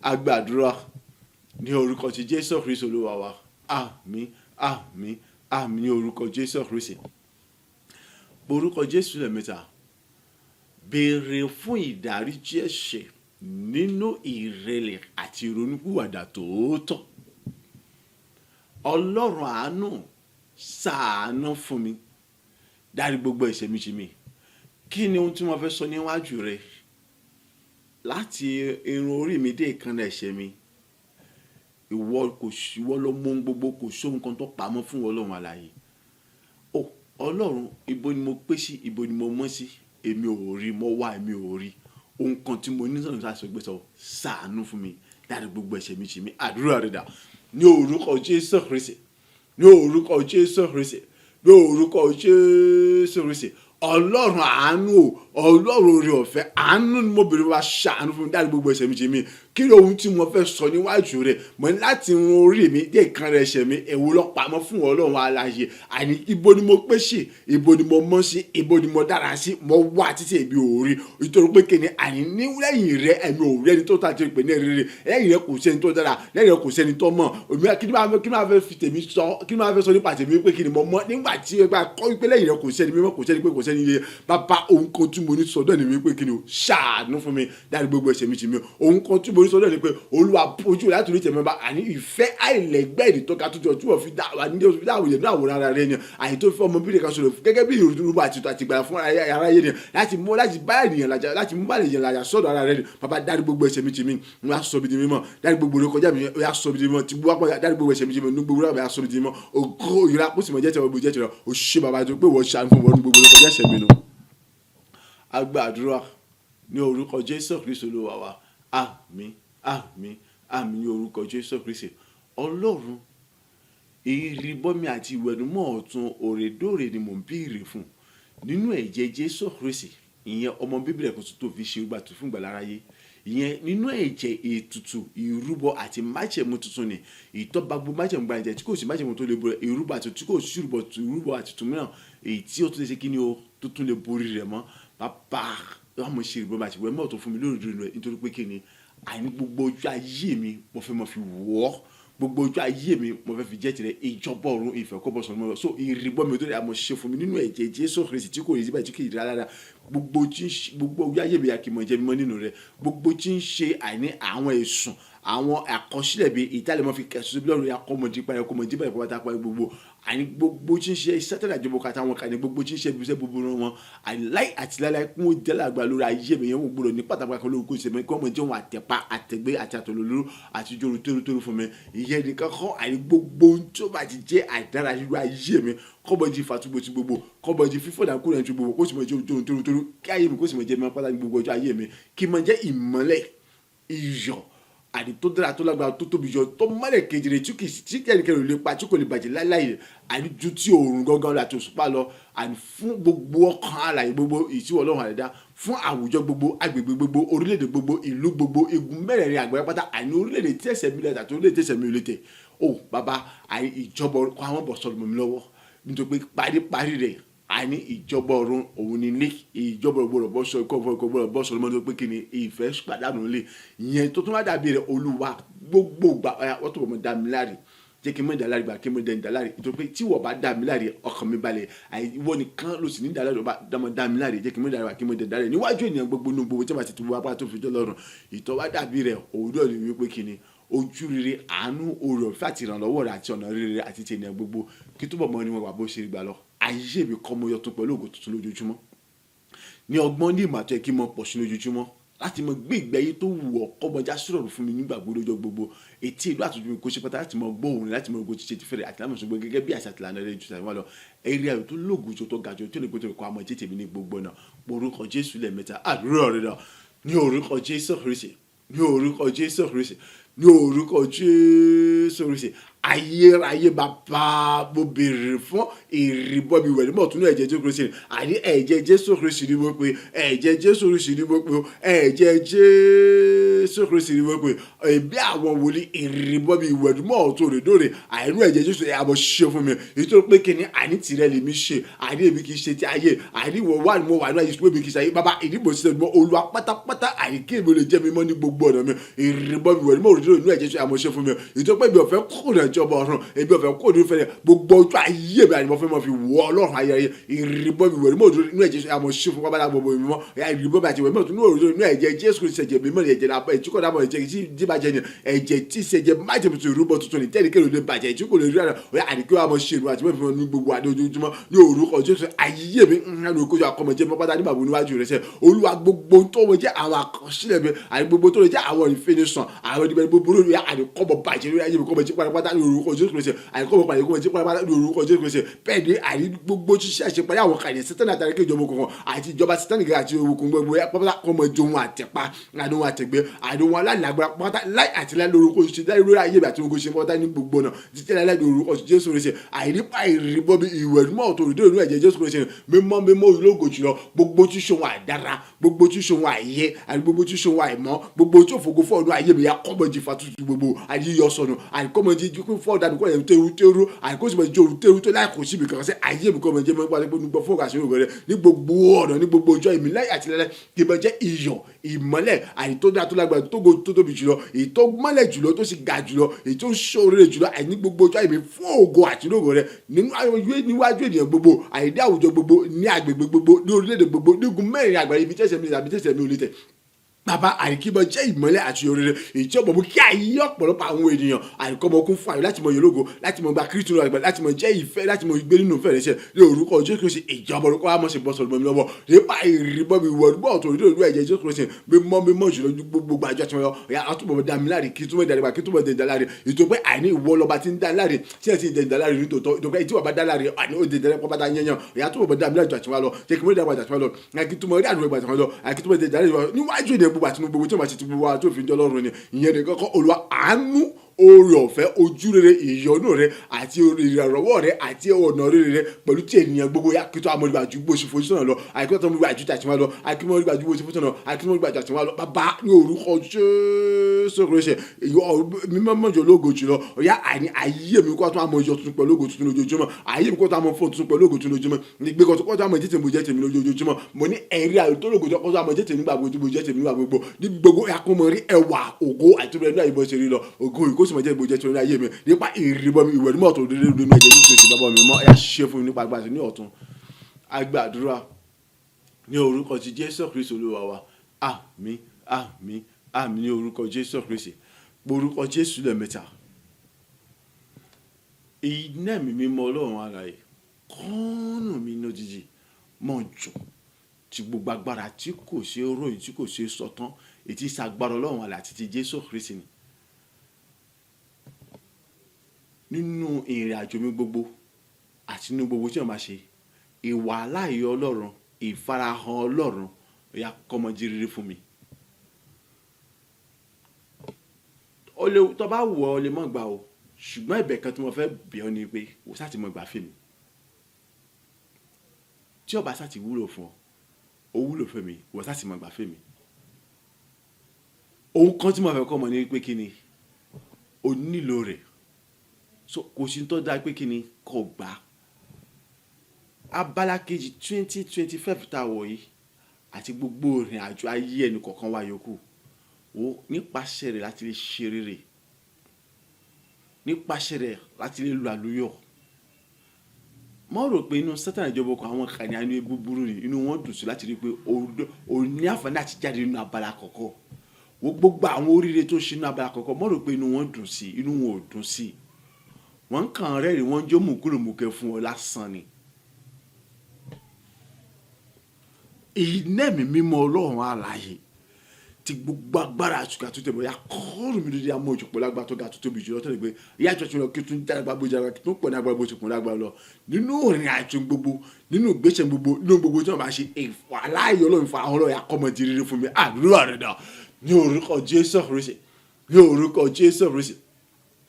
A gbàdúrà ní orúkọ ti Jésù Kristi Olúwa wa. Àmín, àmín, àmín ní orúkọ Jésù Kristi. Orúkọ Jésù lẹ́ẹ̀mẹ́ta. Béèrè fún ìdáríjì ẹ̀ṣẹ̀ nínú ìrẹ̀lẹ̀ àti ìrònúpìwàdà tòótọ́. Ọlọ́run àánú ṣàánú fún mi, dárí gbogbo ẹ̀ṣẹ̀ mi jì mí. Kí ni ohun tí mo fẹ́ sọ níwájú rẹ? Láti irun orí mi dé ìkànnà ẹ̀ṣẹ̀ mi, ìwọ ló mọ ohun gbogbo, kò sóhun kan tó pamọ́ fún Ọlọ́run alààyè. Ọlọ́run, ibo ni mo pé sí, ibo ni mo mọ́ sí? Èmi ò rí, mo wá èmi ò rí. Ohun kan tí mo ní sọ̀rọ̀ sáà gbé sọ, ṣàánú fún mi, dárí gbogbo ẹ̀ṣẹ̀ mi jì mí. Àdúrà rẹ̀ dà ní orúkọ Jésù Kristi, ní orúkọ Jésù Kristi, ní orúkọ Jésù Kristi. Ọlọ́run àánú o, Ọlọ́run oore ọ̀fẹ́, àánú ni mo bèrè, wá ṣàánú fún mi, dárí gbogbo ẹ̀ṣẹ̀ mi jì mí. Kí ni ohun tí mo fẹ́ sọ níwájú rẹ̀? Mo ní láti run orí mi dé ìkànnà ẹ̀ṣẹ̀ mi, èwo ló pamọ́ fún Ọlọ́run alààyè? Àní ibo ni mo pé sí, ibo ni mo mọ́ sí, ibo ni mo dára sí, mo wá títí èmi ò rí. Nítorí pé kíni àní ní lẹ́yìn rẹ̀ èmi ò rí ẹni tó tà tí ó pè ní rere. Lẹ́yìn rẹ̀ kò sẹ́ni tó dára, lẹ́yìn rẹ̀ kò sẹ́ni tó mọ̀. Kí ni máa fẹ́ fi tèmi sọ, kí ni máa fẹ́ sọ nípa tèmi pé kíni mo mọ̀ nígbà tí ẹ bá kọ́ wípé lẹ́yìn rẹ̀ kò sẹ́ni mímọ́, kò sẹ́ni pé kò sẹ́ni iye. Bàbá ohun kan tí mo ní sọ́dọ̀ ni wípé kíni o ṣàánú fún mi, dárí gbogbo ẹ̀ṣẹ̀ mi jì mí. Ohun kan tí mo ní sọ́dọ̀ ni pé Olúwa ojú láti orí tẹ̀mọ́ bá àní ìfẹ́ àìlẹ́gbẹ́ ìdí tó ga tó jọ tí wọ́n fi dá wa ní oṣù dáwọ̀ yẹn ní àwòrán ara rẹ̀ yẹn. Àyè tó fi ọmọ bíi kan sọ̀rọ̀ gẹ́gẹ́ bí ìrúbọ àti ìgbàlà fún ara yẹn láti bá ènìyàn làjà, láti mú bá ènìyàn làjà sọ́dọ̀ ara rẹ̀. Bàbá dárí gbogbo ẹ̀ṣẹ̀ mi jì mí, wọ́n á sọ bí di mímọ́. Dárí gbogbo rẹ̀ kọjá mi, wọ́n á sọ bí di mímọ́. Tí wọ́n á dárí gbogbo ẹ̀ṣẹ̀ mi jì mí, ní gbogbo rẹ̀ wọ́n á sọ bí di mímọ́. Ògo ìra kó sì mọ̀ jẹ́ tẹ̀wọ́ gbogbo jẹ́ tẹ̀wọ́. O ṣé bàbá tó pé wọ́n ṣàánú fún wọn gbogbo rẹ̀ kọjá ẹ̀ṣẹ̀ mi nù. A gbàdúrà ní orúkọ Jésù Kristi Olúwa wa. Àmín, àmín, àmín ní orúkọ Jésù Kristi. Ọlọ́run, ìrìbọmi àti ìwẹ̀nùmọ́ ọ̀tun òrèdóòrè ni mò ń béèrè fún nínú ẹ̀jẹ̀ Jésù Kristi. Ìyẹn ọmọ bíbí rẹ̀ kan tó fi ṣe ìgbà tó fún ìgbàlà aráyé. Ìyẹn nínú ẹ̀jẹ̀ ètùtù ìrúbọ àti májẹ̀mú tuntun ni ìtọ́ba gbogbo májẹ̀mú gba ẹ̀jẹ̀ tí kò sí májẹ̀mú tó lè borí ìrúbọ àti tí kò sí ìrúbọ àti tuntun mìíràn èyí tí ó tún lè ṣe kí ni o tó tún lè borí rẹ̀ mọ́. Bàbá wọn mọ̀ ṣe ìrúbọ àti ìwẹ̀ mọ́ tó fún mi lórí rẹ̀ nítorí pé kí ni àní gbogbo ojú ayé mi mo fẹ́ mọ̀ fi wọ́ gbogbo ojú ayé mi mo fẹ́ fi jẹ́ tirẹ̀ ìjọba ọ̀run ìfẹ́ kó bọ̀ sọ̀rọ̀ mọ́ so ìrìbọ mi tó lè àmọ́ ṣe fún mi nínú ẹ̀jẹ̀ Jésù Kristi tí kò rí síbẹ̀ tí kì í rárá rárá gbogbo ojú ayé mi àkìmọ̀ jẹ́ mímọ́ nínú rẹ̀ gbogbo tí ń ṣe àní àwọn ẹ̀sùn àwọn àkọsílẹ̀ bíi ìtàlẹ́mọ́ fi kẹ̀sùn bí lọ́rùn akọ́mọdé parí ọkọ̀mọdé báyìí pátá parí gbogbo àní gbogbo tí ń ṣe sátánì àjọbọ kàtà wọn kàní gbogbo tí ń ṣe ibiṣẹ́ búburú wọn àní láì àti láíláí kún ó jẹ́ lágbà lórí ayé mi yẹn wọ́n gbọ́dọ̀ ní pàtàkì kan lórúkọ ìṣẹ̀mí kí wọ́n mọ̀ jẹ́ wọn àtẹ̀pá àtẹ̀gbé àti àtọ̀lólóró àti jòrò tórótóró fún mi ìyẹn nìkan kọ́ àní gbogbo tó bá ti jẹ́ àìdára nínú ayé mi kọ́bọ̀ jí fàtúgbò tí gbogbo kọ́bọ̀ jí fífọ́ dàkú rẹ̀ tí gbogbo kó sì mọ̀ jẹ́ jòrò tórótóró kí ayé mi kó sì mọ̀ jẹ́ mi pàtàkì gbogbo ọjọ́ ayé mi kí mọ̀ jẹ́ ìmọ́lẹ̀ iyọ̀ àdì tó dára tó lágbára tó tóbi jọ tó mọ́lẹ̀ kejìlẹ̀ tí kẹ́rìkẹ́rì lè pa tí kò lè bàjẹ́ láíláì àní ju tí òòrùn gangan láti òṣùpá lọ àní fún gbogbo ọkàn àlàyé gbogbo ìtìwọ́ ọlọ́run àdẹ́dá fún àwùjọ gbogbo agbègbè gbogbo orílẹ̀-èdè gbogbo ìlú gbogbo igun mẹ́rẹ̀ẹ̀rin àgbáyé pátá àní orílẹ̀-èdè tí ẹ̀sẹ̀ mi lẹ́tà tó orílẹ̀-èdè tí ẹ̀sẹ̀ mi ò lè tẹ̀ ó bàbá àní ìjọba kọ́ àwọn bọ̀ sọ̀rọ̀ mọ́ mi lọ́wọ́ nítorí pé paríparí rẹ̀ àní ìjọba ọ̀run òun ni ní ìjọba ọ̀gbọ̀rọ̀ bọ́ sọ ikọ̀ ọ̀gbọ̀rọ̀ bọ́ sọ̀rọ̀ mọ́tò pé kí ni ìfẹ́ pàdánù lè ìyẹn tó tún wá dàbí rẹ̀ olúwa gbogbo gbà wọ́n tó bọ̀ mọ́ dá mi láre jẹ́ kí n mọ̀ dá láre gbà kí n mọ̀ dá láre nítorí pé tí wọ́n bá dá mi láre ọkàn mi balẹ̀ ìwọ nìkan ló sì ní dá láre dá mi láre jẹ́ kí n mọ̀ dá láre kí n mọ̀ dá láre níwájú ènìyàn gbogbo nínú gbogbo tí wọ́n ti tu wá pátá tó fi jọ́ lọ́rùn ìtọ́ wá dàbí rẹ̀ òwúrọ̀ ni wípé kí ni ojú rere àánú oore ọ̀fẹ́ àti ìrànlọ́wọ́ rẹ̀ àti ọ̀nà rere àti ti ènìyàn gbogbo kí túbọ̀ mọ́ ni wọn wà bó ṣe gbà lọ ayé mi kọ́ mo yọ tó pẹ̀lú ògo tuntun lójoojúmọ́ ní ọgbọ́n ní ìmọ̀ àti ẹ̀kí mọ́ pọ̀ sí lójoojúmọ́ láti mọ gbé ìgbé ayé tó wù ọ́ kọ́mọjá sọ̀rọ̀ fún mi nígbà gbogbo lọ́jọ́ gbogbo etí ìlú àtúntò mi kò ṣe pátá láti mọ gbọ́ òun láti mọ ogun ṣiṣẹ́ ti fẹ́rẹ̀ àti láti mọ̀ ṣùgbọ́n gẹ́gẹ́ bí àṣà tìlànà rẹ̀ jù tàbí lọ eré ayò tó lóògùn jù tó ga jù tó lè gbé tó lè kọ́ àmọ́ jẹ́tẹ̀mí ní gbogbo náà orúkọ Jésù lẹ́ẹ̀mẹ́ta àdúrà rẹ̀ náà ní orúkọ Jésù Kristi ní orúkọ Jésù Kristi ní orúkọ Jésù Kristi ayérayé bàbá mo béèrè fún ìrìbọ mi wẹ̀lú mọ̀tún náà ẹ̀jẹ̀ Jésù Kristi àní ẹ̀jẹ̀ Jésù Kristi ni mo pe ẹ̀jẹ̀ Jésù Kristi ni mo pe ẹ̀jẹ̀ Jésù Kristi ni mo pe ẹ̀bí àwọn wòlíì ìrìbọ mi wẹ̀lú mọ̀tún rẹ̀ dóore àìnú ẹ̀jẹ̀ Jésù àbọ̀ ṣe fún mi nítorí pé kí ni àní tìrẹ lè mi ṣe àní èmi kì í ṣe ti ayé àní wọ wà ní mo wà ní àyè ṣùgbọ́n èmi kì í ṣe ayé bàbá ìdìbò sílẹ̀ mọ́ Olúwa pátápátá àní kí èmi lè jẹ́ mi mọ́ ní gbogbo ọ̀nà mi ìrìbọ mi wẹ̀lú mọ̀tún rẹ̀ dóore ẹ̀jẹ̀ Jésù àbọ̀ ṣe fún mi nítorí pé mi ò fẹ́ kúrò ìjọba ọ̀run ebi ọ̀fẹ́ kó ní fẹ́rẹ̀ gbogbo ọjọ́ ayé mi àti mo fẹ́ mọ́ fi wọ́ ọlọ́run ayẹyẹ ìrìbọ mi wẹ̀rẹ̀ mọ́ òdòdó inú ẹ̀jẹ̀ àmọ́ ṣe fún pápá lábọ̀ mi mọ́ ìrìbọ mi àti wẹ̀rẹ̀ mọ́ òdòdó inú ẹ̀jẹ̀ Jésù Kristi ẹ̀jẹ̀ mi mọ́ ẹ̀jẹ̀ náà ẹ̀jẹ̀ kọ́ dábọ̀ ẹ̀jẹ̀ tí dìbàjẹ́ ni ẹ̀jẹ̀ tí ṣẹ̀jẹ̀ májèmí tó ìrúbọ tuntun ní tẹ́lẹ̀ kéde bàjẹ́ tí kò lè rí àná àdìgbò àmọ́ ṣe ìrù àti mọ́ ìfihàn ní gbogbo àdé ojoojúmọ́ ní orúkọ Jésù ayé mi ńlá òkòjọ àkọmọ̀jẹ́ mọ́ pátá nígbà níwájú rẹ̀ sẹ́ Olúwa gbogbo tó wọ́n jẹ́ àwọn àkọsílẹ̀ mi àti gbogbo tó lè jẹ́ àwọn ìfinisàn àwọn ìdìbò gbogbo lórí àdìkọ́bọ̀ bàjẹ́ lórí ayé mi kọ́mọ̀jẹ́ pátápátá ní orúkọ Jésù Kristi àdìkọ́bọ̀ pàdé kọ́mọ̀jẹ́ pátápátá ní orúkọ Jésù Kristi bẹ́ẹ̀ ni àrí gbogbo ṣiṣẹ́ àṣepáyé àwọn kàdé sátánì àtàrí kí ìjọba òkùnkùn àti ìjọba sátánì gẹ́gẹ́ àti òkùnkùn gbogbo pátápátá kọ́mọ̀jẹ́ ohun àtẹ̀pá àdéhùn àtẹ̀gbẹ́ àdéhùn aláàlágbára pátá láì àti láì lórúkọ Jésù dáì lórí ayé àti ogun ṣe pátá ní gbogbo náà títí láì lórúkọ Jésù Kristi àìrípa ìrìbọ bí ìwẹ̀rùmọ́ tó rí dóòrùn ẹ̀jẹ̀ Jésù Kristi mímọ́ ológo jùlọ gbogbo tí ṣòwò àdára gbogbo tí ṣòwò àyè àti gbogbo tí ṣòwò àìmọ́ gbogbo tí òfògo fọ́ọ̀dún ayé mi yà kọ́mọ̀jì fàtútù gbogbo àyíyọ sọnù àìkọ́mọ̀jì fọ́ọ̀dà nìkọ́ yẹn tẹ́rú àìkọ́sìmọ̀ jòrú tẹ́rú tó láì kò síbi kan sẹ́ ayé mi kọ́mọ̀jì mọ́ nípa nípa fọ́ọ̀gà sí òwò rẹ̀ ní gbogbo ọ̀nà ní gbogbo ọjọ́ ìmí láì àti lẹ́lẹ́ kí n bẹ jẹ́ iyọ̀ ìmọ́lẹ̀ àìtódà tó lágbára tó tóbi jùlọ èyí tó mọ́lẹ̀ jùlọ tó sì ga jùlọ èyí tó ṣòro jùlọ àìní gbogbo ọjọ́ ìmí fún ògo àti lógo rẹ̀ níwájú ènìyàn gbogbo àìdí àwùjọ gbogbo ní agbègbè gbogbo ní orílẹ̀-èdè gbogbo ní igun mẹ́rin àgbáyé ibi tẹ́sẹ̀ mi àbí tẹ́sẹ̀ mi ò lè tẹ̀ bàbá àríkíbọ jẹ́ ìmọ́lẹ̀ àti oríire èyí tí ọ̀pọ̀ mú kí ayé ọ̀pọ̀lọpọ̀ àwọn ènìyàn àríkọ́mọ kún fún àyè láti mọ yòlógo láti mọ gba Kristi nínú àgbà láti mọ jẹ́ ìfẹ́ láti mọ gbé nínú ìfẹ́ rẹ̀ ṣe ní orúkọ Jésù Kristi ìjọba orúkọ wa mọ̀ sí bọ́sọ̀rọ̀ mọ́ mi lọ́wọ́ nípa ìrìbọ mi wọ̀ nígbà tó rí lórí ẹ̀jẹ̀ Jésù Kristi mímọ́ jùlọ gbogbo àjọ tí wọ́n yọ àtúbọ̀ dá mi láre kí túbọ̀ dá kí túbọ̀ dá láre ètò pé àìní ìwọ lọ́ba ti ń dá láre tí ẹ̀ ti dá láre nítòótọ́ ètò pé ìtìwọ̀ bá dá láre àní ó dé dẹ́rẹ́ pọ́pátá yẹn ìyá túbọ̀ dá mi láre jù àtiwá lọ jẹ́ kí mo dá àgbàjà tiwọn lọ kí túbọ̀ rí àdúgbò àgbàjà tiwọn lọ kí túbọ̀ dá láre níwájú ènìyàn gbogbo àti gbogbo tí wọ́n ti gbogbo wa tó fi jọ lọ́rùn ni ìyẹn nìkan kọ́ Olúwa àánú oore ọ̀fẹ́ ojúrere ìyọ́nú rẹ àti ìrànlọ́wọ́ rẹ àti ọ̀nà rere rẹ pẹ̀lú tí ènìyàn gbogbo yá kí tó amọ̀lẹ́gbà ju bó ṣe fojú sọ̀nà lọ àìkú tó amọ̀lẹ́gbà ju tàtiwọn lọ àìkú mọ̀lẹ́gbà ju bó ṣe fojú sọ̀nà àìkú mọ̀lẹ́gbà ju tàtiwọn lọ bàbá ní orúkọ Jésù Kristi mímọ́ mọ́jọ lógo jùlọ ọ̀yá àní ayé mi kó tó amọ̀ ìjọ tuntun pẹ̀lú ògo tuntun lójoojúmọ́ ayé mi kó tó amọ̀ fóònù tuntun pẹ̀lú ògo tuntun lójoojúmọ́ nígbè kó tó amọ̀ ìjẹ́ tèmi jẹ́ tèmi lójoojúmọ́ mo ní ẹ̀rí àyè tó lógo kó tó amọ̀ ìjẹ́ tèmi nígbà gbogbo jẹ́ tèmi nígbà gbogbo ní gbogbo ẹ̀kọ́ rí ẹwà ògo àti ìbẹ̀rẹ̀ náà ìbọn ṣe rí lọ ògo ìkóṣùmọ̀ jẹ́ ìbòjẹ́ tó ní ayé mi nípa ìrìbọ mi ìwẹ̀ nímọ̀ tó dédé nínú ẹ̀jẹ̀ Jésù Kristi bàbá mi mọ́ ẹ̀ ṣe fún mi nípa agbára ní ọ̀tun agbàdúrà ní orúkọ ti Jésù Kristi Olúwa wa àmín àmín àmín ní orúkọ Jésù Kristi orúkọ Jésù lẹ́ẹ̀mẹ́ta iná ẹ̀mí mímọ́ ọlọ́run alààyè kọ́nù mi lójijì mọ̀ jù tí gbogbo agbára tí kò ṣe ròyìn tí kò ṣe sọtán ètí ìsagbára ọlọ́run alààyè àti ti Jésù Kristi ni nínú ìrìn àjò mi gbogbo àti nínú gbogbo tí wọ́n máa ṣe ìwà aláàyè ọlọ́run ìfarahàn ọlọ́run ya kọ́mọjí rere fún mi. tó bá wù ọ́ lè mọ̀ gbà o ṣùgbọ́n ẹ̀bẹ̀ kan tí mo fẹ́ bẹ̀ ọ́ ni pé o sá ti mọ̀ gbà fún mi tí ó bá sá ti wúlò fún ọ ó wúlò fún mi o sá ti mọ̀ gbà fún mi. ohun kan tí mo fẹ́ kọ́ mọ̀ ni pé kí ni o nílò rẹ̀ so kò sí tó dáa pé kí ni kò gbà. Abala kejì 2025 tá a wọ̀ yìí àti gbogbo ìrìn àjò ayé ẹni kọ̀ọ̀kan wa yòókù wo nípasẹ̀ rẹ̀ láti lè ṣe rere nípasẹ̀ rẹ̀ láti lè lu àlùyọ̀. mo rò pé inú Sátánì ìjọba ọkọ̀ àwọn kan ní àánú búburú ni inú wọn dùn sí láti rí pé o ní àǹfààní àti jáde nínú abala kọ̀ọ̀kan wo gbogbo àwọn oríire tó ṣe nínú abala kọ̀ọ̀kan mo rò pé inú wọn dùn sí inú wọn ò dùn sí wọn kàn rẹ́rìn wọn jó mùkúrùmùkẹ́ fún ọ lásán ni. iná ẹ̀mí mímọ́ ọlọ́run alààyè tí gbogbo agbára àtúkà tó tẹ̀mọ́ ya kọ́ọ̀rù mi lórí amójú pọ̀ lágbára tó ga tó tóbi jùlọ tó lè gbé ìyá àjọṣe lọ kí tún jágbá bó jágbá kí tún pọ̀ ní agbára bó ti pọ̀ lágbára lọ nínú ìrìn àjò gbogbo nínú ìgbésẹ̀ gbogbo nínú gbogbo tí wọ́n bá ṣe ìfọ̀ aláàyè ọlọ́run fa ọlọ́run ya kọ́mọ ti rere fún mi àdúrà rẹ̀ dà ní orúkọ Jésù Kristi ní orúkọ Jésù Kristi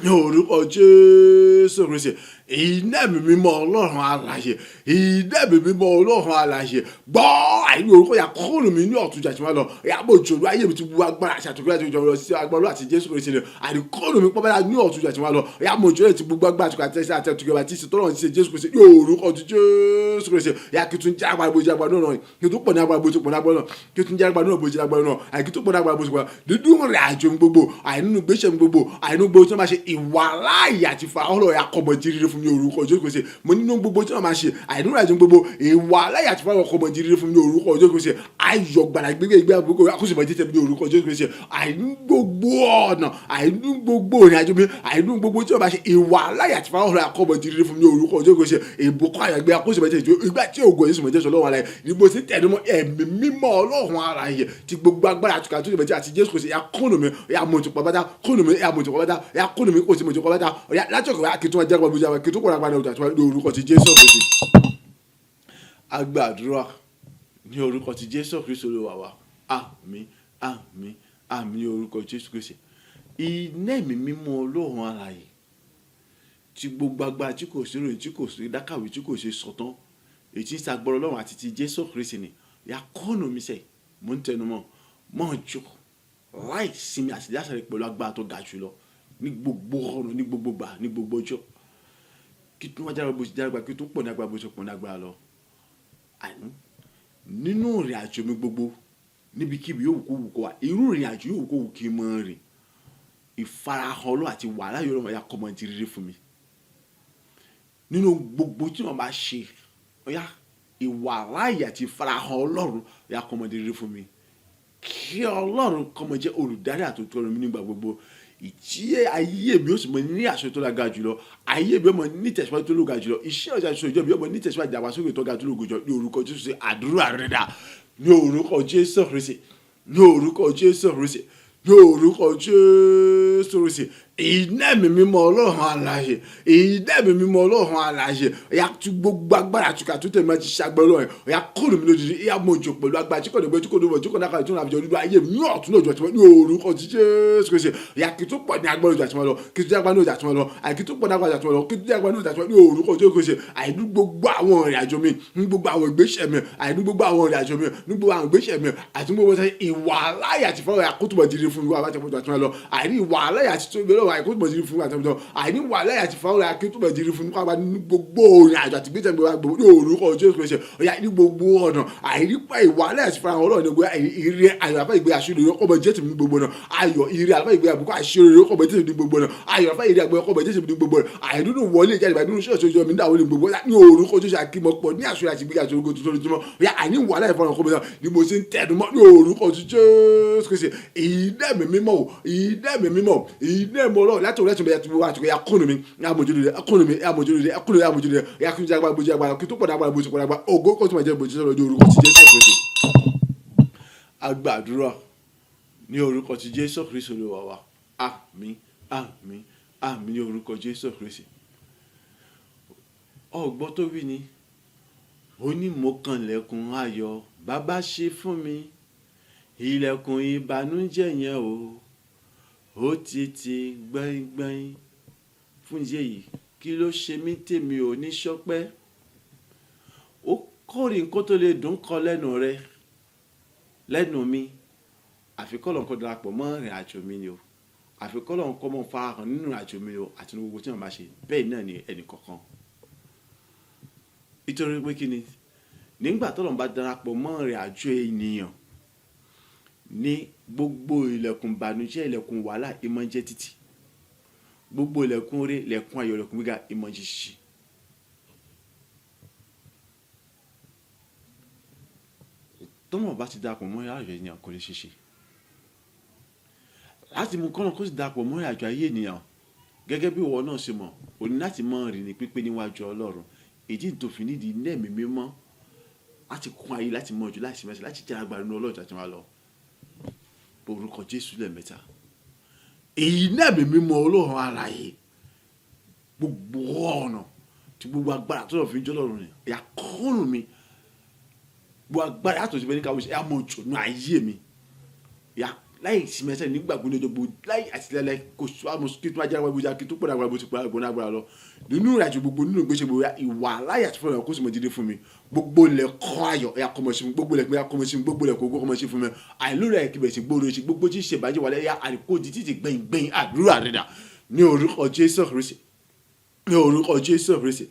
ní orúkọ Jésù Kristi iná ẹ̀mí mímọ́ ọlọ́run alààyè iná ẹ̀mí mímọ́ ọlọ́run alààyè gbọ́ àìní orúkọ yà kọ́ọ̀lù mi ní ọ̀tún jà tí wọ́n lọ yàgbọ́ òjòrò ayé mi ti bu agbára àti àtòkè láti ìjọba lọ sí agbára àti Jésù Kristi ni àìní kọ́ọ̀lù mi pọ́nbẹ́lá ní ọ̀tún jà tí wọ́n lọ yàgbọ́ òjòrò ti bu agbára àti àtòkè àti ìsìtọ́rọ̀ ti ṣe Jésù Kristi ní orúkọ ti Jésù Kristi yà kí tún já agbára bójú agbára náà kí tún pọ̀ ní agbára bójú pọ̀ ní agbára náà kí tún já agbára náà bójú agbára náà àìkí tún pọ̀ ní agbára bójú agbára dídùn rẹ̀ àjò gbogbo àìnú gbéṣẹ́ gbogbo àìnú gbogbo tí wọ́n máa ṣe ìwà láàyè àti fàáhọ́rọ̀ akọ̀mọ̀ jírírí fún mi orúkọ Jésù Kristi mo nínú gbogbo tí wọ́n máa ṣe àìnú rẹ̀ àjò gbogbo ìwà láàyè àti fàáhọ́rọ̀ akọ̀mọ̀ jírírí fún mi orúkọ Jésù Kristi ayọ̀ gbàdá gbégbé àgbégbé akóṣèmọ̀ jẹ́ tẹ̀mí orúkọ Jésù Kristi àìnú gbogbo ọ̀nà àìnú gbogbo ìrìn àjò mi àìnú gbogbo tí wọ́n máa ṣe ìwà láàyè àti fàáhọ́rọ̀ akọ̀mọ̀ jírírí fún mi orúkọ Jésù Kristi ìbùkún àyàgbé akóṣèmọ̀ jẹ́ ìgbà tí ògo Jésù mọ̀ jẹ́ sọ lọ́wọ́ alẹ́ ìbò sí tẹ̀dúmọ́ ẹ̀mí mímọ́ ọlọ́run alààyè tí gbogbo agbára àtúkà tó lè bẹ̀jẹ̀ àti Jésù Kristi ya kúnnù mi ya mọ̀tò pàbátá kúnnù mi ya mọ̀tò pàbátá ya kúnnù mi kò sí mọ̀tò pàbátá ya láti ọkọ̀ ya kí tó wá jẹ́ gbogbo ìjà kí tó kọ̀ lágbára ọjà tó wá ní orúkọ ti Jésù Kristi. agbàdúrà ní orúkọ ti Jésù Kristi Olúwa wa àmín àmín àmín ní orúkọ Jésù Kristi. iná ẹ̀mí mímọ́ ọlọ́run alààyè tí gbogbo agbára tí kò sí ròyìn tí kò sí dákàwé tí kò ṣe sọ̀tán èyí ìsagbọ́rọ̀ ọlọ́run àti ti Jésù Kristi ni ya kọ́nù mi sẹ́yìn mo ń tẹnu mọ́ jù láì sinmi àti ìdásẹ̀rẹ̀ pẹ̀lú agbára tó ga jùlọ ní gbogbo ọ̀nà ní gbogbo gbà ní gbogbo ọjọ́ kí tó wá jára bó ti jára kí tó pọ̀ ní agbára bó ti pọ̀ ní agbára lọ. àìní nínú ìrìn àjò mi gbogbo níbikíbi yóò kó wù kó wà irú ìrìn àjò yóò kó wù kí n mọ rìn ìfarahàn ọlọ́ àti wàhálà yóò rọ̀ ya kọ́mọ ti rírí fún mi nínú gbogbo tí wọ́n bá ṣe ọ̀yá ìwà láàyè àti ìfarahàn ọlọ́run ya kọ́mọ ti rírí fún mi kí ọlọ́run kọ́mọ jẹ́ olùdarí àtòtò ọ̀run mi nígbà gbogbo ìtí ayé mi ó sì mọ ní àṣẹ tó lága jùlọ ayé mi ó mọ ní tẹ̀síwájú tó lóga jùlọ iṣẹ́ ọ̀sẹ̀ àṣọ ìjọba ó mọ ní tẹ̀síwájú ìdàgbàsókè tó ga tó lógo jọ ní orúkọ Jésù ṣe àdúrà rẹ̀ dà ní orúkọ Jésù Kristi ní orúkọ Jésù Kristi ní orúkọ Jésù Kristi iná ẹ̀mí mímọ́ ọlọ́run alààyè iná ẹ̀mí mímọ́ ọlọ́run alààyè ya tú gbogbo agbára àtúkà tó tẹ̀ máa ti ṣe agbára ọlọ́run ya kúrò mi lójijì ya mọ òjò pẹ̀lú agbára tí kò dé tí kò dé tí kò dákàlẹ̀ tí kò nàbìjọ nínú ayé mi ní ọ̀tún lójú àti wọn ní orúkọ Jésù Kristi ya kí tó pọ̀ ní agbára ojú àti wọn lọ kí tó jágbá ní ojú àti wọn lọ àìkí tó pọ̀ ní agbára àti wọn lọ kí tó jágbá ní ojú àti wọn ní orúkọ Jésù Kristi àìní gbogbo àwọn ìrìn àjò mi ní gbogbo àwọn ìgbésẹ̀ mi àìní gbogbo àwọn ìrìn àjò mi ní gbogbo àwọn ìgbésẹ̀ mi àti gbogbo ìwà aláyà àti fọwọ́ àkótùbọ̀ jírí fún mi wà bá tẹ̀kọ́ àti wọn lọ àìní ìwà aláyà àti tó ìgbélé àkótùbọ̀ jírí fún mi àìní wà láyà àti fáwọn akíntúbọ̀ jírí fún nípa ní gbogbo òrìn àjò àti gbẹ́tẹ̀ gbogbo ní orúkọ Jésù Kristi ọ̀yà ní gbogbo ọ̀nà àìní pa ìwà láyà àti fáwọn ọlọ́run ní gbogbo ire ayọ̀ àfẹ́ ìgbé àṣírí ọkọ̀ jésù ní gbogbo náà ayọ̀ ire àfẹ́ ìgbé àbúkọ̀ àṣírí ọkọ̀ jésù ní gbogbo náà ayọ̀ àfẹ́ ire àgbẹ̀ ọkọ̀ jésù ní gbogbo náà àìdúdú wọlé ìjáde ìbàdí nínú ṣọ́ọ̀ṣì ojú omi ní àwọn gbogbo ní orúkọ Jésù àkímọ̀pọ̀ ní àṣírí àti ìgbé àṣírí tuntun lójúmọ́ ọ̀yà àìní wà láyà fáwọn ọkọ̀ ní mo ṣe ń tẹnu mọ́ ní orúkọ Jésù Kristi ìdá iná ẹ̀mí mímọ́ o iná ẹ̀mí mímọ́ iná ẹ̀mí ọlọ́run láti òwúrọ̀ ẹ̀tùmọ̀ ẹ̀tùmọ̀ àtùkọ̀ ya kúnnù mi amòjúlù rẹ̀ akúnnù mi amòjúlù rẹ̀ akúnnù rẹ̀ amòjúlù rẹ̀ ya kí n jágbá bójú agbára kí tó pọ̀ dágbára bójú pọ̀ dágbára ògo kó tó máa jẹ́ bójú sọ̀rọ̀ ní orúkọ ti Jésù Kristi. Agbàdúrà ní orúkọ ti Jésù Kristi Olúwa wa àmín àmín àmín ní orúkọ Jésù Kristi. Ọgbọ́n tó wí ni ó ní mo kànlẹ̀kùn ayọ̀ bàbá ṣe fún mi ilẹ̀kùn ìbànújẹ́ yẹn ó ti gbẹ̀ngbẹ̀ng fún ìdí èyí kí ló ṣe mí tèmi ò ní ṣọpẹ́ ó kórè nǹkan tó lè dùn kọ lẹ́nu mi àfikọ́lọ̀ nǹkan darapọ̀ mọ́ ìrìn àjò mi ni o àfikọ́lọ̀ nǹkan mọ́ farahàn nínú ìrìn àjò mi ni o àti ní gbogbo tí wọ́n bá ṣe bẹ́ẹ̀ náà ni ẹnì kọ̀ọ̀kan nítorí pé kí ni nígbà tọ́lọ̀ bá darapọ̀ mọ́ ìrìn àjò ènìyàn ní gbogbo ilẹ̀kùn ìbànújẹ́ ilẹ̀kùn wàhálà ìmọ̀ jẹ́ títì gbogbo ilẹ̀kùn oore ilẹ̀kùn ayọ̀ ilẹ̀kùn gíga ìmọ̀ jẹ́ ṣíṣí. tọ́mọ̀ bá ti darapọ̀ mọ́ ìrìn àjò ènìyàn kò lè ṣiṣẹ́ láti mú kọ́nà kó sì darapọ̀ mọ́ ìrìn àjò ayé ènìyàn gẹ́gẹ́ bí ìwọ náà ṣe mọ̀ o ní láti mọ rìn ní pípé níwájú Ọlọ́run èyí tó fi nídìí iná ẹ̀mí mímọ́ láti kún ayé láti mọ ojú láti mẹ́sẹ̀ láti jẹ́ agbára inú Ọlọ́run àti wọn lọ orúkọ Jésù lẹ́ẹ̀mẹ́ta èyí iná ẹ̀mí mímọ́ Ọlọ́run alààyè gbogbo ọ̀nà tí gbogbo agbára tó lọ fi jọ́ lọ́rùn ni ẹ̀yà kọ́rùn mi gbogbo agbára àtúnṣe bẹ́ẹ̀ ní káwé ṣe ẹ̀yà mọ̀ jù ní ayé mi ẹ̀yà láì sí mẹ́sẹ̀ nígbàgbọ́ ní ọjọ́ gbogbo láì àtìlẹ́lẹ́ kò sọ àmọ́ kí tó ajá wájú kí tó pọ̀ dàgbà bó ti pọ̀ àgbọ̀n agbára lọ nínú ìrìnàjò gbogbo nínú ìgbésẹ̀ gbogbo ìwà láì àti fúnra kó sì mọ̀ dídé fún mi gbogbo ilẹ̀ kọ́ ayọ̀ ẹ̀yà kọ́mọ sí mi gbogbo ilẹ̀ kọ́ kọ́mọ sí mi gbogbo ilẹ̀ kọ́ kọ́mọ sí fún mi àìlóra ẹ̀kíbẹ̀ sí gbòòrò sí gbogbo tí ìṣèbàjẹ́ wà lẹ́yà àríkó di títì gbẹ̀yìn àdúrà rẹ̀ dà ní orúkọ Jésù Kristi ní orúkọ Jésù Kristi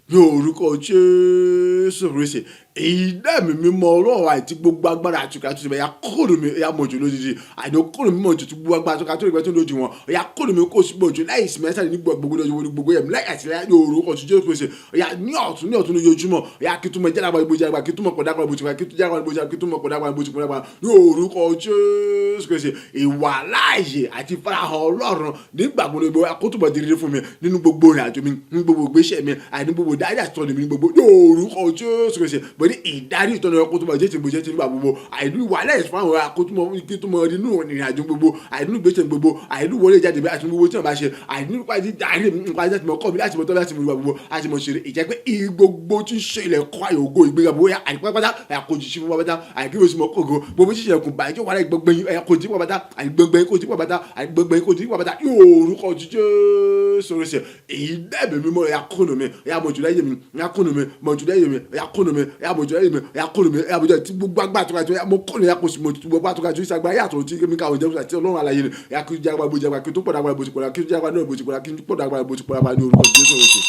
ní orúkọ Jésù Kristi èyí náà mi mímọ́ Ọlọ́run àti gbogbo agbára àtúkà àtúnṣe bẹ́ẹ̀ ya kóòdù mi ya mọ̀jù lójijì àìní kóòdù mi mọ̀jù tó gbogbo agbára àtúkà tó ìgbẹ́ tó lójú wọn ya kóòdù mi kó sí mọ̀jù láì sí mẹ́sàn-án ní gbogbo lójú wọn ní gbogbo yẹn láì àti láì ní orúkọ Jésù Kristi ya ní ọ̀tún lójoojúmọ́ ya kí tó mọ jẹ́dàgbà ìbòjì àgbà kí tó mọ kọ̀dàgbà ìbòjì àgbà kí tó jẹ́dàgbà ìbòjì àgbà kí tó mọ kọ̀dàgbà ìbòjì àgbà ní orúkọ Jésù Kristi ìwà láàyè àti farahàn Ọlọ́run nígbà gbogbo akótóbọ̀ dídí fún mi nínú gbogbo ìrìn àjò mi ní gbogbo ìgbésẹ̀ mi àìní gbogbo dáadáa tó ní mi ní gbogbo ní orúkọ Jésù Kristi bọ̀ ní ìdarí ìtọ́nà akótómọ̀ jẹ́ ti gbòjẹ́ ti nígbà gbogbo àìní wàhálà ẹ̀sùn àwọn akótómọ̀ kí tó mọ nínú ìrìn àjò gbogbo àìní gbèsè gbogbo àìní wọlé jáde bí àti gbogbo tí wọn bá ṣe àìní nípa ti darí nípa ti mọ kọ́ mi láti mọ tọ́ láti mọ ìgbà gbogbo àti mọ ṣeré ìjẹ́ pé gbogbo tí ń ṣe ilẹ̀ kọ́ àyè ògo ìgbéga bóyá àìpápátá àkójì sí fún pátá àìkíwò sí mọ kógo gbogbo ṣíṣe ẹkùn bàjẹ́ wàhálà ìgbọ̀ngbẹ̀yìn àkójì pátá àìgbọ̀ngbẹ̀yìn kójì pátá àìgbọ̀ngbẹ̀yìn kójì pátá yóò orúkọ Jésù Kristi èyí dẹ́ẹ̀bẹ̀ mímọ́ ya kúnnù mi ya mọ̀jùláyé mi ya kúnnù mi mọ̀jùláyé mi ya kúnnù mi ya mọ̀jùláyé mi ya kúnnù mi ya mọ̀jùláyé tí gbogbo agbá àtúkà tí mo kúnnù ya kò sí mo gbogbo àtúkà tí ìsagbá yàtọ̀ tí mi káwọn jẹun àti Ọlọ́run àlàyé ya kí jágbá bó jágbá kí tó pọ̀ dàgbà bó ti pọ̀ kí jágbá náà bó ti pọ̀ kí tó pọ̀ dàgbà bó ti pọ̀ ní orúkọ Jésù Kristi.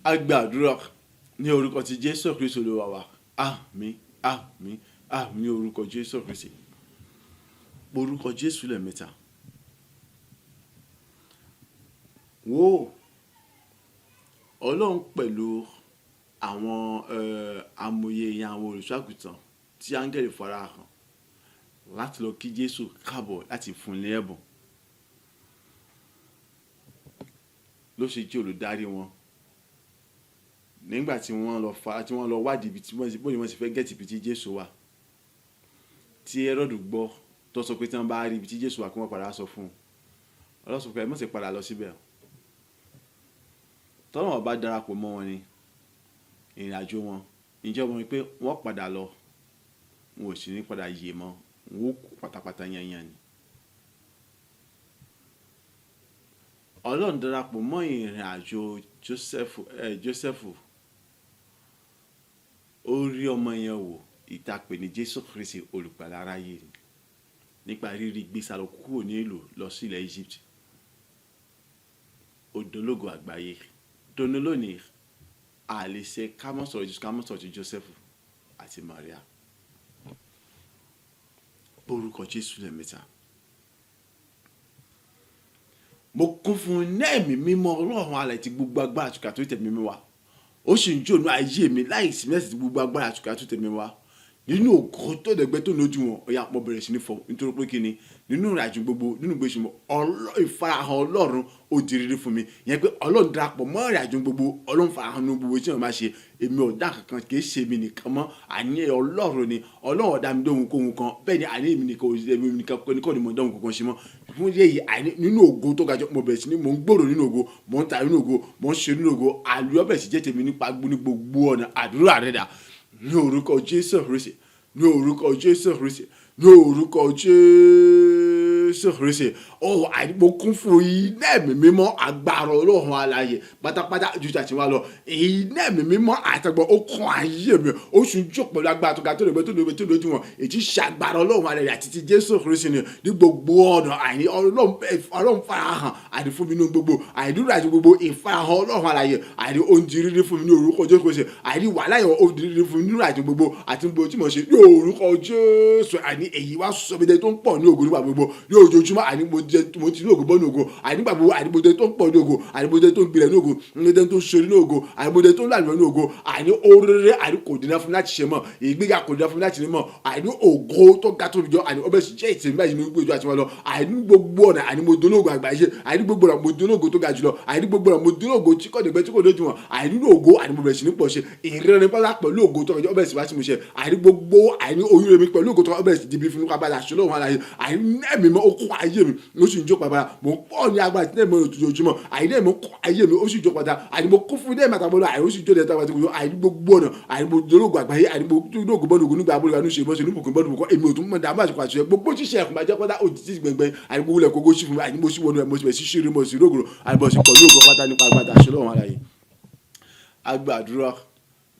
A gbàdúrà ní orúkọ ti Jésù Kristi Olúwa wa àmín àmín àmín ní orúkọ Jésù Kristi orúkọ Jésù lẹ́ẹ̀mẹ́ta. Wo Ọlọ́run pẹ̀lú àwọn amòye yẹn àwọn olùṣọ́àgùtàn tí áńgẹ́lì farahàn láti lọ kí Jésù káàbọ̀ láti fún ní ẹ̀bùn ló ṣe jẹ́ olùdarí wọn nígbà tí wọ́n lọ wádìí ibi tí wọ́n ti fẹ́ gẹ̀ẹ́tì ibi tí Jésù wà tí Hẹ́rọ́dù gbọ́ tó sọ pé tí wọ́n bá rí ibi tí Jésù wà kí wọ́n padà sọ fún un ọlọ́sọ pé ẹ mọ̀ sí padà lọ síbẹ̀ tọ́lọ́wọ́n bá darapọ̀ mọ́ wọn ni ìrìn àjò wọn ìjẹ́ wọn pé wọ́n padà lọ wọn ò sì ní padà yè mọ́ wọn ó kú pátápátá yanyan ni. Ọlọ́run darapọ̀ mọ́ ìrìn àjò Jósẹ́fù ó rí ọmọ yẹn wò ìtàpè ní Jésù Kristi olùgbàlà aráyé nípa rírí gbèsàlọ kúrò ní ìlú lọ sí ilẹ̀ Egypt odológo àgbáyé dóná lónìí àlèṣe kámọ́sọ̀rọ̀ ti Joseph àti Maria orúkọ Jésù lẹ́ẹ̀mẹ́ta. Mo kún fún ẹ̀mí mímọ́ Ọlọ́run alẹ́ ti gbogbo agbára àtúkà tó tẹ̀mí mi wá ó sì ń jònú ayé mi láì sí mẹ́sì ti gbogbo agbára àtúkà tó tẹ̀mí wá nínú ògo tó dẹ̀gbẹ́ tó lójú wọn ọ̀yà mo bẹ̀rẹ̀ sí ní fọ nítorí pé kí ni nínú ìrìnàjò gbogbo nínú gbèsè mọ ìfarahàn ọlọ́run ó di rírí fún mi yẹn pé ọlọ́run darapọ̀ mọ́ ìrìnàjò gbogbo ọlọ́run farahàn ní gbogbo tí wọ́n máa ṣe èmi ọ̀dà kankan kì í ṣe mi nìkan mọ́ àní ọlọ́run ni ọlọ́run ọ̀dà mi dóhun kóhun kan bẹ́ẹ̀ ni àní èmi nìkan kọ́ ni mo dóhun kankan ṣe mọ́ fún yéyí àní nínú ògo tó ga jọ mo bẹ̀rẹ̀ sí ní mò ń gbòòrò nínú ògo mò ń ta nínú ògo mò ń ṣe nínú ògo àlùyọ́ bẹ̀rẹ̀ sí jẹ́ tèmi nípa ní gbogbo ọ̀nà àdúrà rẹ̀ dà ní orúkọ Jésù Kristi ní orúkọ Jésù Kristi ní orúkọ Jésù Kristi ó àdìgbò kún fún iná ẹ̀mí mímọ́ agbára Ọlọ́run alààyè pátápátá ju tàti wá lọ iná ẹ̀mí mímọ́ àtẹ̀gbọ́ ó kún ayé mi ó sì ń jó pẹ̀lú agbára tó ga tó lè tó lójú wọn èyí ṣàgbára Ọlọ́run alààyè àti ti Jésù Kristi ni ní gbogbo ọ̀nà àìní Ọlọ́run farahàn àti fún mi ní gbogbo àìdúró àti gbogbo ìfarahàn Ọlọ́run alààyè àìní oúnjẹ rírí fún mi ní orúkọ Jésù Kristi àìní wàhálà yẹn ó rírí fún mi nínú àti gbogbo àti gbogbo tí mo ṣe ní orúkọ Jésù àìní èyí wá sọmídẹ tó ń pọ̀ ní ògo nígbà gbogbo ní ojoojúmọ́ àìní mo ti ní ògo bọ́ ní ògo àìní gbà gbogbo àìní mo tó ń pọ̀ ní ògo àìní mo tó ń gbilẹ̀ ní ògo ní mo tó ń ṣe ní ògo àìní mo tó ń làlùwẹ̀ ní ògo àìní oríire àìní kò dínà fún mi láti ṣe mọ́ ìgbéga kò dínà fún mi láti ṣe mọ́ àìní ògo tó ga tó jọ àìní ọbẹ̀ sì jẹ́ ìtẹ̀mí báyìí ní gbogbo àti wọn lọ àìní gbogbo ọ̀nà àìní mo dológo àgbáyé àìní gbogbo ọ̀nà mo dológo tó ga jùlọ àìní gbogbo ọ̀nà mo dológo tí kò dẹ̀gbẹ́ tí kò dójú wọn àìní ògo àìní mo bẹ̀rẹ̀ sí ní pọ̀ ṣe ìrẹ́rẹ́ pátá pẹ̀lú ògo tó kọjá ọbẹ̀ sì wá sí mo ṣe àìní gbogbo àìní oyún mi pẹ̀lú ògo tó ọbẹ̀ sì dìbí fún kábàlà ṣọlọ́ wọn àlàyé àìní ẹ̀mí mọ́ okùn ayé mi ó sì ń jó pàpàrà mo ń pọ̀ ní agbára tí ẹ̀mí ojoojúmọ́ àìní ẹ̀mí okùn ayé mi ó sì jó pàtà àìní mo kún fún ẹ̀mí àtàbọ̀lọ́ àìní ó sì jó dẹ̀ àìní gbogbo ọ̀nà àìní mo dológo àgbáyé àìní mo dológo bọ́ọ̀lù ògùn nígbà abúlé wa ní ṣe bọ́ọ̀sì níbùkún bọ́ọ̀lù bùkún èmi ò tún mọ̀ dàmú àsìkò àṣeyẹ gbogbo ṣíṣe ẹ̀kùn máa jẹ́ pátá òjijì gbẹ̀ngbẹ̀ àìní gbogbo ilẹ̀ kókó sí fún mi àìní mo sì wọnú ẹ̀ mo sì bẹ̀ sí ṣeré mo sì rógòrò àìní bọ̀ sí pọ̀ ní ògùn pátá nípa agbára àṣẹ lọ́wọ́ àlàyé agbàdúrà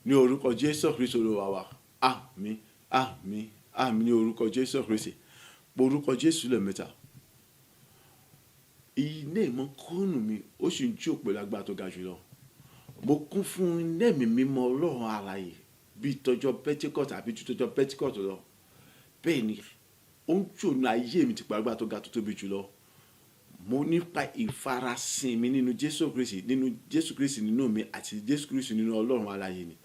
ní orúkọ Jésù Kristi Olúwa wa àmín àmín àmín ní orúkọ Jésù Kristi orúkọ Jésù lẹ́ẹ̀mẹ́ta iná ìmọ̀ kọ́nù mi ó sì ń jó pẹ̀lú agbára tó ga jùlọ mo kún fún iná ẹ̀mí mímọ́ Ọlọ́run alààyè bíi tọjọ́ Pentecost àbí tọjọ́ Pentecost lọ bẹ́ẹ̀ ni ó ń jò ní ayé mi ti pẹ̀lú agbára tó ga tó tóbi jùlọ mo nípa ìfarasin mi nínú Jésù Kristi nínú mi àti Jésù Kristi nínú Ọlọ́run alààyè ni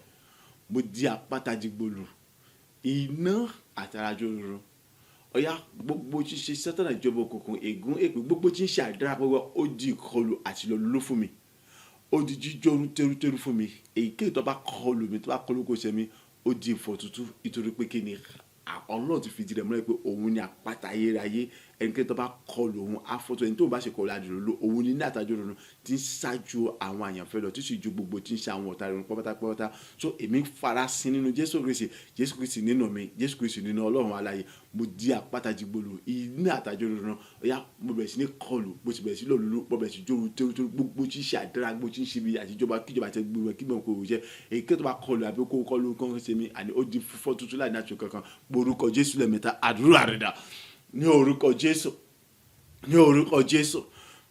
mo di àpáta dìgbòlù iná àtàràjò rọrùn ọ̀yá gbogbo tí ṣe Sátánì ìjọba òkùnkùn ègún èpè gbogbo tí ń ṣe àdára pẹ́wọ́ ó di ìkọlù àti lọ́lọ́ fún mi ó di jíjọ́rú tẹ́rútẹ́rú fún mi èyíkéyìí tó bá kọlù mi tó bá kọlù kò ṣe mi ó di ìfọ̀tútù nítorí pé kí ni Ọlọ́run ti fìdí rẹ̀ múlẹ̀ pé òun ni àpáta ayérayé ẹnikẹ́ni tó bá kọlù òun afọ́tò ẹni tó bá ṣe kọlù àdìrò ló òun ní àtàjọ rẹ̀ tí ń ṣáájú àwọn àyànfẹ́ lọ tí sì ju gbogbo tí ń ṣe àwọn ọ̀tá rẹ̀ pátápátá so èmi farasin nínú Jésù Kristi nínú mi Jésù Kristi nínú Ọlọ́run alààyè mo di àpáta dìgbòlù iná àtàjọ rẹ̀ ọ̀yá mo bẹ̀rẹ̀ sí ní kọlù mo sì bẹ̀rẹ̀ sí lọ́lù mo bẹ̀rẹ̀ sí jóru tẹ́rù gbogbo tí ń ṣe àdára gbogbo tí ń ṣe bí àtijọba kíjọba tẹ gbogbo kí mọ̀ kò jẹ́ èké tó bá kọlù àbí kó kọlù kan ṣe mí àní ó di fífọ́ tuntun láì náà tó kankan orúkọ Jésù lẹ́ẹ̀mẹ́ta àdúrà rẹ̀ dà ní orúkọ Jésù ní orúkọ Jésù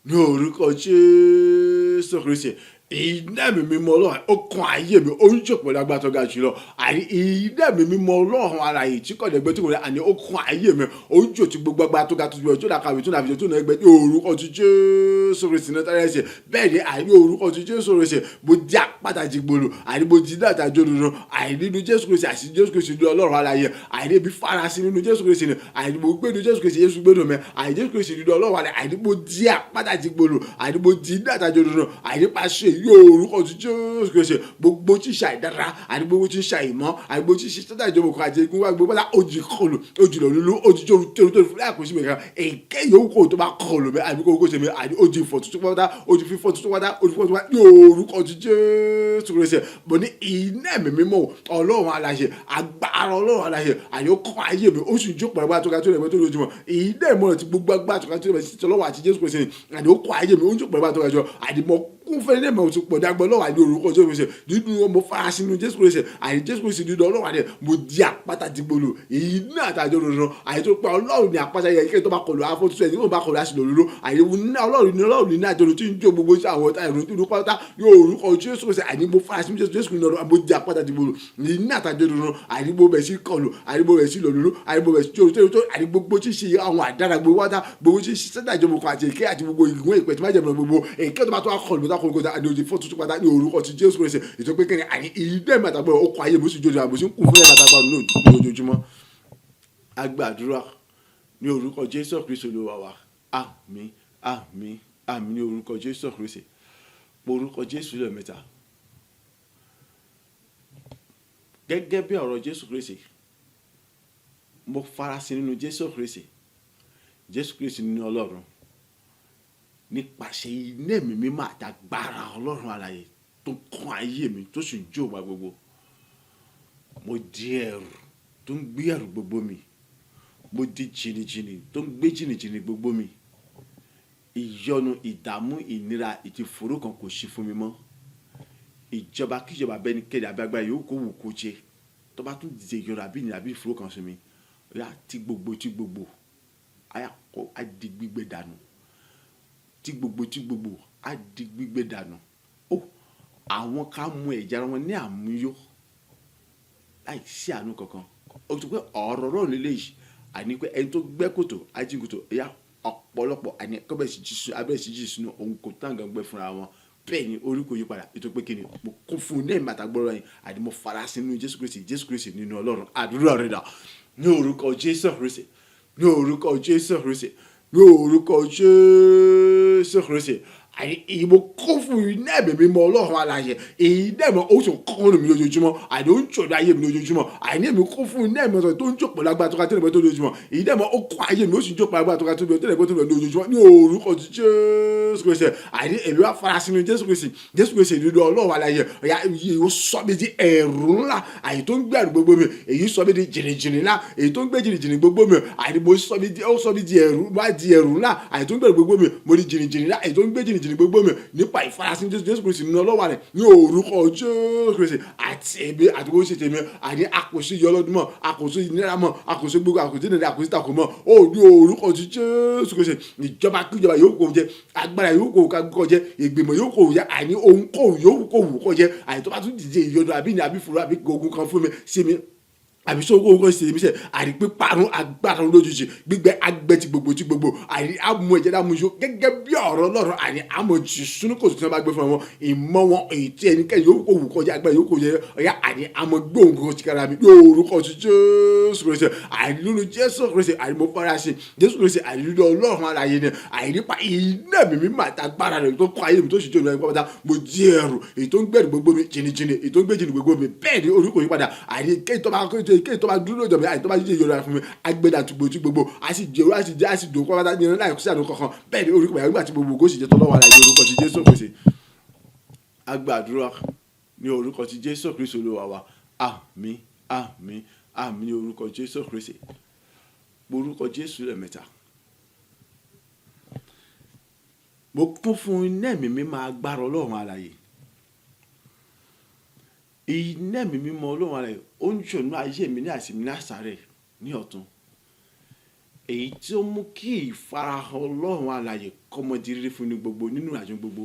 ní orúkọ Jésù Kristi iná mi mímọ́ Ọlọ́run ó kún ayé mi ó ń jòpọ̀ lágbára tó ga jùlọ àní iná mi mímọ́ Ọlọ́run alààyè tí kò dẹ̀gbẹ́ tó kò rẹ̀ àní ó kún ayé mi ó ń jò tí gbogbo agbára tó ga tó jùlọ tó dà kàwé tó nàbìjọ tó nà ẹgbẹ́ ní orúkọ tí Jésù Kristi náà tẹ́lẹ̀ ṣe bẹ́ẹ̀ ni àní orúkọ tí Jésù Kristi mo di àpáta jìgbòlù àní mo di náà tàjọ dúró àní nínú Jésù Kristi àti Jésù Kristi ní Ọlọ́run alààyè àní ibi farasin nínú Jésù Kristi ni àní mo gbé nínú Jésù Kristi Jésù gbé nù mẹ́ àní Jésù Kristi nínú Ọlọ́run alààyè àní mo di àpáta jìgbòlù àní mo di náà tàjọ dúró àní pàṣẹ yóò orúkọ tí Jésù Kristi gbogbo tí ń ṣe àìdára àti gbogbo tí ń ṣe àìmọ́ àti gbogbo tí ń ṣe sátá ìjọba òkú àti egun wá gbogbo bá ojì kọlù ojì lòlú ojì tó fúlẹ̀ àkóso mi kan èké yòówù kò tó bá kọlù mi àbí kò ṣe mi àti ojì ìfọ̀ tuntun pátá ojì fífọ́ tuntun pátá ojì fífọ́ tuntun pátá ní orúkọ tí Jésù Kristi bò ní iná ẹ̀mí mímọ́ Ọlọ́run alààyè agbára Ọlọ́run alààyè àyè ó kọ́ ayé mi ó sì jókòó agbára tó ga tó lẹ́gbẹ́ tó lójúmọ́ iná ìmọ̀ràn ti gbogbo agbára tó ga tó lẹ́gbẹ́ tó lọ́wọ́ àti Jésù Kristi àyè ó kọ́ ayé mi ó jókòó agbára tó ga jọ àdìmọ́ kún fẹ́ ní mọ̀ tó pọ̀ dàgbọ́ lọ́wọ́ àdé orúkọ Jésù Kristi nínú mo farasin nínú Jésù Kristi àyè Jésù Kristi nínú Ọlọ́run àdé mo di àpáta dìgbòlù èyí ní àtàjọ rọrùn àyè tó pé Ọlọ́run ní àpáta yẹ kí tó bá kọlù afọ́tútù ẹ̀ tí wọ́n bá kọlù àṣìlò lóró àyè Ọlọ́run ní àjọrò tí ń jó gbogbo sí àwọn ọ̀tá ìrùn tó pátá yóò orúkọ Jésù Kristi àyè mo farasin Jésù nínú Ọlọ́run mo di àpáta dìgbòlù èyí ní àtàjọ rọrùn àyè mo bẹ̀ sí kọlù àyè mo bẹ̀ sí lòlóró àyè mo bẹ̀ sí jòrò tó àyè gbogbo tí ṣe àwọn àdára gbogbo wátá gbogbo tí ṣe sẹ́dá ìjọba kan àti èké àti gbogbo ìgbìmọ̀ ìpẹ́ tí má jẹ́ gbogbo èké tó bá tó wá kọlù tó kókó àní òjì fọ́ tuntun padà ní orúkọ ti Jésù Kristi ètò pé kẹ́ni àní ìdẹ́ mẹ́tàgbọ́ okùn ayé mi sì jòjò àbòsí ń kù fún mẹ́tàgbọ́ lójoojúmọ́. A gbàdúrà ní orúkọ Jésù Kristi Olúwa wa. Àmín àmín àmín ní orúkọ Jésù Kristi. Orúkọ Jésù lẹ́ẹ̀mẹ́ta. Gẹ́gẹ́ bí ọ̀rọ̀ Jésù Kristi, mo farasin nínú Jésù Kristi. Jésù Kristi nínú Ọlọ́run. Nípasẹ̀ iná ẹ̀mí mímọ́ àti agbára Ọlọ́run alààyè tó kún ayé mi tó sì ń jó wa gbogbo. Mo di ẹrù tó ń gbé ẹrù gbogbo mi. Mo di jìnnìjìnnì tó ń gbé jìnnìjìnnì gbogbo mi. Ìyọnu, ìdààmú, ìnira, ìtìfòró kan kò sí fún mi mọ́. Ìjọba kíjọba bẹ́ni kéde abẹ́gbẹ́ yóò kó wù kó jẹ. Tó bá tún dìde ìyọnu àbí ìnira àbí ìfòró kan sí mi. Ó yá tí gbogbo á di gbígbé dànù. Tí gbogbo á di gbígbé dànù. Ó àwọn ká mú ẹ̀jẹ̀ wọn ní àmúyó láì sí àánú kankan. Ó tún pé ọ̀rọ̀ rọ̀ nílé yìí àní pé ẹni tó gbẹ́ kòtò ajínkòtò ẹ̀yà ọ̀pọ̀lọpọ̀ àní abẹ́rẹ́ sí jí sínú ohun kò tán gan gbẹ fúnra wọn. Bẹ́ẹ̀ ni orí kò yí padà ètò pé kíni mo kún fún un ní ẹ̀mí àtàgbọ́rọ̀ yẹn àní mo farasin nínú Jésù Kristi nínú Ọlọ́run. Àdúrà rẹ̀ dà ní orúkọ Jésù Kristi, ní orúkọ Jésù Kristi, ní orúkọ Jésù Kristi. Àní ìbò kún fún iná ẹ̀mí mímọ́ Ọlọ́run alààyè èyí dẹ́mọ̀ ó sì kọ́rùn mi lójoojúmọ́ àní ó ń ṣọ̀dọ̀ ayé mi lójoojúmọ́ àní èmi kún fún iná ẹ̀mí ọ̀sán tó ń jòpọ̀ lágbára tó ká tẹ́lẹ̀ tó lójoojúmọ́ èyí dẹ́mọ̀ ó kún ayé mi ó sì jòpọ̀ lágbára tó ká tẹ́lẹ̀ tó lójoojúmọ́ ní orúkọ Jésù Kristi. Àní èmi wá farasin ní Jésù Kristi nínú Ọlọ́run alààyè ó sọ mi di ẹ̀rù ńlá àyè tó ń gbé ẹ̀rù gbogbo mi èyí sọ mi di jìnnìjìnnì ńlá èyí tó ń gbé jìnnìjìnnì gbogbo mi àní mo sọ mi di ẹ̀rù ńlá àyè tó ń gbé gbogbo mi mo di jìnnìjìnnì ńlá àyè tó ń gbé jìnnìjìnnì gbogbo mi nípa ìfarasin Jésù Kristi nínú Ọlọ́run rẹ̀ ní orúkọ Jésù Kristi àti ẹ̀mí àti bó ṣe tèmi àní àkóso ìyọlọ́dún àkóso ìnira àkóso gbogbo àkóso ìnira àkóso ìtàkùn ó ní orúkọ Jésù Kristi. Ìjọba kíjọba yóò kó jẹ agbára yóò kó jẹ ìgbìmọ̀ yóò kó jẹ àní ohunkóhun yóò kó jẹ àní tó bá tún dìde ìyọnu àbí ní àbí fúru àbí ogun kan fún mi sí mi àbí sọ́kò owó ṣe mi sẹ́ àrí pé parun agbára lójijì gbígbẹ́ agbẹ́ ti gbogbo àrí amú ẹ̀jẹ̀ dá mú yó gẹ́gẹ́ bí ọ̀rọ̀ Ọlọ́run àní amọ̀ jù sínú kò tí wọ́n bá gbé fún wọn ìmọ̀ wọn èyí tí ẹnikẹ́ni yóò kó wù kọjá agbára yóò kó yẹ ọ̀yá àní amọ̀ gbóhùn ti kára mi lórúkọ Jésù Kristi àní lónìí Jésù Kristi àní mo fara sí Jésù Kristi àní lónìí Ọlọ́run alààyè ni àní nípa iná mi máa ta agbára rẹ̀ tó kọ́ ayé mi tó sì jẹ́ olùdarí pápátá mo di ẹrù èyí tó ń gbẹ̀rù gbogbo mi jìnnìjìnnì èyí tó ń gbé jìnnì gbogbo mi bẹ́ẹ̀ ni orúkọ yìí padà àní kéyìí tó bá dúró lọ́jọ́ mi àyè tó bá jíjẹ ìyọra fún mi agbẹ́dà tó gbogbo a sì jẹ́ a sì dùn pátá ní láì kó sí àdó kankan bẹ́ẹ̀ ni orúkọ yàrá tí gbogbo ògùn sì jẹ́ tọ́lọ́wọ́ àlàyé orúkọ ti Jésù Kristi. A gbàdúrà ní orúkọ ti Jésù Kristi Olúwa wa. Àmín àmín àmín ní orúkọ Jésù Kristi. Orúkọ Jésù lẹ́ẹ̀mẹ́ta. Mo kún fún iná ẹ̀mí mímọ́ agbára Ọlọ́run alààyè. Iná ẹ̀mí mímọ́ Ọlọ́run alààyè ó ń ṣònú ayé mi ní àsìmí ní àsàrẹ̀ ní ọ̀tun. Èyí tí ó mú kí ìfarahàn Ọlọ́run alààyè kọ́mọdé rírí fún ní gbogbo nínú àjọ gbogbo.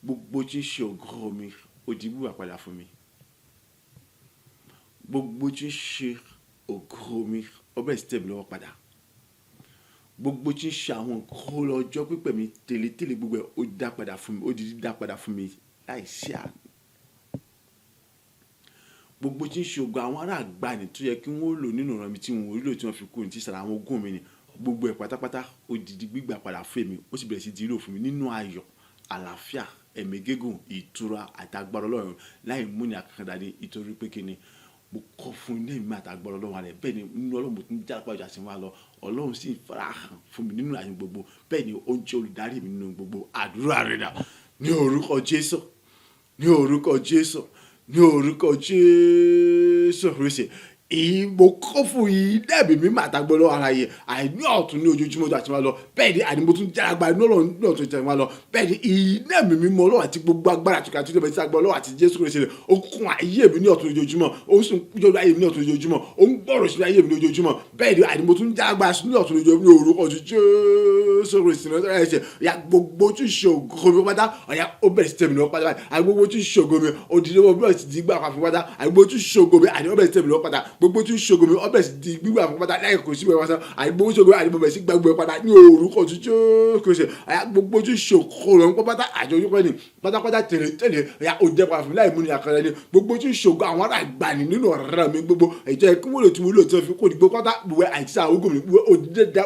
Gbogbo tí ń ṣe ògo mi ó di búba padà fún mi. Gbogbo tí ń ṣe ògo mi ó bẹ̀rẹ̀ sí tẹ̀mí lọ́wọ́ padà. Gbogbo tí ń ṣe àwọn nǹkan lọ́jọ́ pípẹ́ mi tẹ́lẹ̀tẹ́lẹ̀ gbogbo ẹ̀ ó dá padà fún mi ó di dá padà fún mi láìsí àná. Gbogbo tí ń ṣe ògo àwọn ará àgbàní tó yẹ kí wọ́n lò nínú ọ̀rọ̀ mi tí wọ́n rí lò tí wọ́n fi kú ní ti sara àwọn ogún mi ni gbogbo ẹ̀ pátápátá ó di gbígbà padà fún mi ó sì bẹ̀rẹ̀ sí di lílò fún mi nínú ayọ̀ àlàáfíà ẹ̀mí gígùn ìtura àtàgbàrọ̀ Ọlọ́run láì múni àkàndá ní ìtorí pé kíni mo kọ́ fún iná mi àtàgbàrọ̀ Ọlọ́run rẹ̀ bẹ́ẹ̀ ni nínú Ọlọ́run mo tún já pàjá sí wa lọ Ọlọ́run sì farahàn fún mi nínú àyè gbogbo bẹ́ẹ̀ ni ó ń jẹ́ olùdarí mi nínú gbogbo àdúrà rẹ̀ dà ní orúkọ Jésù ní orúkọ Jésù ní orúkọ Jésù Kristi. Ìbò kọ́ fún iná ẹ̀mí mímọ́ àtàgbọ́lọ́ ara yẹ àìní ọ̀tún ní ojoojúmọ́ àti máa lọ bẹ́ẹ̀ ni àní mo tún jára gba iná ọ̀rọ̀ ní ọ̀tún ìtàn máa lọ bẹ́ẹ̀ ni iná ẹ̀mí mímọ́ Ọlọ́run àti gbogbo agbára àti kàtúntò bẹ́ẹ̀ tí a gbọ́ Ọlọ́run àti Jésù Kristi rẹ̀ ó kún ayé mi ní ọ̀tún ojoojúmọ́ ó sì ń jọ̀dọ̀ ayé mi ní ọ̀tún ojoojúmọ́ ó ń gbọ́rọ̀ sí ayé mi ní ojoojúmọ́ bẹ́ẹ̀ ni àní mo tún jára gba ní ọ̀tún ojoojúmọ́ ní orúkọ Jésù Jésù Kristi náà tọ́ra ẹ̀ṣẹ̀ ọ̀yà gbogbo tí ṣògo mi pátá ọ̀yà ó bẹ̀rẹ̀ sí tẹ̀mí lọ́wọ́ pátá àti gbogbo tí ṣògo mi òdìdí ó bẹ̀rẹ̀ sí di gbígbà fún pátá àti gbogbo tí ṣògo mi àti ó bẹ̀rẹ̀ sí tẹ̀mí lọ́wọ́ pátá gbogbo tí ṣògo mi ó bẹ̀rẹ̀ sí di gbígbà fún pátá láì kò sí ìwé wáṣọ àti gbogbo ṣògo àti bẹ̀rẹ̀ sí gbàgbé pátá ní orúkọ tí Jésù Kristi ọ̀yà gbogbo tí ṣògo rẹ̀ pátá àjọyọ̀ ní pátápátá tẹ̀lé ọ̀yà ó jẹ́ pàfún láì múni àkàrà ní gbogbo tí ṣògo àwọn ará ìgbàanì nínú ọ̀rẹ́ mi gbogbo ètò ẹ̀kú wọ́n lò tí mo lò tí wọ́n fi kó dìgbò pátá gbogbo àìsí àwọn ogun mi gbogbo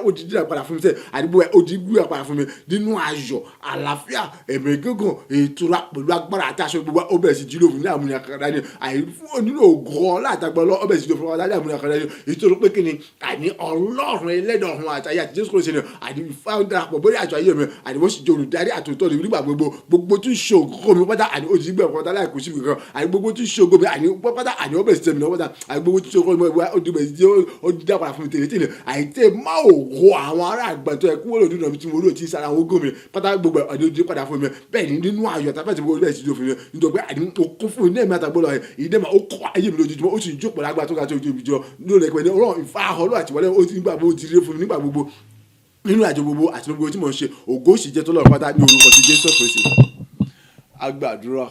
òdìdí àpàdà fún mi sẹ́ àdìgbò òdìdí àpàdà fún mi nínú ayọ̀ àlàáfíà ẹ̀mí gígùn ìtura pẹ̀lú agbára àti aṣọ gbogbo ó bẹ̀rẹ̀ sí jílò fún ní àmúni àkàrà ní àìfún nínú ògùn látàgbọ́ lọ ó bẹ̀rẹ̀ sí jílò fún wọn ní àmúni àkàrà ní ìtòrò pé kí ni àní ọlọ́run ẹlẹ́dọ̀ ọ̀hún àtàyè àti Jésù Kristi ní àní fáwọn bóyá àjọ ayé mi àní wọ́n sì jẹ́ olùdarí àtòtọ́ ní nígbà gbogbo tí ṣògo mi pátá àní òjì gbẹ̀ pátá láì kú sí mi kan àní gbogbo tí ṣògo mi àní pátá àní ó bẹ̀rẹ̀ sí tẹ̀mí lọ́wọ́ pátá àní gbogbo tí ṣògo mi ó bẹ̀rẹ̀ sí ó dá padà fún mi tèlétèlé àìtẹ́ má ògo àwọn ará àgbàtọ́ ẹ̀kú wọ́n lò nínú ọ̀bí tí mo lò tí sára àwọn ogun mi pátá gbogbo ọ̀dọ́ ojú padà fún mi bẹ́ẹ̀ ni nínú ayọ̀ tàbí àti gbogbo bẹ́ẹ̀ sì jọ fún mi nítorí pé àní mo kún fún iná ẹ̀mí àtàgbọ́ lọ ìdẹ́mà ó kọ́ ayé mi lójoojúmọ́ ó sì ń jókòó lágbà tó ga tó ojú ìjọ lórí ẹ̀pẹ́ ní ọlọ́run ìfáhọ́ lọ́wọ́ àti wọlé ó ti nígbà gbogbo ti rí fún mi nígbà gbogbo nínú àjọ gbogbo àti gbogbo tí mo ń ṣe ògo sì jẹ́ tọ́lọ́run pátá ní orúkọ ti Jésù Kristi a gbàdúrà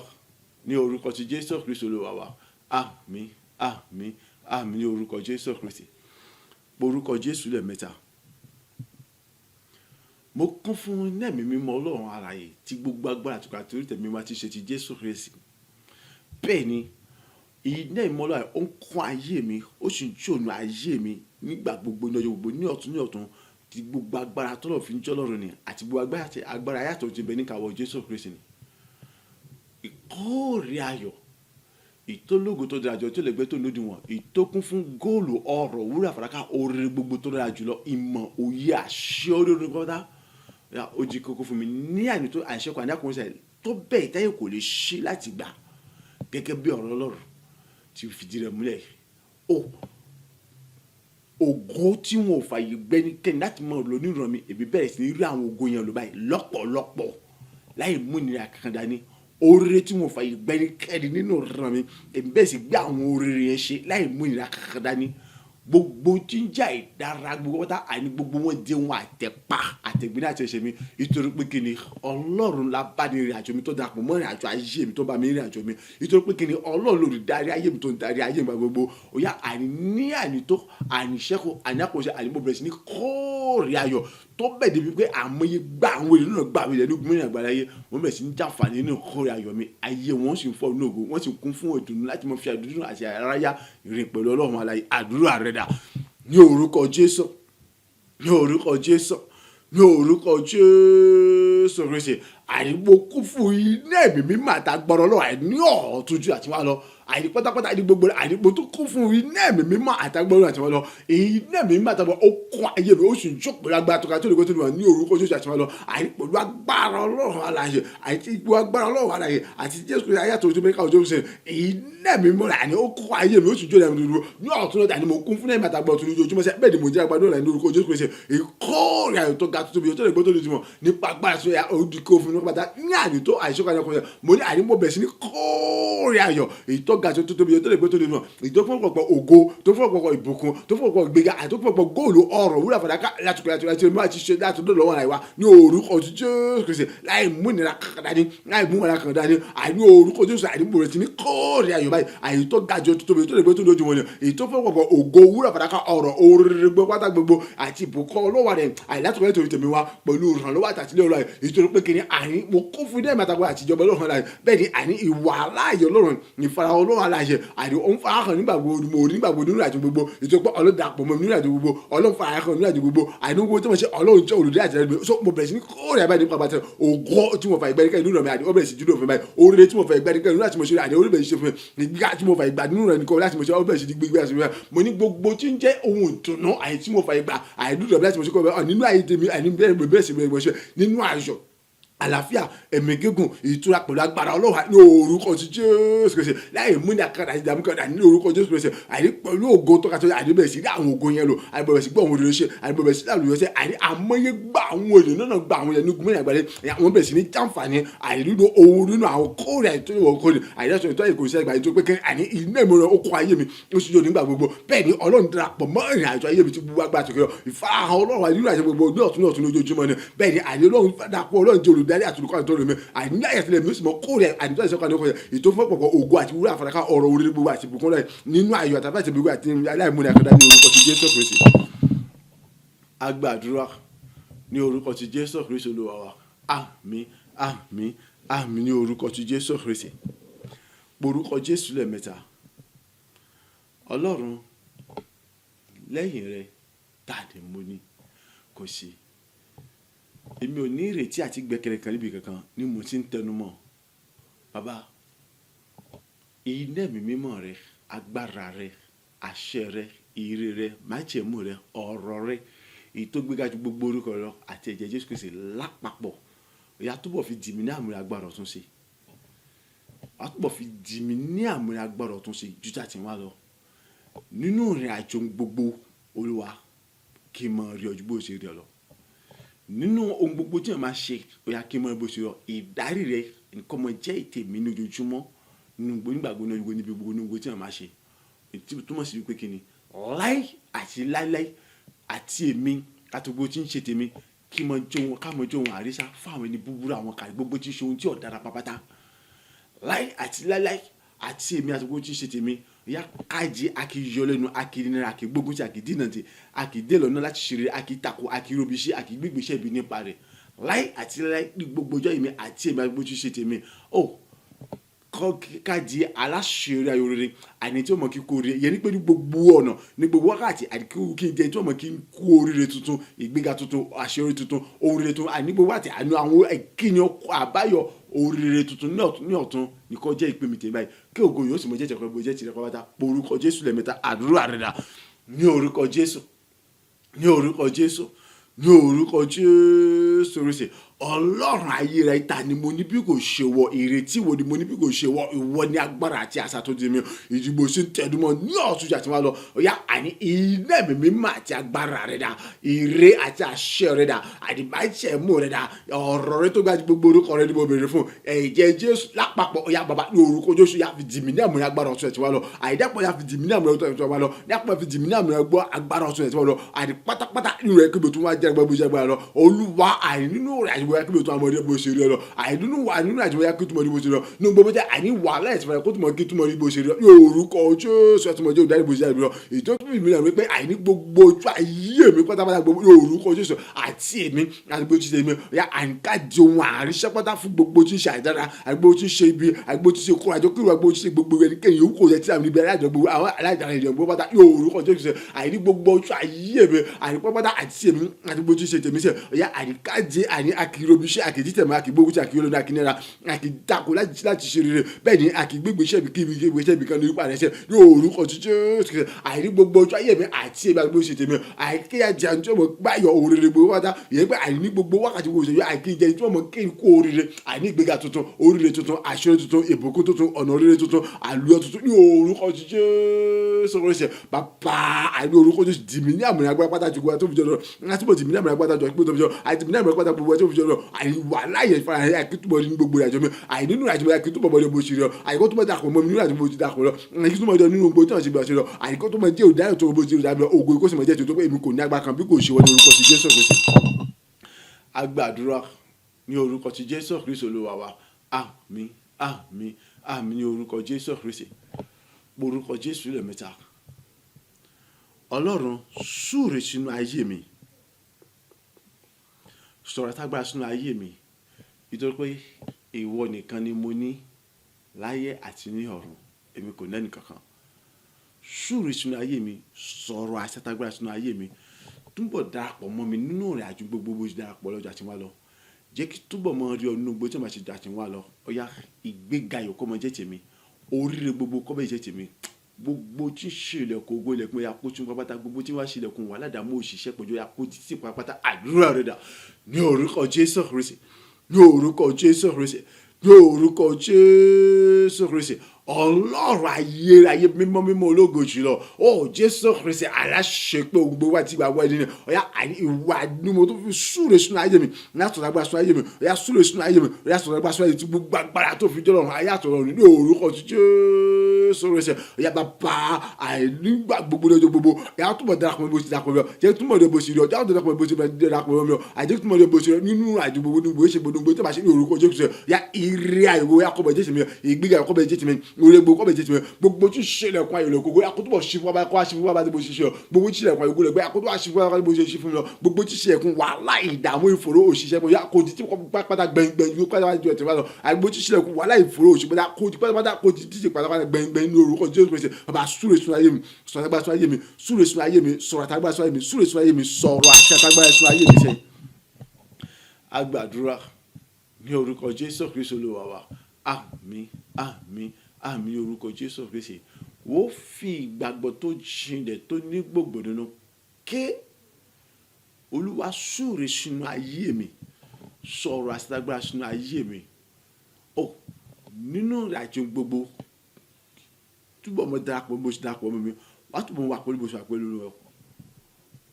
ní orúkọ ti Jésù Kristi Olúwa wa àmín àmín àmín ní orúkọ Jésù Kristi orúkọ Jésù lẹ́ẹ̀mẹ́ta mo kún fún iná ẹ̀mí mímọ́ ọlọ́run alààyè tí gbogbo agbára àtúkà torí tẹ̀mí wa ti ṣe ti Jésù Kristi bẹ́ẹ̀ ni iná ìmọ̀ ọlọ́run ó ń kún ayé mi ó sì ń jònú ayé mi nígbà gbogbo ní ọjọ́ gbogbo ní ọ̀tún tí gbogbo agbára tọ́lọ̀ fi ń jọ́ lọ́run ni àti gbogbo agbára yàtọ̀ ti bẹ níkàwọ́ Jésù Kristi ni ìkórè ayọ̀ ìtólógo tó dára jọ tó lè gbé tó lódì wọn ìtókún fún góòlù ọrọ̀ wúrà fàdákà oore gbogbo tó dára jùlọ ìmọ̀ òye àṣẹ orí kọ́tà ó jí kókó fún mi ní àní tó àìṣẹ́kù àní àkùnrin sẹ́yìn tó bẹ́ẹ̀ táyé kò lè ṣe láti gbà gẹ́gẹ́ bí ọ̀rọ̀ Ọlọ́run tí ó fìdí rẹ̀ múlẹ̀ ògo tí wọn ò fààyè gbẹ́nikẹ́ni láti mọ̀ lọ nínú mi èmi bẹ̀rẹ̀ sí ní rí àwọn ògo yẹn lọ báyìí lọ́pọ̀lọpọ̀ láì mú ìnira kankan dání oore tí wọn fààyè gbẹ́nikẹ́ni nínú ọ̀rọ̀ mi èmi bẹ̀rẹ̀ sí gbé àwọn oore yẹn ṣe láì mú ìnira kankan dání gbogbo tí ń jà ìdára gbogbo wọ́n àní gbogbo wọn dé wọn àtẹ̀pá àtẹ̀gbìn àti ẹ̀ṣẹ̀ mi nítorí pé kí ni Ọlọ́run la bá ní ìrìn àjò mi tó darapọ̀ mọ́ ìrìn àjò ayé mi tó bá mi ìrìn àjò mi nítorí pé kí ni Ọlọ́run lórí darí ayé mi tó ń darí ayé mi gbogbo òyà àní ní àní tó àní ṣẹ́kù àní àkọsẹ́ àní mo bẹ̀rẹ̀ sí ní kóòrè ayọ̀ tó bẹ̀ débi pé àmọye gbà àwọn ènìyàn náà gbà wílẹ̀ lógún mìíràn àgbàlá ayé wọ́n bẹ̀rẹ̀ sí ní jàǹfààní nínú kóòrè ayọ̀ mi ayé wọn sì ń fọ́ inú ògo wọ́n sì kún fún ìdùnnú láti mọ fi àdúrà àti àráyá ìrìn pẹ̀lú Ọlọ́run alààyè àdúrà rẹ̀ dà ní orúkọ Jésù ní orúkọ Jésù ní orúkọ Jésù Kristi àìgbò kún fún iná ẹ̀mí mímọ́ àtàgbọ́rọ̀ lọ́wọ́ àìní ọ̀ọ́túnjú àti wá lọ àìní pátápátá àìní gbogbo àìnípo tó kún fún iná ẹ̀mí mímọ́ àtàgbọ́rọ̀ àti wá lọ iná ẹ̀mí mímọ́ àtàgbọ́rọ̀ ó kún ayé mi ó sì ń jókòó lágbára tó ká tó lè gbé tó lè wà ní orúkọ Jésù àti wá lọ àìní pẹ̀lú agbára Ọlọ́run alààyè àti ipò agbára Ọlọ́run alààyè àti Jésù Kristi ayé àtòjú mẹ́ríkà òjò ṣe iná ẹ̀mí mímọ́ àìní ó kún ayé mi ó sì jókòó lágbára ní ọ̀tún náà àìní mo kún fún ẹ̀mí àtàgbọ́rọ̀ tó ní ojoojúmọ́ sí bẹ́ẹ̀ ni mo jẹ́ agbára náà ní orúkọ Jésù Kristi ìkórè ayọ̀ tó ga tó tóbi tó lè gbé tó lè jùmọ̀ nípa agbára tó yà ó di kó fún nípa pátá ní àní tó àìsókè ayọ̀ kan mo ní àní mo bẹ̀ sí ní kórè ayọ̀ èyí tó ga tó tóbi tó lè gbé tó lè mọ̀ èyí tó fún ọ̀pọ̀ ògo tó fún ọ̀pọ̀ ìbùkún tó fún ọ̀pọ̀ ìgbéga àti tó fún ọ̀pọ̀ góòlù ọrọ̀ wúrà fàdákà láti mú àti ṣe láti dọ̀lọ́ wọn àìwá ní orúkọ Jésù Kristi láì mú ìnira kankan dání láì mú ìnira kankan dání àìní orúkọ Jésù àìní mo rẹ̀ sí ní kórè ayọ̀ báyìí àyè tó ga jọ tó tóbi tó lè gbé tó lójú wọn ni èyí tó fún ọ̀pọ̀ ògo wúrà fàdákà ọrọ̀ oore gbogbo pátá gbogbo àti ìbùkún ọlọ́wà rẹ̀ àìlátọ̀kẹ́ torí tèmi wá pẹ̀lú ìrànlọ́wọ́ àtàtìlẹ́ ọlọ́wà ètò pé kí ni àní mo kún fún dẹ́ẹ̀mà àtàgbà àtijọba Ọlọ́run aláàyè bẹ́ẹ̀ ni àní ìwà aláàyè Ọlọ́run ìfara Ọlọ́run aláàyè àní òun fara hàn nígbà gbogbo mo rí nígbà gbogbo nínú àjò gbogbo ètò pé Ọlọ́run dàpọ̀ mọ́ nínú àjò gbogbo Ọlọ́run fara hàn nínú àjò gbogbo àní owó tí mo ṣe Ọlọ́run jẹ́ olùdí àti ẹgbẹ́ so mo bẹ̀rẹ̀ sí ní kóòrè àbáyé nípa bàtẹ ògo tí mo fà ìgbà nìkan nínú rẹ̀ àní ó bẹ̀rẹ̀ sí júlò fún mi báyìí oore tí mo fà ìgbà nìkan nínú àti mo ṣe àní orí bẹ̀rẹ̀ ṣe fún mi nígbà tí mo fà ìgbà nínú rẹ̀ nìkan láti mo ṣe ó bẹ̀rẹ̀ sí ní gbégbé àti mo ní gbogbo tí ń jẹ́ ohun ìtùnú àyè tí mo fà ìgbà àìdúró láti mo ṣe kọ́ nínú àyè tèmi àní bẹ̀rẹ̀ sí bẹ̀rẹ̀ ṣe nínú àjọ àlàáfíà ẹ̀mí gígùn ìtura pẹ̀lú agbára ọlọ́run ní orúkọ ti jésù kristi láì mú ní àkàrà ìdààmú kan ní orúkọ jésù kristi àní pẹ̀lú ògo tó kàtó àdébẹ̀ sí àwọn ògo yẹn lò àdébẹ̀ sí gbọ́ àwọn òrìṣẹ́ àdébẹ̀ sí láàlú yọsẹ́ àní àmọ́yé gba àwọn ènìyàn náà gba àwọn yẹn ní gómìnà àgbàlẹ̀ àwọn bẹ̀rẹ̀ sí ní jàǹfààní àìrídò owó nínú àwọn kóòrè àìtọ́wọ̀ kóòrè àìdásọ̀ ìtọ́ ìkòsí ẹgbàá ètò pé kẹ́rin àní iná ìmọ̀ràn okùn ayé mi ó sì yọ nígbà gbogbo bẹ́ẹ̀ ni ọlọ́run darapọ̀ mọ́ ìrìn àjò ayé mi ti gbogbo agbára tó kẹ́ ìfarahàn ọlọ́run àìnínú àti gbogbo ní ọ̀tún lójoojúmọ́ ni bẹ́ẹ̀ ni àní ọlọ́run darapọ̀ ọlọ́run jẹ́ olùdarí àtúnkọ́ àtúntò mi àní àyẹ̀tẹ̀lẹ̀ mi ó sì mọ kóòrè àdìtọ́ ìṣọ́kà ní ọkọ̀ ètò fún ọ̀pọ̀ ògo àti wúrà àfàdàkà ọ̀rọ̀ orí gbogbo àti ìbùkún rẹ̀ nínú ayọ̀ àtàbà àti ìbùkún àti aláìmúni àkàndá ní orúkọ ti Jésù Kristi. A gbàdúrà ní orúkọ ti Jésù Kristi Olúwa wa àmín àmín àmín ní orúkọ ti Jésù Kristi. Porúkọ Jésù lẹ́ẹ̀mẹ́ta. Ọlọ́run lẹ́yìn rẹ̀ tàdé mo ní kò sí. Èmi ò ní ìrètí àti gbẹ́kẹ̀lé kan níbi kankan ni mo ti ń tẹnu mọ́. Bàbá, iná ẹ̀mí mímọ́ rẹ, agbára rẹ, àṣẹ rẹ, ire rẹ, májẹ̀mú rẹ, ọ̀rọ̀ rẹ, èyí tó gbéga ju gbogbo orúkọ lọ àti ẹ̀jẹ̀ Jésù Kristi lápapọ̀. Ìyá túbọ̀ fi dì mí ní àmúrè agbára ọ̀tún sí. Ìyá túbọ̀ fi dì mí ní àmúrè agbára ọ̀tún sí ju tí a ti wá lọ. Nínú ìrìn àjò gbogbo Olúwa kí n mọ rí ọjọ́ bó ṣe rí ọ lọ. Nínú ohun gbogbo tí wọ́n máa ṣe ó yá kí n mọ bó ṣe rọ ìdarí rẹ nǹkan mọ jẹ́ ètè mi ní ojoojúmọ́ nígbàgbọ́ ní ojú níbi gbogbo ní gbogbo tí wọ́n máa ṣe ètí túmọ̀ sí wípé kí ni láì àti láíláí àti èmi àti gbogbo tí ń ṣe tèmi kí mọ jó wọn ká mọ jó wọn àrísá fáwọn ẹni búburú àwọn kàrí gbogbo tí ń ṣe ohun tí ọ̀dára pápátá láì àti láíláí àti èmi àti gbogbo tí ń ṣe tèmi ya kájí akíyọ lẹ́nu akínira akígbógun tí akídínà tí akídé lọ́nà láti ṣeré akítako akírobiṣẹ́ akígbégbèṣẹ́ ibi nípa rẹ̀ láì àti láì ní gbogbo ọjọ́ ìmí àti èmi àti gbogbo tí ń ṣe tèmi ó kájí aláṣẹrẹ ayọrẹrẹ àní tí ó mọ kí kú oríire yẹn ní pé ní gbogbo ọ̀nà ní gbogbo wákàtí àdìkú kí n jẹ tí ó mọ kí n kú oríire tuntun ìgbéga tuntun àṣeyọrí tuntun oríire tuntun àní gbogbo wákàtí àní àwọn ẹ̀kíni àbáyọ oríire tuntun ní ọ̀tún nìkan jẹ́ ìpè mi tèmi báyìí kí ògo yóò sì mọ jẹ́jẹ́ kọ́ bó jẹ́ tirẹ̀ pátá porúkọ Jésù lẹ́ẹ̀mẹ́ta àdúrà rẹ̀ dà ní orúkọ Jésù ní orúkọ Jésù ní orúkọ Jésù rẹ̀ Ọlọ́run ayé rẹ̀ ta ni mo ní bí kò ṣe wọ ìrètí wo ni mo ní bí kò ṣe wọ ìwọ ní agbára àti àṣà tó di mi ìdìbò sí tẹdúmọ ní ọ̀tún àti wọn lọ ọ̀yá àní iná ẹ̀mí mímọ́ àti agbára rẹ̀ dà ire àti àṣẹ rẹ̀ dà àdìbàjẹ́mú rẹ̀ dà ọ̀rọ̀ rẹ̀ tó gbájú gbogbo orúkọ rẹ̀ ni mo béèrè fún ẹ̀jẹ̀ Jésù lápapọ̀ ọ̀yá bàbá ní orúkọ Jésù yá fi dì mí ní àmúrẹ́ agbára ọ̀tún àti wọn lọ àìdẹ́pọ̀ yá fi dì mí ní àmúrẹ́ ọ̀tún àti wọn lọ dápọ̀ fi dì mí ní àmúrẹ́ agbára ọ̀tún àti wọn lọ àdì pátápátá nínú rẹ̀ kébè tó wá jẹ́ agbára bó jẹ́ agbára lọ Olúwa àìnínú rẹ̀ àìwọ́ kébè tó àmọ́ bó ṣe rí ọ lọ àìdúnú wà nínú àjẹmọ́ yá kí túmọ̀ ní bó ṣe rí ọ ní gbogbo jẹ́ àní wà láì tìfọ̀rẹ́ kó túmọ̀ kí túmọ̀ ní bó ṣe rí ọ yóò orúkọ Jésù ẹtùmọ̀ jẹ́ òdarí bó ṣe rí ọ èyí tó tún ìmìíràn wípé àìní gbogbo ojú ayé mi pátápátá gbogbo yóò orúkọ Jésù àti èmi àti bó ti ṣe mi ya àǹkájẹ ohun àríṣẹ́ pátá fún gbogbo tí ń ṣe àìdára àgbogbo tí ń ṣe ibi àgbogbo tí ń ṣe kó àjọ kí àgbogbo tí ń ṣe gbogbo ẹnikẹ́ni yòówù kò yẹ tí àmì ibi alájọ gbogbo àwọn aláìdára ènìyàn gbogbo pátá yóò orúkọ Jésù àìní gbogbo ojú ayé mi àìní pátá àti èmi àti gbogbo tí ń ṣe tèmi sẹ ya àìkájẹ àìní akírobiṣẹ́ àkìdítẹ̀mọ́ àkìgbógun tí àkìyọ́ lọ́dún akínẹ́ra àkìdàkọ̀ láti ṣe rere bẹ́ẹ̀ ni àkìgbégbèsẹ́ bí kíbi gbèsẹ́ bí kan lórí pàdésẹ́ yóò orúkọ Jésù àìní gbogbo ọjọ́ ayé mi àti ẹ̀mí àgbogbo ṣe tèmi àìkéyà jẹ́ àti ọmọ gbáyọ̀ òrèrè gbogbo wáta yẹn pé àìní gbogbo wákàtí gbogbo ṣèyí àìkéyà tí ọmọ kéyìn kó òrèrè àìní ìgbéga tuntun òrèrè tuntun àṣírí tuntun ìbùkún tuntun ọ̀nà òrèrè tuntun àlùyọ tuntun ní orúkọ Jésù rẹ̀ bàbá àìní orúkọ Jésù dìmí ní àmì agbára pátá ju gbogbo tó fi jọ lọ láti bọ̀ dìmí ní àmì agbára tó fi jọ àti dìmí ní àmì agbára gbogbo tó fi jọ lọ àìwà láyè fara ẹ̀ akíntúbọ̀ ní gbogbo ìrìnàjò mi àìnínú ìrìnàjò mi akíntúbọ̀ bọ̀ ní bó ṣe lọ àìkó tó mọ̀ dàpọ̀ mọ́ mi nínú ìrìnàjò bó ti dàpọ̀ lọ akíntúbọ̀ jọ nínú gbogbo tí wọ́n ṣe bá ṣe lọ àìkó tó mọ̀ jẹ́ òdáyọ̀ tó bó ṣe lọ dàbí ògo ìkó sì mọ̀ jẹ́ tó pé èmi kò ní agbára kan bí kò ṣe wọ́n ní orúkọ ti Jésù Kristi. A gbàdúrà ní orúkọ ti Jésù Kristi Olúwa wa àmín àmín àmín ní orúkọ Jésù Kristi orúkọ Jésù lẹ́ẹ̀mẹ́ta. Ọlọ́run súre sínú ayé mi sọ̀rọ̀ tágbára sínú ayé mi nítorí pé ìwọ nìkan ni mo ní láyé àti ní ọ̀run èmi kò lẹ́nì kankan súre sínú ayé mi sọ̀rọ̀ àṣetágbára sínú ayé mi túbọ̀ darapọ̀ mọ́ mi nínú ìrìn àjò gbogbo bó ṣe darapọ̀ lọ́jọ́ àti wá lọ jẹ́ kí túbọ̀ mọ́ rí ọdún gbogbo tí wọ́n ṣe àti wá lọ ọ̀yá ìgbéga yòókù mọ́ jẹ́ tèmi oríire gbogbo kọ́ bẹ́ẹ̀ jẹ́ tèmi gbogbo tí ń ṣe ilẹ̀kùn ogo ilẹ̀kùn ya kó tún pápátá gbogbo tí wọ́n ṣe ilẹ̀kùn wà ládàámú òṣìṣẹ́ pẹ̀jọ́ ya kó títí pápátá àdúrà rẹ̀ dà ní orúkọ Jésù Kristi ní orúkọ Jésù Kristi, ní orúkọ Jésù Kristi. Ọlọ́run ayérayé mímọ́ mímọ́ ológo jùlọ, ó Jésù Kristi aláṣepé gbogbo wa tí gbàgbọ́ ẹni ní ọ̀yá ìwà ni mo tó fi súre sínú ayé mi láti ọ̀dàgbà sínú ayé mi, ọ̀yá súre sínú ayé mi, ọ̀yá sọ̀dàgbà sínú ayé tí gbogbo agbára tó fi jọlọ́run ayé àtọ̀rọ̀ ní orúkọ Jésù Kristi. Ọ̀yá bàbá àìnígbà gbogbo lọ́jọ́ gbogbo, ọ̀yá túbọ̀ darapọ̀ mi bó ti darapọ̀ mi, jẹ́ túbọ̀ dé bó ti rí ọjà tó darapọ̀ mi bó ti darapọ̀ mi, àjẹ́ túbọ̀ dé bó ti rí nínú àjò gbogbo ní gbogbo ṣe gbogbo tó bá ṣe ní orúkọ Jésù. Ọ̀yá ìrì àìwò Yakọ̀bọ̀ Jésù mi, ìgbéga Yakọ̀bọ̀ Jésù mi, oore gbogbo Yakọ̀bọ̀ Jésù mi, gbogbo tí ṣẹlẹ̀kùn ayọ̀ lọ gbogbo akótó ṣí fún wa kó ṣí fún wa bá ti bó ṣe ṣe ọ, gbogbo tí ṣẹlẹ̀kùn ayọ̀ gbogbo akótó ṣí fún wa bá ti bó ṣe ṣí fún mi lọ, gbogbo tí ṣẹlẹ̀kùn wàhálà ìdààmú ìfòró òṣìṣẹ́ mọ yá kó di tí pátápátá gbẹngbẹng yóò pátápátá ju ẹ̀tẹ̀ wá lọ, àgbò tí ṣẹlẹ̀kùn wàhálà ìfòró òṣìṣẹ́ kó di pátápátá kó di tí pátápátá gbẹngbẹng ní orúkọ Jésù Kristi. Bàbá súre sínú ayé mi, sọ̀rọ̀ àtàgbà sínú ayé mi, súre sínú ayé mi, sọ̀rọ̀ àtàgbà sínú ayé mi, súre sínú ayé mi, sọ̀rọ̀ àṣẹ àtàgbà sínú ayé mi sẹ́yìn. A gbàdúrà ní orúkọ Jésù Kristi Olúwa wa. Àmín, àmín, àmín orúkọ Jésù Kristi. Wọ́n fi ìgbàgbọ́ tó jinlẹ̀ tó ní gbogbo nínú ké Olúwa súre sínú ayé mi, sọ̀rọ̀ àṣetágbára sínú ayé mi. Ó nínú ìrìnàjò gbogbo túbọ̀ mọ́ darapọ̀ bó ṣe darapọ̀ mọ́ mi, wá túbọ̀ wà pẹ̀lú bó ṣe wà pẹ̀lú rẹ̀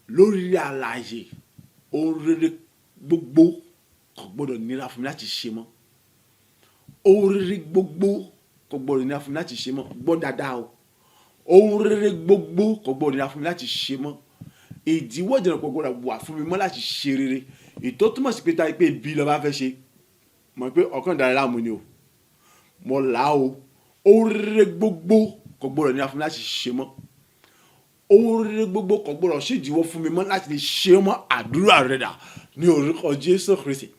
lórí àlàyé. Ohun rere gbogbo kò gbọ́dọ̀ nira fún mi láti ṣe mọ́. Ohun rere gbogbo kò gbọ́dọ̀ nira fún mi láti ṣe mọ́. Gbọ́ dáadáa o. Ohun rere gbogbo kò gbọ́dọ̀ nira fún mi láti ṣe mọ́. Ìdíwọ́ ìdènà kò gbọ́dọ̀ wà fún mi mọ́ láti ṣe rere. Ètò túmọ̀ sí pé táyé pé ibi ló bá fẹ́ ṣe, mọ̀ pé ọ̀kan dára láàmú ni o. Mo là o. Ohun rere gbogbo kò gbọ́dọ̀ nira fún mi láti ṣe mọ́. Ohun rere gbogbo kò gbọ́dọ̀ sí ìdíwọ́ fún mi mọ́ láti lè ṣe mọ́. Àdúrà rẹ̀ dà ní orúkọ Jésù Kristi,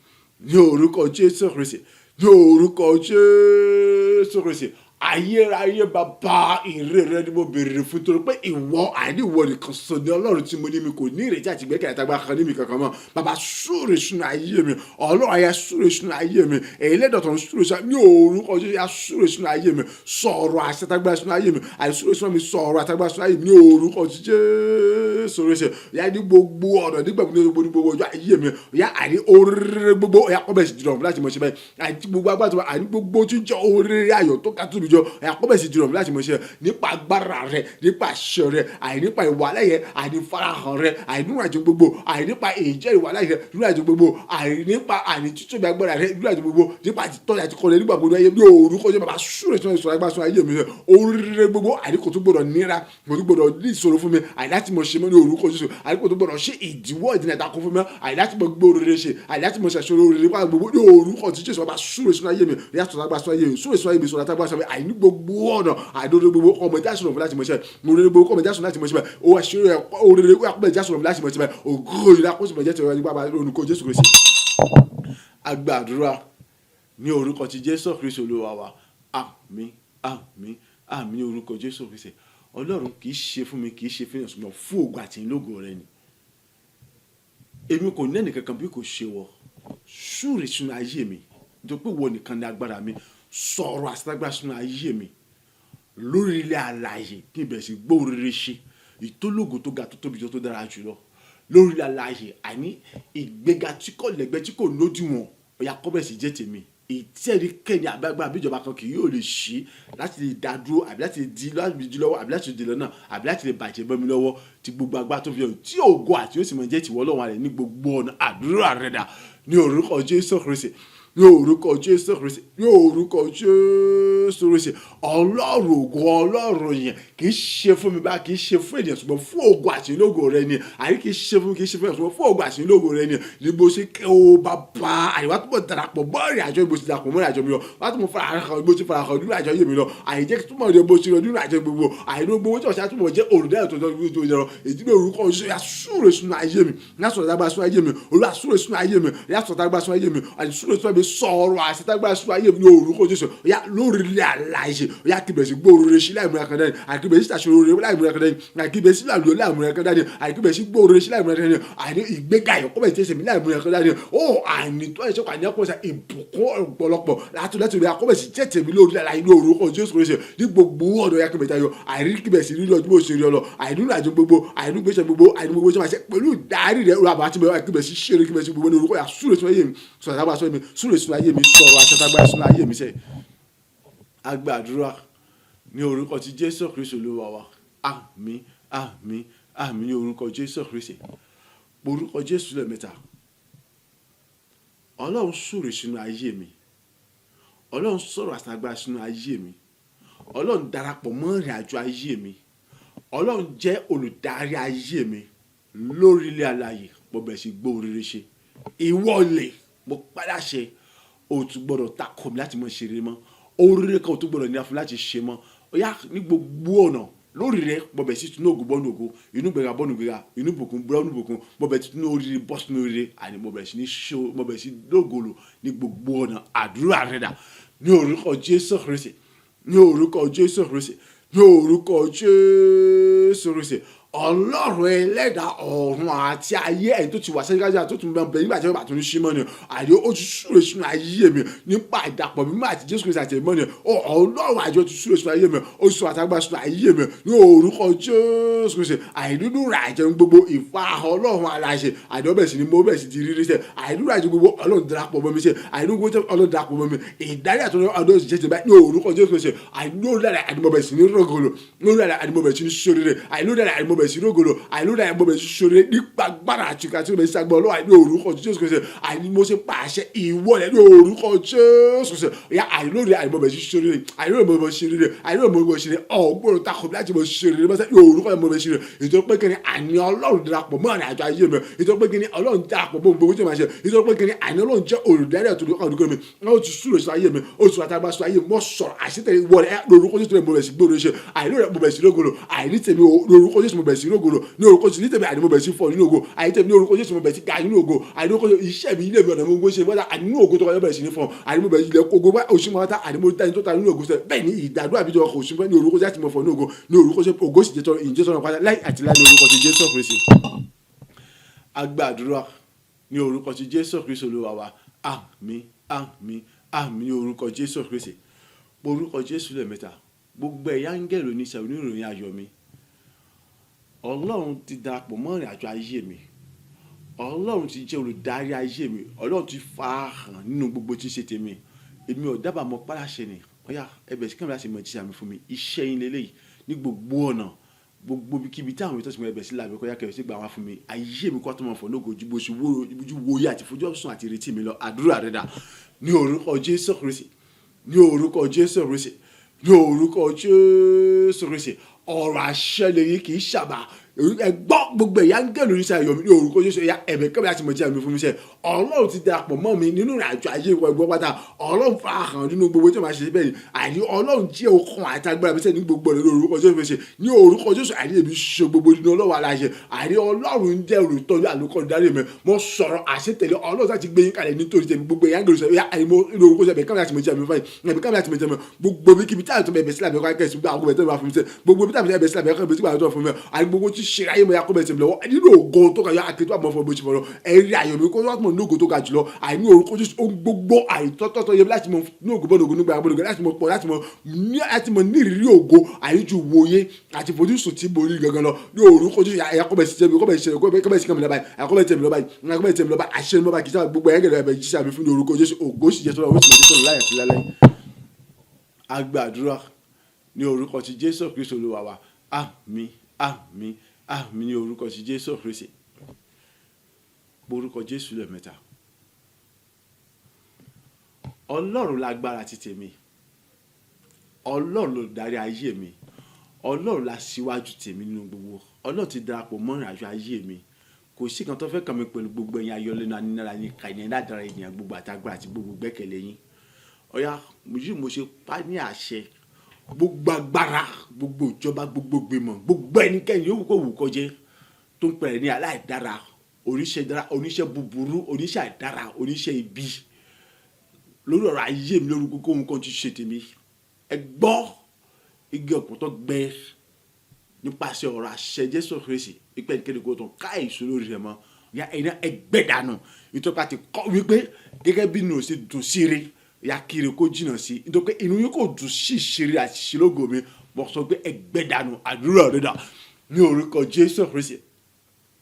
ní orúkọ Jésù Kristi, ní orúkọ Jésù Kristi. Ayérayé bàbá ìre rẹ ni mo béèrè fún torí pé ìwọ àìní ìwọ nìkan sọ ní Ọlọ́run tí mo ní mi kò ní ìrètí àti ìgbẹ́kẹ̀lé àtàgbà kan ní mi kankan mọ́. Bàbá súre sínú ayé mi, Ọlọ́run ayé súre sínú ayé mi, ẹlẹ́dọ̀tọ̀ ń súre sínú ní orúkọ Jésù yá súre sínú ayé mi, sọ̀rọ̀ àṣetàgbà sínú ayé mi, àìsúre sínú mi sọ̀rọ̀ àtàgbà sínú ayé mi ní orúkọ Jésù rẹ̀ yá ní gbogbo ọ̀nà nígbà gbogbo ọjọ́ ayé mi yá àní oríire gbogbo ọ̀yà kọ́bẹ̀ sì jùlọ láti mọ̀ ṣe báyìí àti gbogbo agbára àní gbogbo tí ń jẹ́ oríire ayọ̀ tó ká tóbi jọ ọ̀yà kọ́bẹ̀ sì jùlọ láti mọ̀ ṣe nípa agbára rẹ̀, nípa àṣẹ rẹ̀, àì nípa ìwà lẹ́yẹ, àì farahàn rẹ̀, àì nínú àjò gbogbo, àì nípa ìjẹ́ ìwà lẹ́yẹ nínú àjò gbogbo, àì nípa àní títún bí agbára rẹ̀ nínú àjò gbogbo, nípa àtitọ́ àti kọ́lẹ̀ nígbà gbogbo ayé bí orúkọ jẹ́ bàbá súre tí wọ́n sọ agbára sọ ayé mi oríire gbogbo àní kò tún gbọdọ̀ nira, kò tún gbọdọ̀ ní ìṣòro fún mi, àì láti mọ̀ ṣe mọ́ ní orúkọ Jésù, àní kò tún gbọdọ̀ ṣe ìdíwọ́ ìdínà ìtakùn fún mi, àì láti mọ̀ gbé oríire ṣe, àì láti mọ̀ ṣàṣọrò oríire pa gbogbo ní orúkọ tí Jésù bàbá súre sínú ayé mi ní àtúntò agbára sọ ayé mi, súre sínú ayé mi sọ̀rọ̀ àtàgbà sọ ayé mi, àì ní gbogbo ọ̀nà àìdóore gbogbo ọmọ ìjà sọ̀rọ̀ láti mọ̀ ṣe, oríire gbogbo ọmọ ìjà sọ̀rọ̀ láti mọ̀ ṣe, ó wá ṣe oríire ọmọ ìjà sọ̀rọ̀ láti mọ̀ ṣe, ògo ìlà kó sì mọ̀ jẹ́ tẹ̀wé nípa orúkọ Jésù Kristi. Agbàdúrà ní orúkọ ti Jésù Kristi Olúwa wa. Àmín, àmín, àmín orúkọ Jésù Kristi. Ọlọ́run kì í ṣe fún mi, kì í ṣe fún èèyàn ṣùgbọ́n fún ògo àti ìlógo rẹ ni. Èmi kò ní ẹnì kankan bí kò ṣe wọ. Súre sínú ayé mi nítorí pé wọ nìkan ní agbára mi, sọ̀rọ̀ àṣetágbára sínú ayé mi lórí ilé alààyè kí n bẹ̀rẹ̀ sí gbọ́ oríire ṣe ìtólógo tó ga tó tóbi tó dára jùlọ lórí ilé alààyè, àní ìgbéga tí kò lẹ́gbẹ́ tí kò lódiwọ̀n ọ̀yà kọ́bẹ̀ sí jẹ́ tèmi. Ìtẹ́rí kẹ́ni àgbàgbà àbíjọba kan kì yóò lè ṣí láti lè dá dúró àbí láti lè di lọ́wọ́ àbí láti lè di lọ́nà àbí láti lè bàjẹ́ bọ́ mi lọ́wọ́ tí gbogbo agbára tó fi hàn tí ògo àti ó sì mọ̀ jẹ́ tìwọ́ Ọlọ́run rẹ̀ ní gbogbo ọ̀nà. Àdúrà rẹ̀ dà ní orúkọ Jésù Kristi, ní orúkọ Jésù Kristi, ní orúkọ Jésù Kristi. Ọlọ́run ògo, Ọlọ́run yẹn kì í ṣe fún mi bá, kì í ṣe fún ènìyàn ṣùgbọ́n fún ògo àti ìlógo rẹ ni. Àní kì í ṣe fún mi, kì í ṣe fún ènìyàn ṣùgbọ́n fún ògo àti ìlógo rẹ ni. Ní bó ṣe kẹ́ o bàbá àríwá tó bọ̀ darapọ̀ bọ́ọ̀rì àjọ ìbò ti darapọ̀ mọ́rì àjọ mi lọ, wá tó mọ̀ farahàn bó ti farahàn nínú àjọ yé mi lọ, àìjẹ́ tó mọ̀ ní bó ti lọ nínú àjọ gbogbo, àìní gbogbo tí ọ̀sẹ̀ àtúmọ̀ jẹ́ olùdarí tó jẹrọ ìdílé orúkọ súre sínú ayé mi, lásọ̀rọ̀ dágbà sínú ayé mi, olúwa súre sínú ayé mi, lásọ̀rọ̀ dágbà sínú ayé mi, àti súre sínú ayé mi, sọ̀rọ̀ àṣetágbára sínú ayé mi ní orúkọ Jésù ọ̀yá lórí ilé aláìṣe ọ̀yá kí bẹ̀rẹ̀ sí gbóòrò sí láìmúra kan dání àkíbẹ̀ sí tàṣọ rere láìmúra kan dání àkíbẹ̀ sí làlùyọ láìmúra kan dání àkíbẹ̀ sí gbóòrò sí láìmúra kan dání àní ìgbéga ìkọ́bẹ̀ tí ẹsẹ̀ mi láìmúra kan dání ó àní tó ẹ̀ṣẹ̀ kò àníyàn kọ́sà ìbùkún ọ̀pọ̀lọpọ̀ látòlẹ́tò rẹ̀ àkọ́bẹ̀ sí jẹ́tẹ̀ mi lórí àlàyé ní orúkọ Jésù Kristi ní gbogbo ọ̀dọ̀ ya kẹbẹ̀ta yọ àìrí kíbẹ̀ sí rírí ọdún bó ṣe rí ọ lọ àìnú àjọ gbogbo àìnú gbèsè gbogbo àìnú gbogbo ṣe máa ṣe pẹ̀lú ìdarí rẹ̀ ọ̀rọ̀ àbátí bẹ̀rẹ̀ kíbẹ̀ sí ṣeré kíbẹ̀ sí gbogbo ní orúkọ yà súrè sínú ayé mi sọ̀rọ̀ àtàgbà sọ́yẹ́ mi súrè sínú ayé mi sọ̀rọ̀ àṣàtàgbà sínú ayé mi sẹ́ agbàdúrà ní orúkọ ti Jésù Kristi Olúwa wa àmín àmín àmín ní orúkọ Jésù Kristi orúkọ Jésù lẹ́ẹ̀mẹ́ta Ọlọ́run súrè sínú ayé mi Ọlọ́run sọ̀rọ̀ àṣàtàgbà sínú ayé mi Ọlọ́run darapọ̀ mọ́ ìrìn àjò ayé mi Ọlọ́run jẹ́ olùdarí ayé mi lórí ilé alààyè mo bẹ̀rẹ̀ sí gbọ́ rere ṣe ìwọ́lẹ̀ mo padà ṣe o tún gbọ́dọ̀ takò mi láti mọ̀ ṣe rere mọ́ oríire kan o tún gbọ́dọ̀ ní àfún láti ṣe mọ́ ọ̀yá ní gbogbo ọ̀nà lórí rẹ mo bẹ̀rẹ̀ sí tún ògùn bọ́ọ̀nù ògùn inú gbẹ̀gà bọ́ọ̀nù gbẹ̀gà inú bùkún bọ́ọ̀nù bùkún mo bẹ̀rẹ̀ sí tún oríire bọ́ sínú oríire àní mo bẹ̀rẹ̀ sí ní ṣó mo bẹ̀rẹ̀ sí lógolo ní gbogbo ọ̀nà àdúrà rẹ̀ dà ní orúkọ Jésù Kristi ní orúkọ Jésù Kristi ní orúkọ Jésù Kristi Ọlọ́run ẹlẹ́dà ọ̀run àti ayé ẹ̀yìn tó ti wà sẹ́yìn kájà tó tún bẹ nígbà tí wọ́n bá tún ṣí mọ́ ni àyè ó ti súrè sínú ayé mi nípa ìdàpọ̀ mímọ́ àti Jésù Kristi àti ẹ̀mọ́ ni Ọlọ́run àjọ ti súrè sínú ayé mi ó sọ àtàgbà sínú ayé mi ní orúkọ Jésù Kristi àìdúdú rà jẹun gbogbo ìfà Ọlọ́run aláṣẹ àdọ́bẹ̀ sí ni mo bẹ̀ sí ti rírí sẹ́ àìdúdú rà jẹun gbogbo Ọlọ́run darapọ̀ mọ́ mi sẹ́ àìdúdú Ọlọ́run darapọ̀ mọ́ mi ìdarí àtọ́nà ọdún ìṣẹ́ ti bá ní orúkọ Jésù Kristi àìdúdú rà àdìmọ̀bẹ̀ sí ní rògòlò lórí àdìmọ̀bẹ̀ sí ní sóríire àìdúdú rà àdìmọ̀bẹ̀ sí rògòlò àìlódà ẹ̀gbọ́n bẹ̀ ṣoṣore nípa gbára àtúkà tí ó bẹ̀ ṣàgbọ́ ọlọ́wà ní orúkọ Jésù Kristi àìní mo ṣe pàṣẹ ìwọlẹ̀ ní orúkọ Jésù Kristi ya àìlódà àìmọ̀ bẹ̀ ṣoṣore àìlódà mo bẹ̀ ṣeré àìlódà mo bẹ̀ ṣeré ọ̀gbọ́n takò láti mo ṣeré bẹ́sẹ̀ ní orúkọ mo bẹ̀ ṣeré ìjọ pé kí ni àní Ọlọ́run darapọ̀ mọ́ àjọ ayé mi ìjọ pé kí ni Ọlọ́run darapọ̀ mọ́ gbogbo tí ma ṣe ìjọ pé kí ni àní Ọlọ́run jẹ́ olùdarí àtúndì ọkọ̀ mi ó ti súrè sọ ayé mi ó ti àtàgbà sọ ayé mi mọ́ sọ̀rọ̀ àṣetẹ̀lé wọlé lórúkọ Jésù mo bẹ̀ sí gbòòrò ṣe àìlódà mo bẹ̀ sí rógolo àìní tèmi lórúkọ Jésù mo bẹ̀ sí rógolo ní orúkọ Jésù ní tèmi àní mo bẹ̀ sí fọ nínú ògo àní tèmi ní orúkọ Jésù mo bẹ̀ sí ga nínú ògo àní orúkọ iṣẹ́ mi ilé mi ọ̀nà mo gbé ṣe wọ́n àní nínú ògo tó kọjá bẹ̀rẹ̀ sí ní fọ àní mo bẹ̀ sí ilẹ̀ ògo bá oṣù mọ́ ta àní mo dání tó ta nínú ògo sẹ́ bẹ́ẹ̀ ni ìdádúrà bí ọkọ̀ oṣù ní orúkọ Jésù mo fọ ní ògo ní orúkọ Jésù ògo sì jẹ́ ìjẹ́ sọ̀rọ̀ pátá láì àti láì ní orúkọ ti Jésù Kristi agbàdúrà ní orúkọ ti Jésù Kristi Olúwa wa àmín àmín àmín ní orúkọ Jésù Kristi orúkọ Jésù lẹ́ẹ̀mẹ́ta gbogbo ẹ̀yà áńgẹ́lì oníṣẹ́ oníròyìn ayọ̀ mi Ọlọ́run ti darapọ̀ mọ́ ìrìn àjò ayé mi Ọlọ́run ti jẹ́ olùdarí ayé mi Ọlọ́run ti fa hàn nínú gbogbo tí ń ṣe tèmi èmi ò dábàá mọ́ pàṣẹ ni ọ̀yà ẹbẹ̀ sí kẹ́mi láti mọ̀ jíṣẹ́ mi fún mi iṣẹ́ yín lélẹ́yìí ní gbogbo ọ̀nà gbogbo kíbi tí àwọn ìtọ́sí mi ẹbẹ̀ sí làbẹ̀ kọ́yà kẹ́mi sí gbà wá fún mi ayé mi kọ́ tó mọ̀ fọ́ lógo ju bó ṣe wòye àti fojú ọ̀sùn àti retí mi lọ àdúrà rẹ̀ dà ní orúkọ Jésù Kristi ní orúkọ Jésù Kristi ní orúkọ Jésù Kristi ọ̀rọ̀ àṣẹ lèyí kì í ṣàbà ẹgbọ́ gbogbo ẹ̀yà ń gẹ̀lú níṣẹ́ ayọ̀ mi ní orúkọ Jésù ẹ̀yà ẹ̀bẹ̀ kẹ́mi láti mọ̀ jí àmì fún mi sẹ́ Ọlọ́run ti darapọ̀ mọ́ mi nínú ìrìnàjò ayé ìwọ ẹgbọ́ pátá Ọlọ́run fa hàn nínú gbogbo tí wọ́n máa ṣe bẹ́ẹ̀ ni àní Ọlọ́run jẹ́ okun àti agbára mi sẹ́ ní gbogbo ọ̀nà ní orúkọ Jésù fèsì ní orúkọ Jésù àní èmi ṣe gbogbo nínú Ọlọ́run aláṣẹ àní Ọlọ́run jẹ́ olùtọ́jú àlùkò ìdarí mi mo sọ̀rọ̀ àṣetẹ̀lé Ọlọ́run láti gbé yín kalẹ̀ nítorí tèmi gbogbo ẹ̀yà ń gẹ̀lú sẹ́ àní mo ní orúkọ Jésù ẹ̀bẹ̀ kẹ́mi láti mọ̀ jí àmì fún mi ẹ̀bẹ̀ kẹ́mi láti mọ̀ jí àmì gbogbo bí kíbi tí àtúntò bẹ̀ẹ̀ sílẹ̀ àbẹ̀kọ́ akẹ́sì gbogbo àwọn ọmọ ẹ̀tọ́ fún mi sẹ́ gbogbo bí táwọn ẹ̀bẹ̀ sílẹ̀ àbẹ̀kọ́ ẹ̀bẹ̀ sílẹ̀ àbẹ̀kọ́ fún mi àní gbogbo tí ṣe ayé mo yà kọ́ bẹ̀ tẹ̀mí lọ́wọ́ nínú ògo tó kà yọ akéwà àmọ́ fún ọgbọ́n ìṣẹ̀fọ́ ẹ̀rí ayọ̀ mi kó wọ́n ní ògo tó ga jùlọ àìní orúkọ Jésù gbogbo àìtọ́tọ́tọ́ yẹ láti mọ ní ògo bọ́ọ̀nù ògo nígbà àbọ̀nù láti mọ pọ̀ láti mọ ní ìrírí ògo àìjú wòye àti fojúsùn tí mo rí gangan lọ ní orúkọ Jésù àyàkọ́bẹ̀ sí tẹ̀mí kọ́bẹ̀ sí kẹ́mi lọ́bàá àyàkọ́bẹ̀ tẹ̀mí lọ́bàá àṣẹ lọ́bàá kìí sábà gbogbo ẹ̀yẹ́gẹ̀rẹ̀ ẹ̀bẹ̀ jíṣẹ́ àmì fún ní orúkọ Jésù ògo sì jẹ́ sọ́dọ̀ ó sì mọ̀ jésù láyà sí lálẹ́ agbàdúrà ní orúkọ ti Jésù Kristi Olúwa wa àmín àmín àmín ní orúkọ ti Jésù Kristi orúkọ Jésù lẹ́ẹ̀mẹ́ta Ọlọ́run lágbára ti tèmi Ọlọ́run ló darí ayé mi Ọlọ́run la síwájú tèmi nínú gbogbo Ọlọ́run ti darapọ̀ mọ́ ìrìn àjò ayé mi kò sí kan tó fẹ́ kàn mí pẹ̀lú gbogbo ẹ̀yin ayọ̀lẹ́nu anínára yín kàìní ládàra ènìyàn gbogbo àtàgbà àti gbogbo gbẹ́kẹ̀lé yín ọ̀yá mo ṣe pa ní àṣẹ gbogbo agbára gbogbo ìjọba gbogbo gbìmọ̀ gbogbo ẹnikẹ́ni yóò kó wù kọjẹ́ tó ń pẹ̀rẹ̀ ní aláìdára oníṣẹ́ búburú oníṣẹ́ àìdára oníṣẹ́ ibi lórí ọ̀rọ̀ ayé mi lórúkọ kóhun kan ti ṣe tèmi ẹ gbọ́ igi ọ̀pọ̀tọ́ gbẹ nípasẹ̀ ọ̀rọ̀ àṣẹ Jésù Kristi ìpẹ́ ìkéde kó tán ká ìṣòro rẹ̀ mọ́ ya ẹ̀yin ẹgbẹ́ dànù ìtọ́ka ti kọ́ wípé gẹ́gẹ́ bí inú ṣe dùn sí rí ya kiri kó jìnnà sí nítorí pé inú yín kò dùn sí ìṣeré àti ìṣelógo mi mo sọ pé ẹgbẹ́ dànù àdúrà rẹ̀ dà ní orúkọ Jésù Kristi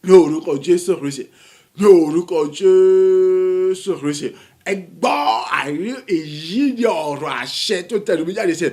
ní orúkọ Jésù Kristi ní orúkọ Jésù Kristi ẹ gbọ́ àìrí èyí ni ọ̀rọ̀ àṣẹ tó tẹ̀lé mi jáde sí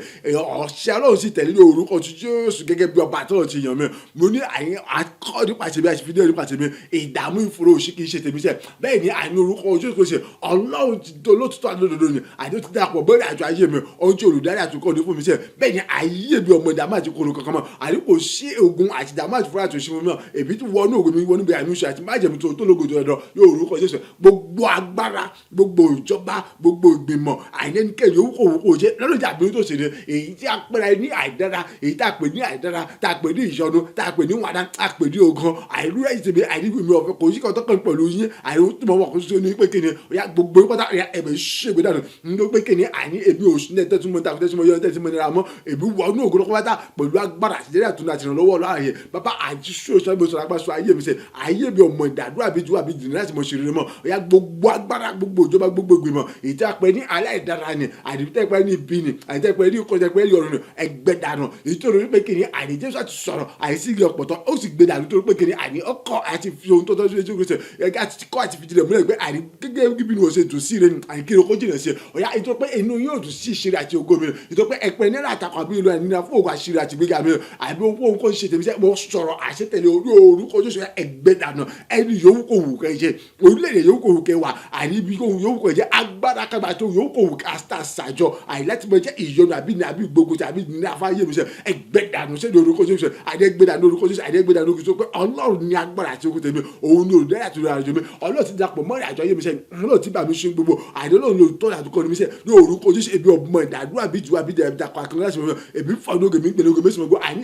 ọ̀ṣẹ́ Ọlọ́run sì tẹ̀lé ní orúkọ tí Jésù gẹ́gẹ́ bí ọba tó ti yàn mí mo ní àyìn akọ́ nípa tèmi àti fídíò nípa tèmi ìdààmú ìfòrò òṣì kì í ṣe tèmi sẹ́ bẹ́ẹ̀ ni àìní orúkọ Jésù kò ṣe Ọlọ́run ti tó lótìtọ́ àdódòdó ni àdó ti dàpọ̀ bẹ́ẹ̀ àjọ ayé mi ohun tí olùdarí àtúkọ̀ ní fún mi sẹ́ bẹ́ẹ̀ ni ayé mi ọmọ ìdààmú àti kòrò kankan mọ́ àní kò sí ogun àti ìdààmú àti fúra àtúnṣe mi mọ́ èbí tí wọnú ògùn mi wọnú bí àmì ìṣe àti májèmí tó lógo tó ẹ̀dọ̀ yóò orúkọ Jésù gbogbo agbára gbogbo ìjọba gbogbo ìgbìmọ̀ àìlẹ́nikẹ́ni owó kò jẹ́ lọ́dọ̀ ìjà àbí tó ṣe ni èyí tí a pẹ́ra ní àìdára èyí tá a pè ní àìdára tá a pè ní ìṣọ́nu tá a pè ní wàdà tá a pè ní ogun àìlú ìṣègbè àìnígbìmọ̀ ọ̀fẹ́ kò sí kan tó kàn pẹ̀lú yín àìlú tí mo wọ̀ kó sí ní pé kíni ọ̀yà gbogbo pátá ẹ̀mẹ̀ ṣègbè dànù ní pé kíni àìní èmi ò sí ní ẹ̀tẹ́ tí mo ta tí mo yọ ẹ̀tẹ́ tí mo nira mọ́ èmi wọ inú ògùn lọ́kọ́ pátá pẹ̀lú agbára àtìlẹ́yìn àtúndà àtìrànlọ́wọ́ láàyè bàbá àti sọ́ọ̀sọ́ mi sọ̀rọ̀ agbáṣọ ayé mi sẹ́ ayé mi ọmọ ìdádúrà bíi ju àbí dìní láti mo ṣe rere mọ́ ọ̀yà gbogbo agbára gbogbo ìjọba gbogbo ìgbìmọ̀ ìtàpẹ́ ní aláìdára ni àdìtẹ́pẹ́ ní ibi ni àdìtẹ́pẹ́ ní ìkọjẹpẹ́ ní ọ̀run ni ẹgbẹ́ dànù nítorí wípé kìíní àní Jésù àti sọ̀rọ̀ àìsí igi ọ̀pọ̀tọ́ ó sì gbé dànù nítorí pé kìíní àní ọkọ̀ àti fi ohun tó tọ́jú Jésù Kristi ẹgbẹ́ àti kọ́ àti fìdí rẹ̀ múlẹ̀ pé àní gẹ́gẹ́ bí ni wọ́n ṣe dùn sí rẹ̀ àní kí lóko jìnà sí ẹ̀ ọ̀yà nítorí pé inú yóò dùn sí ìṣeré àti ògo mi nítorí pé ẹ̀pẹ́ nílẹ̀ àtàkùn àbí ìlú ẹ̀nìyàn fún ògùn àṣírí àti gbéga mi àbí ohun kò ṣe tèmi sẹ́ mo sọ̀rọ̀ àṣetẹ̀lé orúkọ Jésù ẹgbẹ́ dànù ẹni yòówù kò wù kẹ́ jẹ́ orílẹ̀-èdè yòówù kò wù kẹ́ wà àní ibi yòówù kò jẹ́ agbára kágbà tó yòówù kò wù kásítà sàjọ àìláti mọ jẹ́ ìyọnu àbí ní àbí gbogbo tí àbí ní afáyé mi sẹ́ ẹgbẹ́ dànù sẹ́ni orúkọ Jésù àdẹ́gbẹ́ dànù orúkọ Jésù àdẹ́gbẹ́ dànù orúkọ Jésù pé Ọlọ́run ní agbára àti okùn tèmi òun ní olùdarí àti olùdarí mi Ọlọ́run ti dàpọ̀ mọ́ ìrìnàjò ayé mi sẹ́ Ọlọ́run ti bà mí ṣe gbogbo àdéhùn ló tọ́ àdúkọ́ mi sẹ́ ní orúkọ Jésù ebi ọmọ ìdádúrà bí ju àbí dàpọ̀ àkànlá láti mọ̀ ebi fọdún ògè mi gbẹ̀lẹ̀ ògè mẹ́sàn-án gbọ́ àní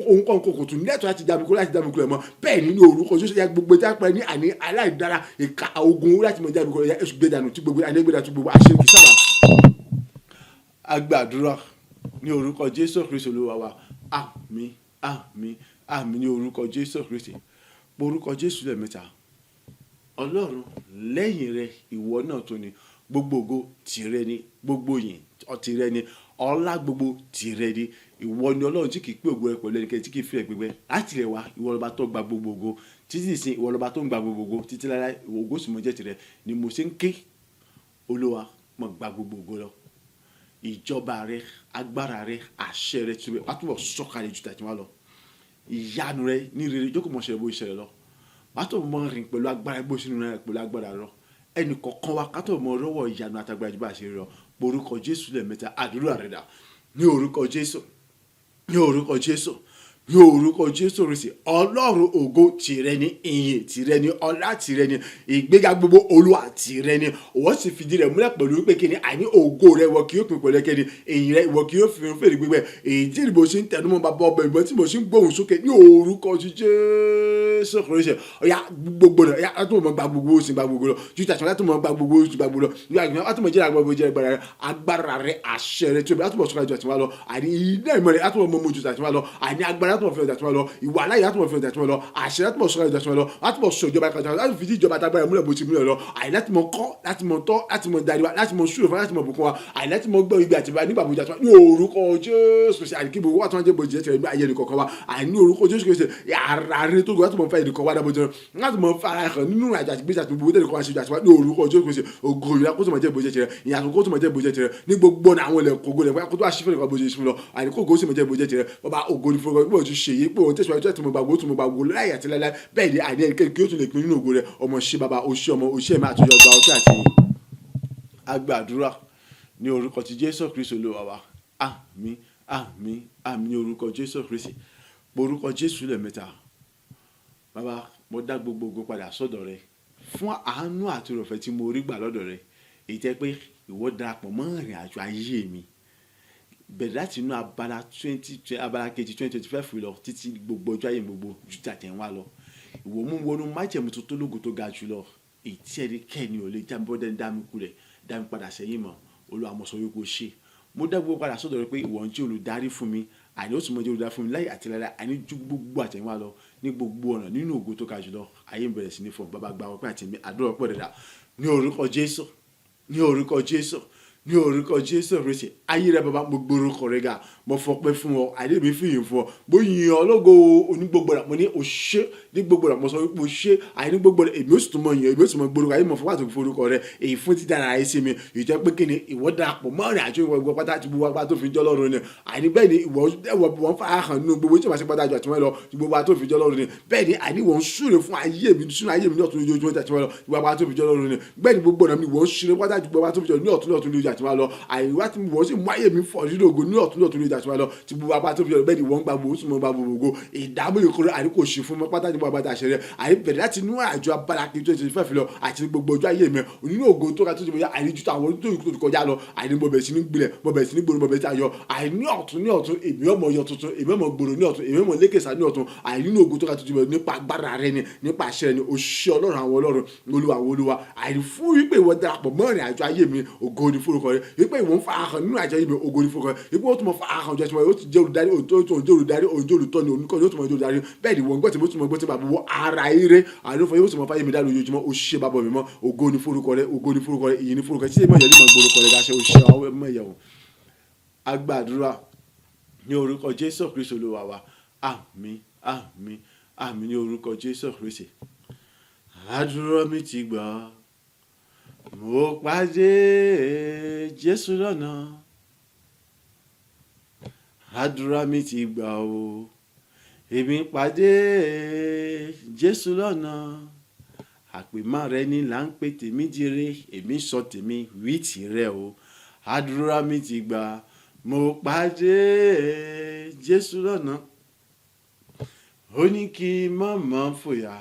ohun kan kò tún lẹ́tọ̀ọ́ láti dàmí kó láti dàmí kúlẹ̀ mọ́ bẹ́ẹ̀ ni ní orúkọ Jésù ya gbogbo tí a pẹ́ ní àní aláìdára ìka ogun láti mọ̀ dàmí kúlẹ̀ ẹ̀sùn gbé dànù tí gbogbo àdégbé dànù tí gbogbo àṣírí kì í sábà. Agbàdúrà ní orúkọ Jésù Kristi Olúwa wa àmín àmín àmín ní orúkọ Jésù Kristi orúkọ Jésù lẹ́ẹ̀mẹ́ta Ọlọ́run lẹ́yìn rẹ ìwọ náà tó ni gbogbo ògo tìrẹ ni gbogbo yìn tìrẹ ni ọlá gbogbo tìrẹ ni ìwọ ni Ọlọ́run tí kì í pé ògo rẹ pẹ̀lú ẹnikẹ́ni tí kì í fi ẹ̀gbẹ̀gbẹ̀ láti rẹ̀ wá ìwọ lọ́ba tó gba gbogbo ògo títí ìsìn ìwọ lọ́ba tó ń gba gbogbo ògo títí láéláé ìwọ ògo sì mọ́ jẹ́ tìrẹ ni mo ṣe ń ké Olúwa mọ̀ gba gbogbo ògo lọ ìjọba rẹ agbára rẹ àṣẹ rẹ tí wàá túbọ̀ sọ̀kalẹ̀ jù tàbí wá lọ ìyanu rẹ ní rere jókòó mọ̀ ṣẹlẹ̀ bó ṣẹlẹ̀ lọ wàá tó mọ̀ rìn pẹ̀lú agbára bó sínú rẹ pẹ̀lú agbára lọ ẹnì kọ̀ọ̀kan wa ká tó mọ̀ rọ́wọ́ ìyanu àtàgbàrà jù bá ṣe rọ orúkọ Jésù lẹ́ẹ̀mẹ́ta àdúrà rẹ dà ní orúkọ Jésù ní orúkọ Jésù ní orúkọ Jésù Kristi Ọlọ́run ògo tìrẹ ni ìyìn tìrẹ ni ọlá tìrẹ ni ìgbéga gbogbo Olúwa tìrẹ ni wọ́n sì fìdí rẹ̀ múlẹ̀ pẹ̀lú pé kí ni àní ògo rẹ̀ wọ kí yóò pín pẹ̀lú ẹkẹ́ni ìyìn rẹ̀ wọ kí yóò fi fèrè gbígbẹ́ èyí tí mo ṣe ń tẹnumọ́ bàbá ọbẹ̀ ìbọn tí mo ṣe ń gbóhùn sókè ní orúkọ Jésù Kristi ọ̀yà gbogbo rẹ̀ ọ̀yà látọ̀ mọ̀ gba gbogbo oṣù gba gbogbo lọ jújà tí wọ́n látọ̀ mọ̀ gba gbogbo oṣù gba gbogbo lọ látọ̀ mọ̀ jẹ́ra gbogbo jẹ́ra agbára rẹ̀ àṣẹ rẹ̀ tí o bẹ̀ látọ̀ mọ̀ sọ́kà jù àti wá lọ àní ilé ìmọ̀ rẹ̀ látọ̀ mọ̀ mọ̀ jù àti wá lọ àní agbára látọ̀ mọ̀ fẹ́ àti wá lọ ìwà aláyè látọ̀ mọ̀ fẹ́ àti wá lọ àṣẹ látọ̀ mọ̀ sọ́kà jù àti wá lọ látọ̀ mọ̀ sọ ìjọba kan láti fi ìjọba tagbára múlẹ̀ bó ti múlẹ̀ lọ àní láti mọ̀ kọ́ láti mọ̀ tọ́ láti mọ̀ darí wa láti mọ̀ sùúrù fún láti mọ̀ bùkún wa àní láti mọ̀ gbọ́ ibi àti bá nígbà bójú àti wá ní orúkọ Jésù Kristi àní kí gbogbo wa tó ń jẹ́ bójú ẹ̀tẹ̀ ní ayé nìkan wa àní orúkọ Jésù Kristi yàrá rẹ tó gbọ́ láti mọ̀ fẹ́ ìdíkọ̀ wá dábòjọ́ láti mọ̀ fara hàn nínú àjà àti gbèsè àti gbogbo tẹ̀lé kan àṣejù àti wá ní orúkọ Jésù Kristi ògo ìlà kó tó mọ̀ jẹ́ bójú ẹ̀tẹ̀ ìyàtọ̀ kó tó mọ̀ jẹ́ bójú ẹ̀tẹ̀ ní gbogbo àwọn ilẹ̀ kógo lẹ̀ kó tó àṣìfẹ́ nìkan bójú ẹ̀tẹ̀ lọ àní kó gòsì mọ̀ jẹ́ bójú ẹ̀tẹ̀ bàbá ògo ní fúnra pé o ti ṣe yé pé o tẹ̀síwájú tó ti mọ̀ gbàgbó tó mọ̀ gbàgbó láyé àti láyé bẹ́ẹ̀ ni àní ẹnikẹ́ni kí ó tún lè pin nínú ògo rẹ̀ ọmọ ṣe bàbá oṣù ọmọ oṣù ẹ̀mí àtúnyọ gba ọtí àti agbàdúrà ní orúkọ ti Jésù Kristi Olúwa wa àmín àmín àmín ní orúkọ Jésù Kristi orúkọ Jésù lẹ́ẹ̀mẹ́ta bàbá mo dá gbogbo ògo padà sọ́dọ̀ rẹ fún àánú àti ìrọ̀fẹ́ tí mo rí gbà lọ́dọ̀ rẹ èyí tẹ́ pé ìwọ darapọ̀ mọ́ ìrìn àjò ayé mi bẹ̀rẹ̀ láti inú abala kejì 2025 lọ títí gbogbo ọjọ́ ayé gbogbo ju tàtẹ̀ wá lọ ìwọ mú wọnú májẹ̀mú tó lógo tó ga jùlọ èyí tí ẹnikẹ́ni ò lè já mi bọ́dẹ́ dá mi kulẹ̀ dá mi padà sẹ́yìn mọ́ Olúwa mo sọ wípé o ṣé. Mo dá gbogbo padà sọ́dọ̀ rẹ pé ìwọ ń jẹ́ olùdarí fún mi, àní ó sì mọ jẹ́ olùdarí fún mi láyé àti láyé, àní ju gbogbo àtẹ̀yìnwá lọ ní gbogbo ọ̀nà nínú ògo tó ga jùlọ. Ayé ń bẹ̀rẹ̀ sí ní fún bàbá gba ọpẹ́ àti mi àdúrà ọpẹ́ dada ní orúkọ Jésù, ní orúkọ Jésù, ní orúkọ Jésù Kristi. Ayé rẹ bàbá mo gbórúkọ rẹ ga, mo fọpẹ́ fún ọ, àdé mi fìyìn fún ọ, mo yìn ọ́ lógo onígbogbo rẹ, mo ní o ṣé ní gbogbo rẹ, mo sọ wípé o ṣé àyè ní gbogbo rẹ, èmi ó sì tún mọ yìn, èmi ó sì mọ gbórúkọ ayé, mo fọwọ́ àti forúkọ rẹ èyí fún dídára ayé sí mi. Ìjẹ́ pé kí ni ìwọ darapọ̀ mọ́ ọ̀rẹ́ àjọ ìwọ pátá àti gbogbo apá tó fi jọ́ lọ́run ni. Àní bẹ́ẹ̀ ni ìwọ fara hàn nínú gbogbo tí wọ́n ṣe pátá àjọ àti wọ́n lọ gbogbo apá tó fi jọ́ lọ́run ni. Bẹ́ẹ̀ ni àní wọ́n ń súre fún ayé mi sínú ayé mi ní ọ̀tún lójoojúmọ́ àti wọ́n lọ gbogbo apá tó fi jọ́ lọ́run ni. Bẹ́ẹ̀ ni gbogbo ọ̀nà mi wọ́n ń súre pátá àti gbogbo apá tó fi jọ́ ní ọ̀tún lójoojúmọ́ àti wọ́n lọ. Àìwá tí wọ́n sì mú ayé mi fọ̀ nínú ògo ní ọ̀tún lójoojúmọ́ àti wọ́n lọ ti gbogbo apá tó fi jọ́. Bẹ́ẹ̀ ni wọ́n gba gbogbo sùnmọ́ gba gbogbo ìdáàbò ìkórè àní kò ṣe fún mi pátá ní gbogbo apá àṣẹ rẹ. Àní bẹ̀rẹ̀ láti inú àjọ abala kí 2025 fi lọ àti gbogbo ọjọ́ ayé mi nínú ògo tó ga tó ti bọ̀ yá àní ju àwọn tó kọjá lọ. Àní mo bẹ̀rẹ̀ sí ní gbilẹ̀, mo bẹ̀rẹ̀ sí ní gbòòrò, mo bẹ̀rẹ̀ sí ayọ̀. Àní ní ọ̀tún èmi ọmọ yọ tuntun, èmi ọmọ gbòòrò ní ọ̀tún, èmi ọmọ lékèsà ní ọ̀tún. Àní nínú ògo tó ga tó ti bọ̀ nípa agbára rẹ ni, nípa àṣẹ rẹ ni. O ṣé Ọlọ́run àwọn Ọlọ́run, Olúwa àwọn Olúwa. Àní fún wípé ìwọ darapọ̀ mọ́ ìrìn àjò ayé mi, ògo ni forúkọ rẹ. Wípé ìwọ ń fa ahọ́n nínú àjọ ayé mi, ògo ni forúkọ rẹ. Wípé ó tún mọ fa ahọ́n jẹ́ ó ti jẹ́ olùdarí, ó tún jẹ́ olùdarí, ó jẹ́ olùtọ́ni, oníkọ́ni, ó tún mọ jẹ́ olùdarí. Bẹ́ẹ̀ ni wọ́n gbọ́ tí mo tún mọ gbọ́ tí bàbá wọ ara ire. Àní ó fọ yóò tún mọ fáyé mi dá lójoojúmọ́. O ṣé bàbá mi mọ́, ògo ni forúkọ rẹ, ògo ni forúkọ rẹ, ìyìn ni forúkọ rẹ. Tí èmi ọ̀yẹ́ lè mọ gbórúkọ rẹ dáṣẹ́, o ṣé àwọn ọmọ ìyàwó. Agbàdúrà ní orúkọ Jésù Kristi Olúwa wa. Àmín, àmín, àmín ní orúkọ Jésù Kristi. Àdúrà mi ti gbà, mo pàdé Jésù lọ́nà. Àdúrà mi ti gbà o, èmi pàdé Jésù lọ́nà. Àpèmọ́ rẹ ni là ń pè tèmi dire, èmi sọ tèmi wí tìrẹ o. Àdúrà mi ti gbà, mo pàdé Jésù lọ́nà. Ó ní kí mọ̀mọ́ fòyà,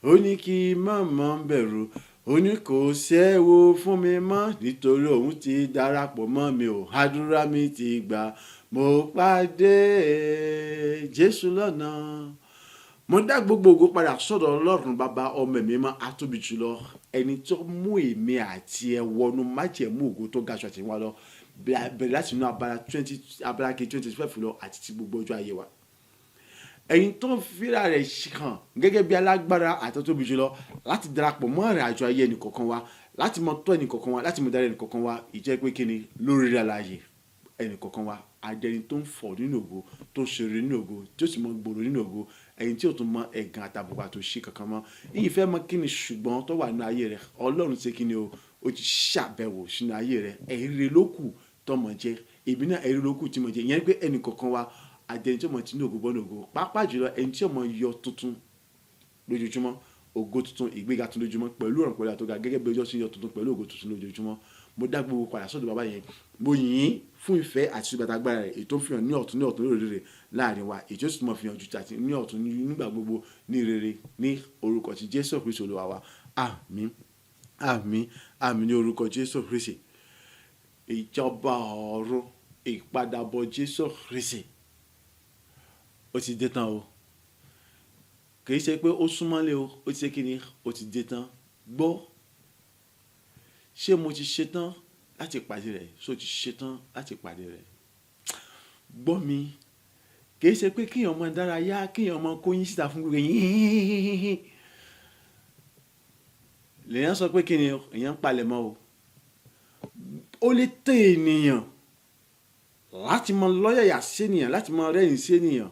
ó ní kí mọ̀mọ́ bẹ̀rù, ó ní kò sẹ́wó fún mi mọ́ nítorí òun ti darapọ̀ mọ́ mi o. Àdúrà mi ti gbà, mo pàdé Jésù lọ́nà. Mo dá gbogbo ògo padà sọ́dọ̀ Ọlọ́run bàbá ọmọ mi mọ́ atóbi jùlọ, ẹni tó mú èmi àti ẹ wọnú májẹ̀mú ògo tó ga jù àti wá lọ bẹ̀rẹ̀ láti inú abala kí 2025 lọ àti ti gbogbo ọjọ́ ayé wa. Ẹ̀yin tó ń fira rẹ̀ hàn gẹ́gẹ́ bí alágbára àti tóbi jùlọ láti darapọ̀ mọ́ ìrìn àjò ayé ẹnìkọ̀ọ̀kan wa, láti mọ tọ́ ẹnìkọ̀ọ̀kan wa, láti mọ darí ẹnìkọ̀ọ̀kan wa. Ìjẹ́ pé kí ni lórí rẹ̀ láàyè ẹnìkọ̀ọ̀kan wa adẹni tó ń fọ̀ nínú ògo, tó ń ṣeré nínú ògo, tí ó sì mọ gbòòrò nínú ògo, ẹ̀yin tí ó tún mọ ẹ̀gàn àtàbùkù àtòṣì kankan mọ́. Ìyìn fẹ́ mọ kí ni ṣùgbọ́n tó wà nínú ayé rẹ̀ Ọlọ́run ṣe kí ni o, ó ti ṣàbẹ̀wò sínú ayé rẹ̀. Ẹ̀rí ló kù tọmọ jẹ, èmi náà ẹ̀rí ló kù tí mo jẹ. Ìyẹn pé ẹnìkọ̀ọ̀kan wa adẹni tí ó mọ tinú ògo bọ́nú ògo, pàápàá jùlọ ẹni tí ó mọ yọ tuntun lójoojúmọ́, ògo tuntun, ìgbéga tuntun lójoojúmọ́ pẹ̀lú ọ̀ràn pẹ̀lú àtọ́gà gẹ́gẹ́ bí ọjọ́ sí yọ tuntun pẹ̀lú ògo tuntun lójoojúmọ́. Mo dá gbogbo padà sọ́dọ̀ bàbá yẹn, mo yìn ín fún ìfẹ́ àti ìgbàta agbára rẹ̀, èyí tó fi hàn ní ọ̀tún lórí rẹ̀ láàrin wa, èyí tó sì mọ̀ fi hàn jù àti ní ọ̀tún nígbà gbogbo ní rere ní orúkọ ti Jésù Kristi Olúwa wa. Àmín, àmín, àmín ní orúkọ Jésù Kristi. Ìjọba ọ̀run, ìpadàbọ̀ Jésù Kristi ó ti dé tán o. Kì í ṣe pé ó súnmọ́lé o, ó ti ṣe kí ni, ó ti dé tán. Gbọ́, ṣé mo ti ṣetán láti pàdé rẹ̀? Ṣé o ti ṣetán láti pàdé rẹ̀? Gbọ́ mi, kì í ṣe pé kíyàn ọmọ dárayá, kíyàn ọmọ kóyín síta fún gbogbo yín. Lèyàn sọ pé kí ni èèyàn ń palẹ̀ mọ́ o. Ó lè tẹ ènìyàn láti mọ lọ́yàyà sí ènìyàn, láti mọ rẹ́rìn sí ènìyàn,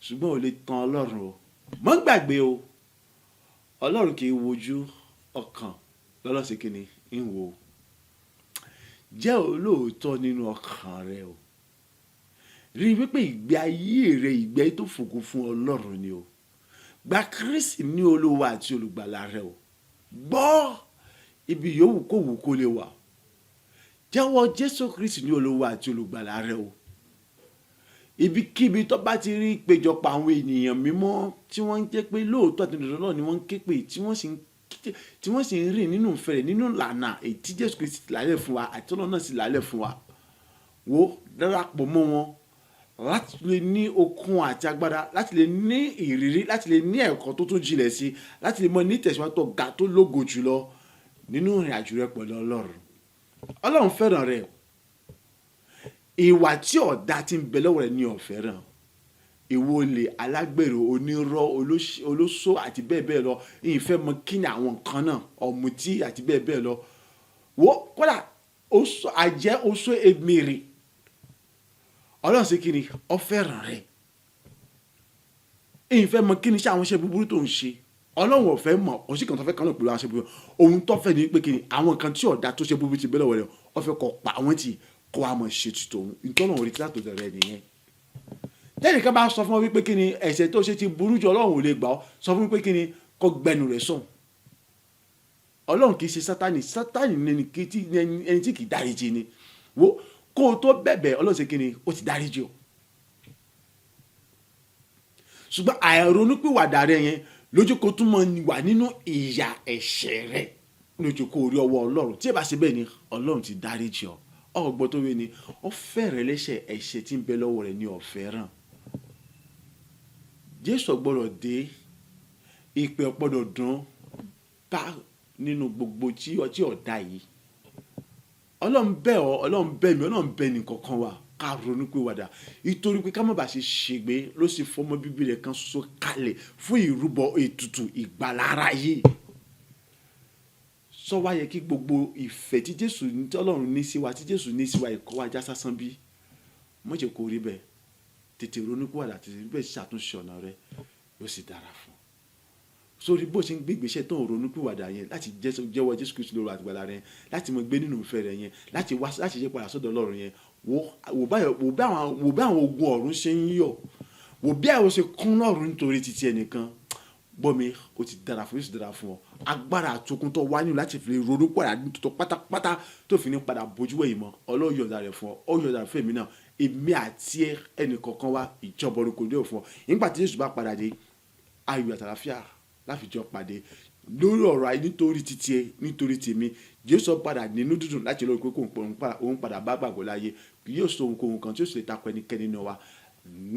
ṣùgbọ́n ò lè tan Ọlọ́run o. Mọ́ gbàgbé o, Ọlọ́run kì í wojú ọkàn lọ́lọ́sẹ̀ kí ni ń wo. Jẹ́ olóòótọ́ nínú ọkàn rẹ o. Rí wípé ìgbé ayé rẹ ìgbé tó fògo fún Ọlọ́run ni o. Gba Kristi ní Olúwa àti olùgbàlà rẹ o. Gbọ́, ibi yòówù kó wù kó lè wà, jẹ́wọ́ Jésù Kristi ní Olúwa àti olùgbàlà rẹ o. Ibikíbi tó bá ti rí ìpéjọpọ̀ àwọn ènìyàn mímọ́ tí wọ́n ń jẹ́ pé lóòótọ́ àti òdodo náà ni wọ́n ń ké pè, tí wọ́n sì ń rìn nínú ìfẹ́ rẹ̀, nínú ìlànà èyí tí Jésù Kristi lálẹ́ fún wa àti Ọlọ́run náà sì lálẹ́ fún wa. Wo darapọ̀ mọ́ wọn láti lè ní okun àti agbára, láti lè ní ìrírí, láti lè ní ẹ̀kọ́ tó tún jinlẹ̀ sí, láti lè mọ ní ìtẹ̀síwájú tó ga tó lógo jùlọ nínú ìrìn àjò rẹ pẹ̀lú Ọlọ́run. ọlọ́run fẹ́ràn rẹ ìwà tí ọ̀dà ti ń bẹ lọ́wọ́ rẹ ní ọ̀fẹ́ràn ìwọ olè alágbèrè onírọ́ olóṣó àti bẹ́ẹ̀ bẹ́ẹ̀ lọ ìfẹ́ mọ kí ni àwọn nǹkan náà ọ̀mùtí àti bẹ́ẹ̀ bẹ́ẹ̀ lọ wo kódà àjẹ́ oṣó èmèrè ọlọ́run ṣe kí ni ó fẹ́ràn rẹ ìfẹ́ mọ kí ni ṣe àwọn iṣẹ́ búburú tó ń ṣe ọlọ́run ò fẹ́ mọ̀ òsì kan tó fẹ́ kàn náà pẹ̀lú àwọn iṣẹ́ búburú ohun tó fẹ́ ni pé kí ni àwọn nǹkan tí ọ̀dà tó ṣe búburú ti bẹ́ lọ́wọ́ rẹ ó fẹ́ kọ́ pa àwọn tí kó wa mọ̀ ṣe tuntun òun ìtọ́nà orí tí látòjọ rẹ nìyẹn tẹ́nìkan bá sọ fún ọ wípé kí ni ẹ̀ṣẹ̀ tó ṣe ti burú jù ọlọ́run ò lè gbà ọ́ sọ fún wípé kí ni kó gbẹnu rẹ̀ sùn ọlọ́run kì í ṣe sátánì ẹni tí kì í dáríjì ni wo kó o tó bẹ̀bẹ̀ ọlọ́run ṣe kí ni ó ti dáríjì o ṣùgbọ́n àìronúpìwàdà rẹ yẹn lójú kó tún mọ wà nínú ìyà ẹ̀ṣẹ̀ rẹ lójú kó rí ọwọ́ ọlọ́run tí ẹ bá ṣe bẹ́ẹ̀ ni ọlọ́run ti dáríjì ọ ọgbọ́n tó wé ni ó fẹ́rẹ̀ lẹ́ṣẹ̀ ẹ̀ṣẹ̀ tí ń bẹ lọ́wọ́ rẹ̀ ní ọ̀fẹ́ràn jésù gbọ́dọ̀ dé ìpè ọ̀pọ̀dọ̀ dùn bá nínú gbogbo tí ọ̀dà yìí ọlọ́run bẹ̀ ọ́ ọlọ́run bẹ̀ mí ọlọ́run bẹ̀ nìkankan wa ká ronú pé wàdà nítorí pé ká má bàa ṣe ṣègbé ló sì fọmọ bíbí rẹ̀ kan ṣoṣo kalẹ̀ fún ìrúbọ ètùtù ìgbàlára yìí sọ wá yẹ kí gbogbo ìfẹ́ tí jésù tí ọlọ́run ní sí wa tí jésù ní sí wa ìkọ́ wa já sásán bí mo jẹ́ kó rí bẹ́ẹ̀ tètè ronú pé wàdà tètè bẹ́ẹ̀ ṣàtúnṣe ọ̀nà rẹ yóò sì dára fún sórí bó ṣe ń gbé ìgbésẹ̀ tó ń ronú pé wàdà yẹn láti jẹ́wọ́ jésù kristu lóru àtìgbàlà rẹ láti mọ gbé nínú ìfẹ́ rẹ yẹn láti yẹ padà sọ́dọ̀ ọlọ́run yẹn wò bí àwọn ogun ọ̀run ṣe ń yọ̀ wò bí àwọn ṣe kún lọ́run nítorí títí ẹnìkan gbọ́ mi ó ti dára fún yóò sì dára fún ọ agbára àtòkùn tó wá nílò láti fi ronú padà nítorí pátápátá tó fi ní padà bójú wẹ̀yìn mọ́ ọlọ́run yọ̀ǹda rẹ̀ fún ọ ó yọ̀ǹda fún èmi náà èmi àti ẹnì kọ̀ọ̀kan wá ìjọba orúkọ dé òfin ọ nígbà tí Jésù bá padà dé ayọ̀ àtàlàfíà láfijọ́ pàdé lórí ọ̀rọ̀ ayé nítorí títí ẹ nítorí tèmi Jésù padà nínú dúdùn láti lórí pé òun padà bá gbàgbọ́ láyé yóò sọ ohunkóhun kan tí ó sì lè takò ẹnikẹ́ni náà wá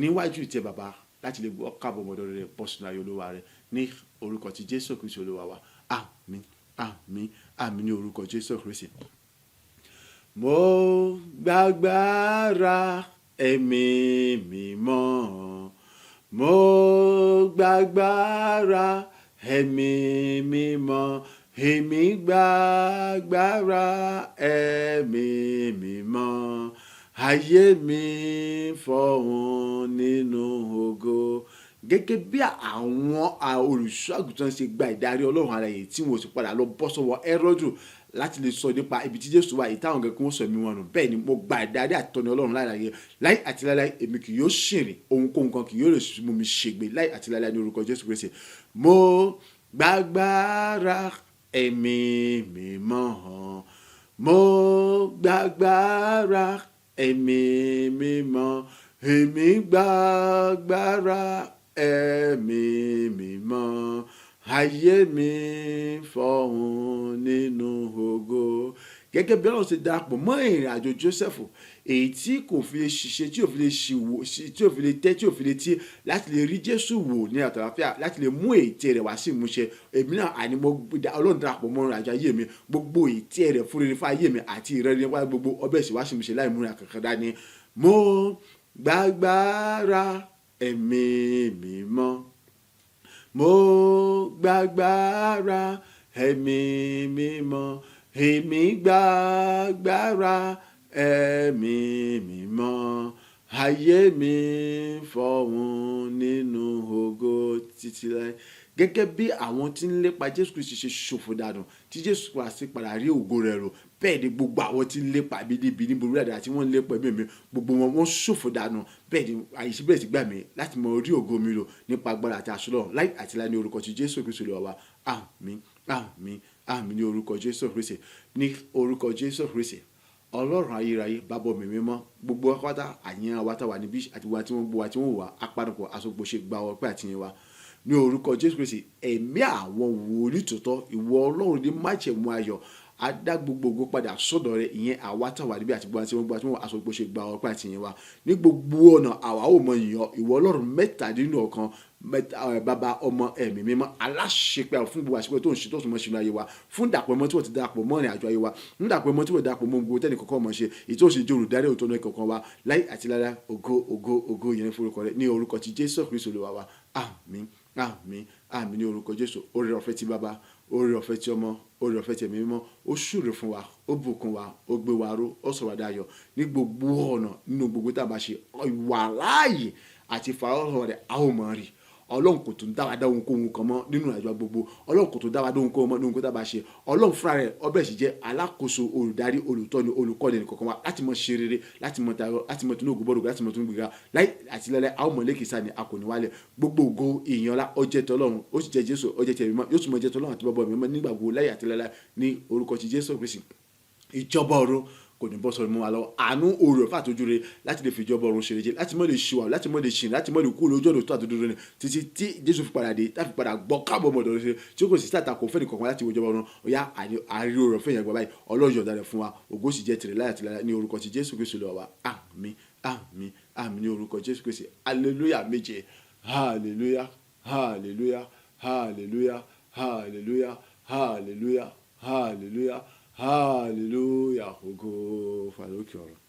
níwájú ìtẹ́ bàbá láti lè gbọ́ káàbọ̀ ọmọdé rẹ̀ bọ́ sínú ayé olúwa rẹ̀ ní orúkọ ti Jésù Kristi olúwa wa àmín àmín àmín ní orúkọ Jésù Kristi. Mo gbàgbára ẹ̀mí mímọ́ mo gbàgbára ẹ̀mí mímọ́ èmi gbàgbára ẹ̀mí mímọ́ ayé mi fọ̀hún nínú ògo gẹ́gẹ́ bí àwọn olùṣọ́ àgùntàn ṣe gba ìdarí ọlọ́run ara yìí tí wọ́n sì padà lọ bọ́ sọ́wọ́ Hẹ́rọ́dù láti lè sọ nípa ibi tí Jésù wà yìí táwọn gẹ̀gẹ́ wọ́n sọ ẹ̀mí wọn nù bẹ́ẹ̀ ni mo gba ìdarí àtọ́ni ọlọ́run láì láì àti láì èmi kì yóò ṣìrìn ohunkóhun kan kì yóò lè mú mi ṣègbè láì àti láì ní orúkọ Jésù Kristi mo gbàgbára ẹ̀mí mímọ́ mo gbàgbára ẹ̀mí mímọ́ èmi gbàgbára ẹ̀mí mímọ́ ayé mi fọ̀hún nínú ògo gẹ́gẹ́ bí Ọlọ́run ṣe darapọ̀ mọ́ ìrìn àjò Jósẹ́fù èyí tí kò fi lè ṣiṣẹ́ tí ò fi lè ṣìwò tí ò fi lè tẹ́ tí ò fi lè tí láti lè rí Jésù wò ní àtàlàfíà láti lè mú ète rẹ̀ wá sí ìmúṣẹ èmi náà àní mo Ọlọ́run darapọ̀ mọ́ ìrìn àjò ayé mi gbogbo ète rẹ̀ fún rere fún ayé mi àti ìrẹ́rẹ́ wá gbogbo ọbẹ̀ sì wá sí ìmúṣẹ láì múra kankan dání mo gbàgbára ẹ̀mí mímọ́ mo gbàgbára ẹ̀mí mímọ́ èmi gbàgbára ẹ̀mí mímọ́ ayé mi fọ̀hún nínú ògo títí láé gẹ́gẹ́ bí àwọn tí ń lépa Jésù Kristi ṣe ṣòfò dànù tí Jésù Kristi padà rí ògo rẹ̀ rò bẹ́ẹ̀ ni gbogbo àwọn tí ń lépa bíbí ní burúkú àti wọ́n ń lépa ẹ̀mí mi gbogbo wọn wọ́n ṣòfò dànù bẹ́ẹ̀ ni àyíṣe bẹ́ẹ̀ ti gbà mí láti mọ orí ògo mi lò nípa agbára àti àṣọ Ọlọ́run láì àti láì ní orúkọ ti Jésù Kristi Olúwa wa àmín àmín àmín ní orúkọ Jésù Kristi ní orúkọ Jésù Kristi Ọlọ́run ayérayé bàbá mi mímọ́ gbogbo akọ́tà àyàn wa táwa níbí àti wa tí wọ́n gbọ́ wa tí wọ́n wà apánupọ̀ aṣọ́gbó ṣe gba ọpẹ́ àtìyẹn wa ní orúkọ Jésù Kristi ẹ̀mí àwọn wòlíì tòótọ́ ìwọ Ọlọ́run ní májẹ̀mú ayọ̀ adá gbogbo ògo padà sọ́dọ̀ rẹ̀ ìyẹn àwa táwa níbí àti gbogbo tí wọ́n gbọ́ tí wọ́n aṣọ́gbó ṣe gba ọpẹ́ àtìyẹn wa ní gbogbo ọ̀nà àwa ò mọ ìyàn ìwọ Ọlọ́run mẹ́tàdínlọ́kan bàbá ọmọ ẹ̀mí mímọ́ aláṣepẹ́ fún gbogbo àṣepẹ́ tó ń ṣe tó ń mọ̀ ṣe ayé wa fún dàpọ̀ mọ́ tí wọ́n ti dàpọ̀ mọ́ ìrìn àjò ayé wa fún dàpọ̀ mọ́ tí wọ́n dàpọ̀ mọ́ gbogbo tẹ́nì kọ̀ọ̀kan mọ̀ ṣe èyí tó ṣe jẹ́ olùdarí òótọ́ náà kọ̀ọ̀kan wa láyé àti lára ògo yẹn forúkọ rẹ̀ ní orúkọ ti Jésù Kristi Olúwa wa àmín àmín àmín ní orúkọ Jésù. Oore ọ̀fẹ́ ti bàbá, oore ọ̀fẹ́ ti ọmọ, oore ọ̀fẹ́ ti ẹ̀mí mímọ́ ó ṣúre fún wa, ó bùkún wa, ó gbé wa ró, ó sọ wá dayọ̀ ní gbogbo ọ̀nà nínú gbogbo tá a bá ṣe ìwà láàyè àti ìfàwọ́rọ̀ rẹ̀ a ó mọ̀ rí. Ọlọ́run kò tún dá wa dá ohunkóhun kan mọ́ nínú àjọ gbogbo. Ọlọ́run kò tún dá wa dá ohunkóhun mọ́ nínú nǹkan tá a bá ṣe. Ọlọ́run fúnra rẹ̀ ó bẹ̀rẹ̀ sí jẹ́ alákòóso, olùdarí, olùtọ́ni, olùkọ́ni ẹnìkọ̀ọ̀kan wa láti mọ̀ ṣe rere, láti mọ̀ tayọ, láti mọ̀ tún ògo bọ́dọ̀, láti mọ̀ tún gbéga láì àti lẹ́lẹ́ a ó mọ̀ lékìsá ni a kò ní wálẹ̀. Gbogbo ògo ìyìn ọlá ó jẹ́ tọlọ́run, ó sì jẹ́ Jésù, ó jẹ́ tẹ̀mí mọ́, yóò tún mọ̀ jẹ́ tọlọ́run àti bàbá mi mọ́ nígbà gbogbo láì àti lẹ́lẹ́ ní orúkọ ti Jésù Kristi. Ìjọba ọ̀run kò ní bọ́ sọ̀rọ̀ mọ́ wa lọ àánú oore ọ̀fẹ́ àtọ́jú rere láti lè fi ìjọba ọ̀run ṣe rere, láti mọ̀ lè ṣùwà, láti mọ̀ lè ṣìn, láti mọ̀ lè kú lójú ọ̀nà tó àtọ́jú rere títí tí Jésù fi padà dé táfi padà gbọ́ káàbọ̀ mọ̀dọ̀ rere tí ó kò sì sàtàkùn fẹ́ni kankan láti wo ìjọba ọ̀run ọ̀yá àrí oore ọ̀fẹ́ yẹn gbọ́ báyìí Ọlọ́run yọ̀ọ̀da rẹ̀ fún wa ògo sì jẹ́ tìrẹ láyà tìlára ní orúkọ ti Jésù Kristi Olúwa wa àmín àmín àmín ní orúkọ Jésù Kristi hallelujah méje hallelujah hallelujah hallelujah hallelujah hallelujah hallelujah hallelujah ògo fàlókè ọ̀run.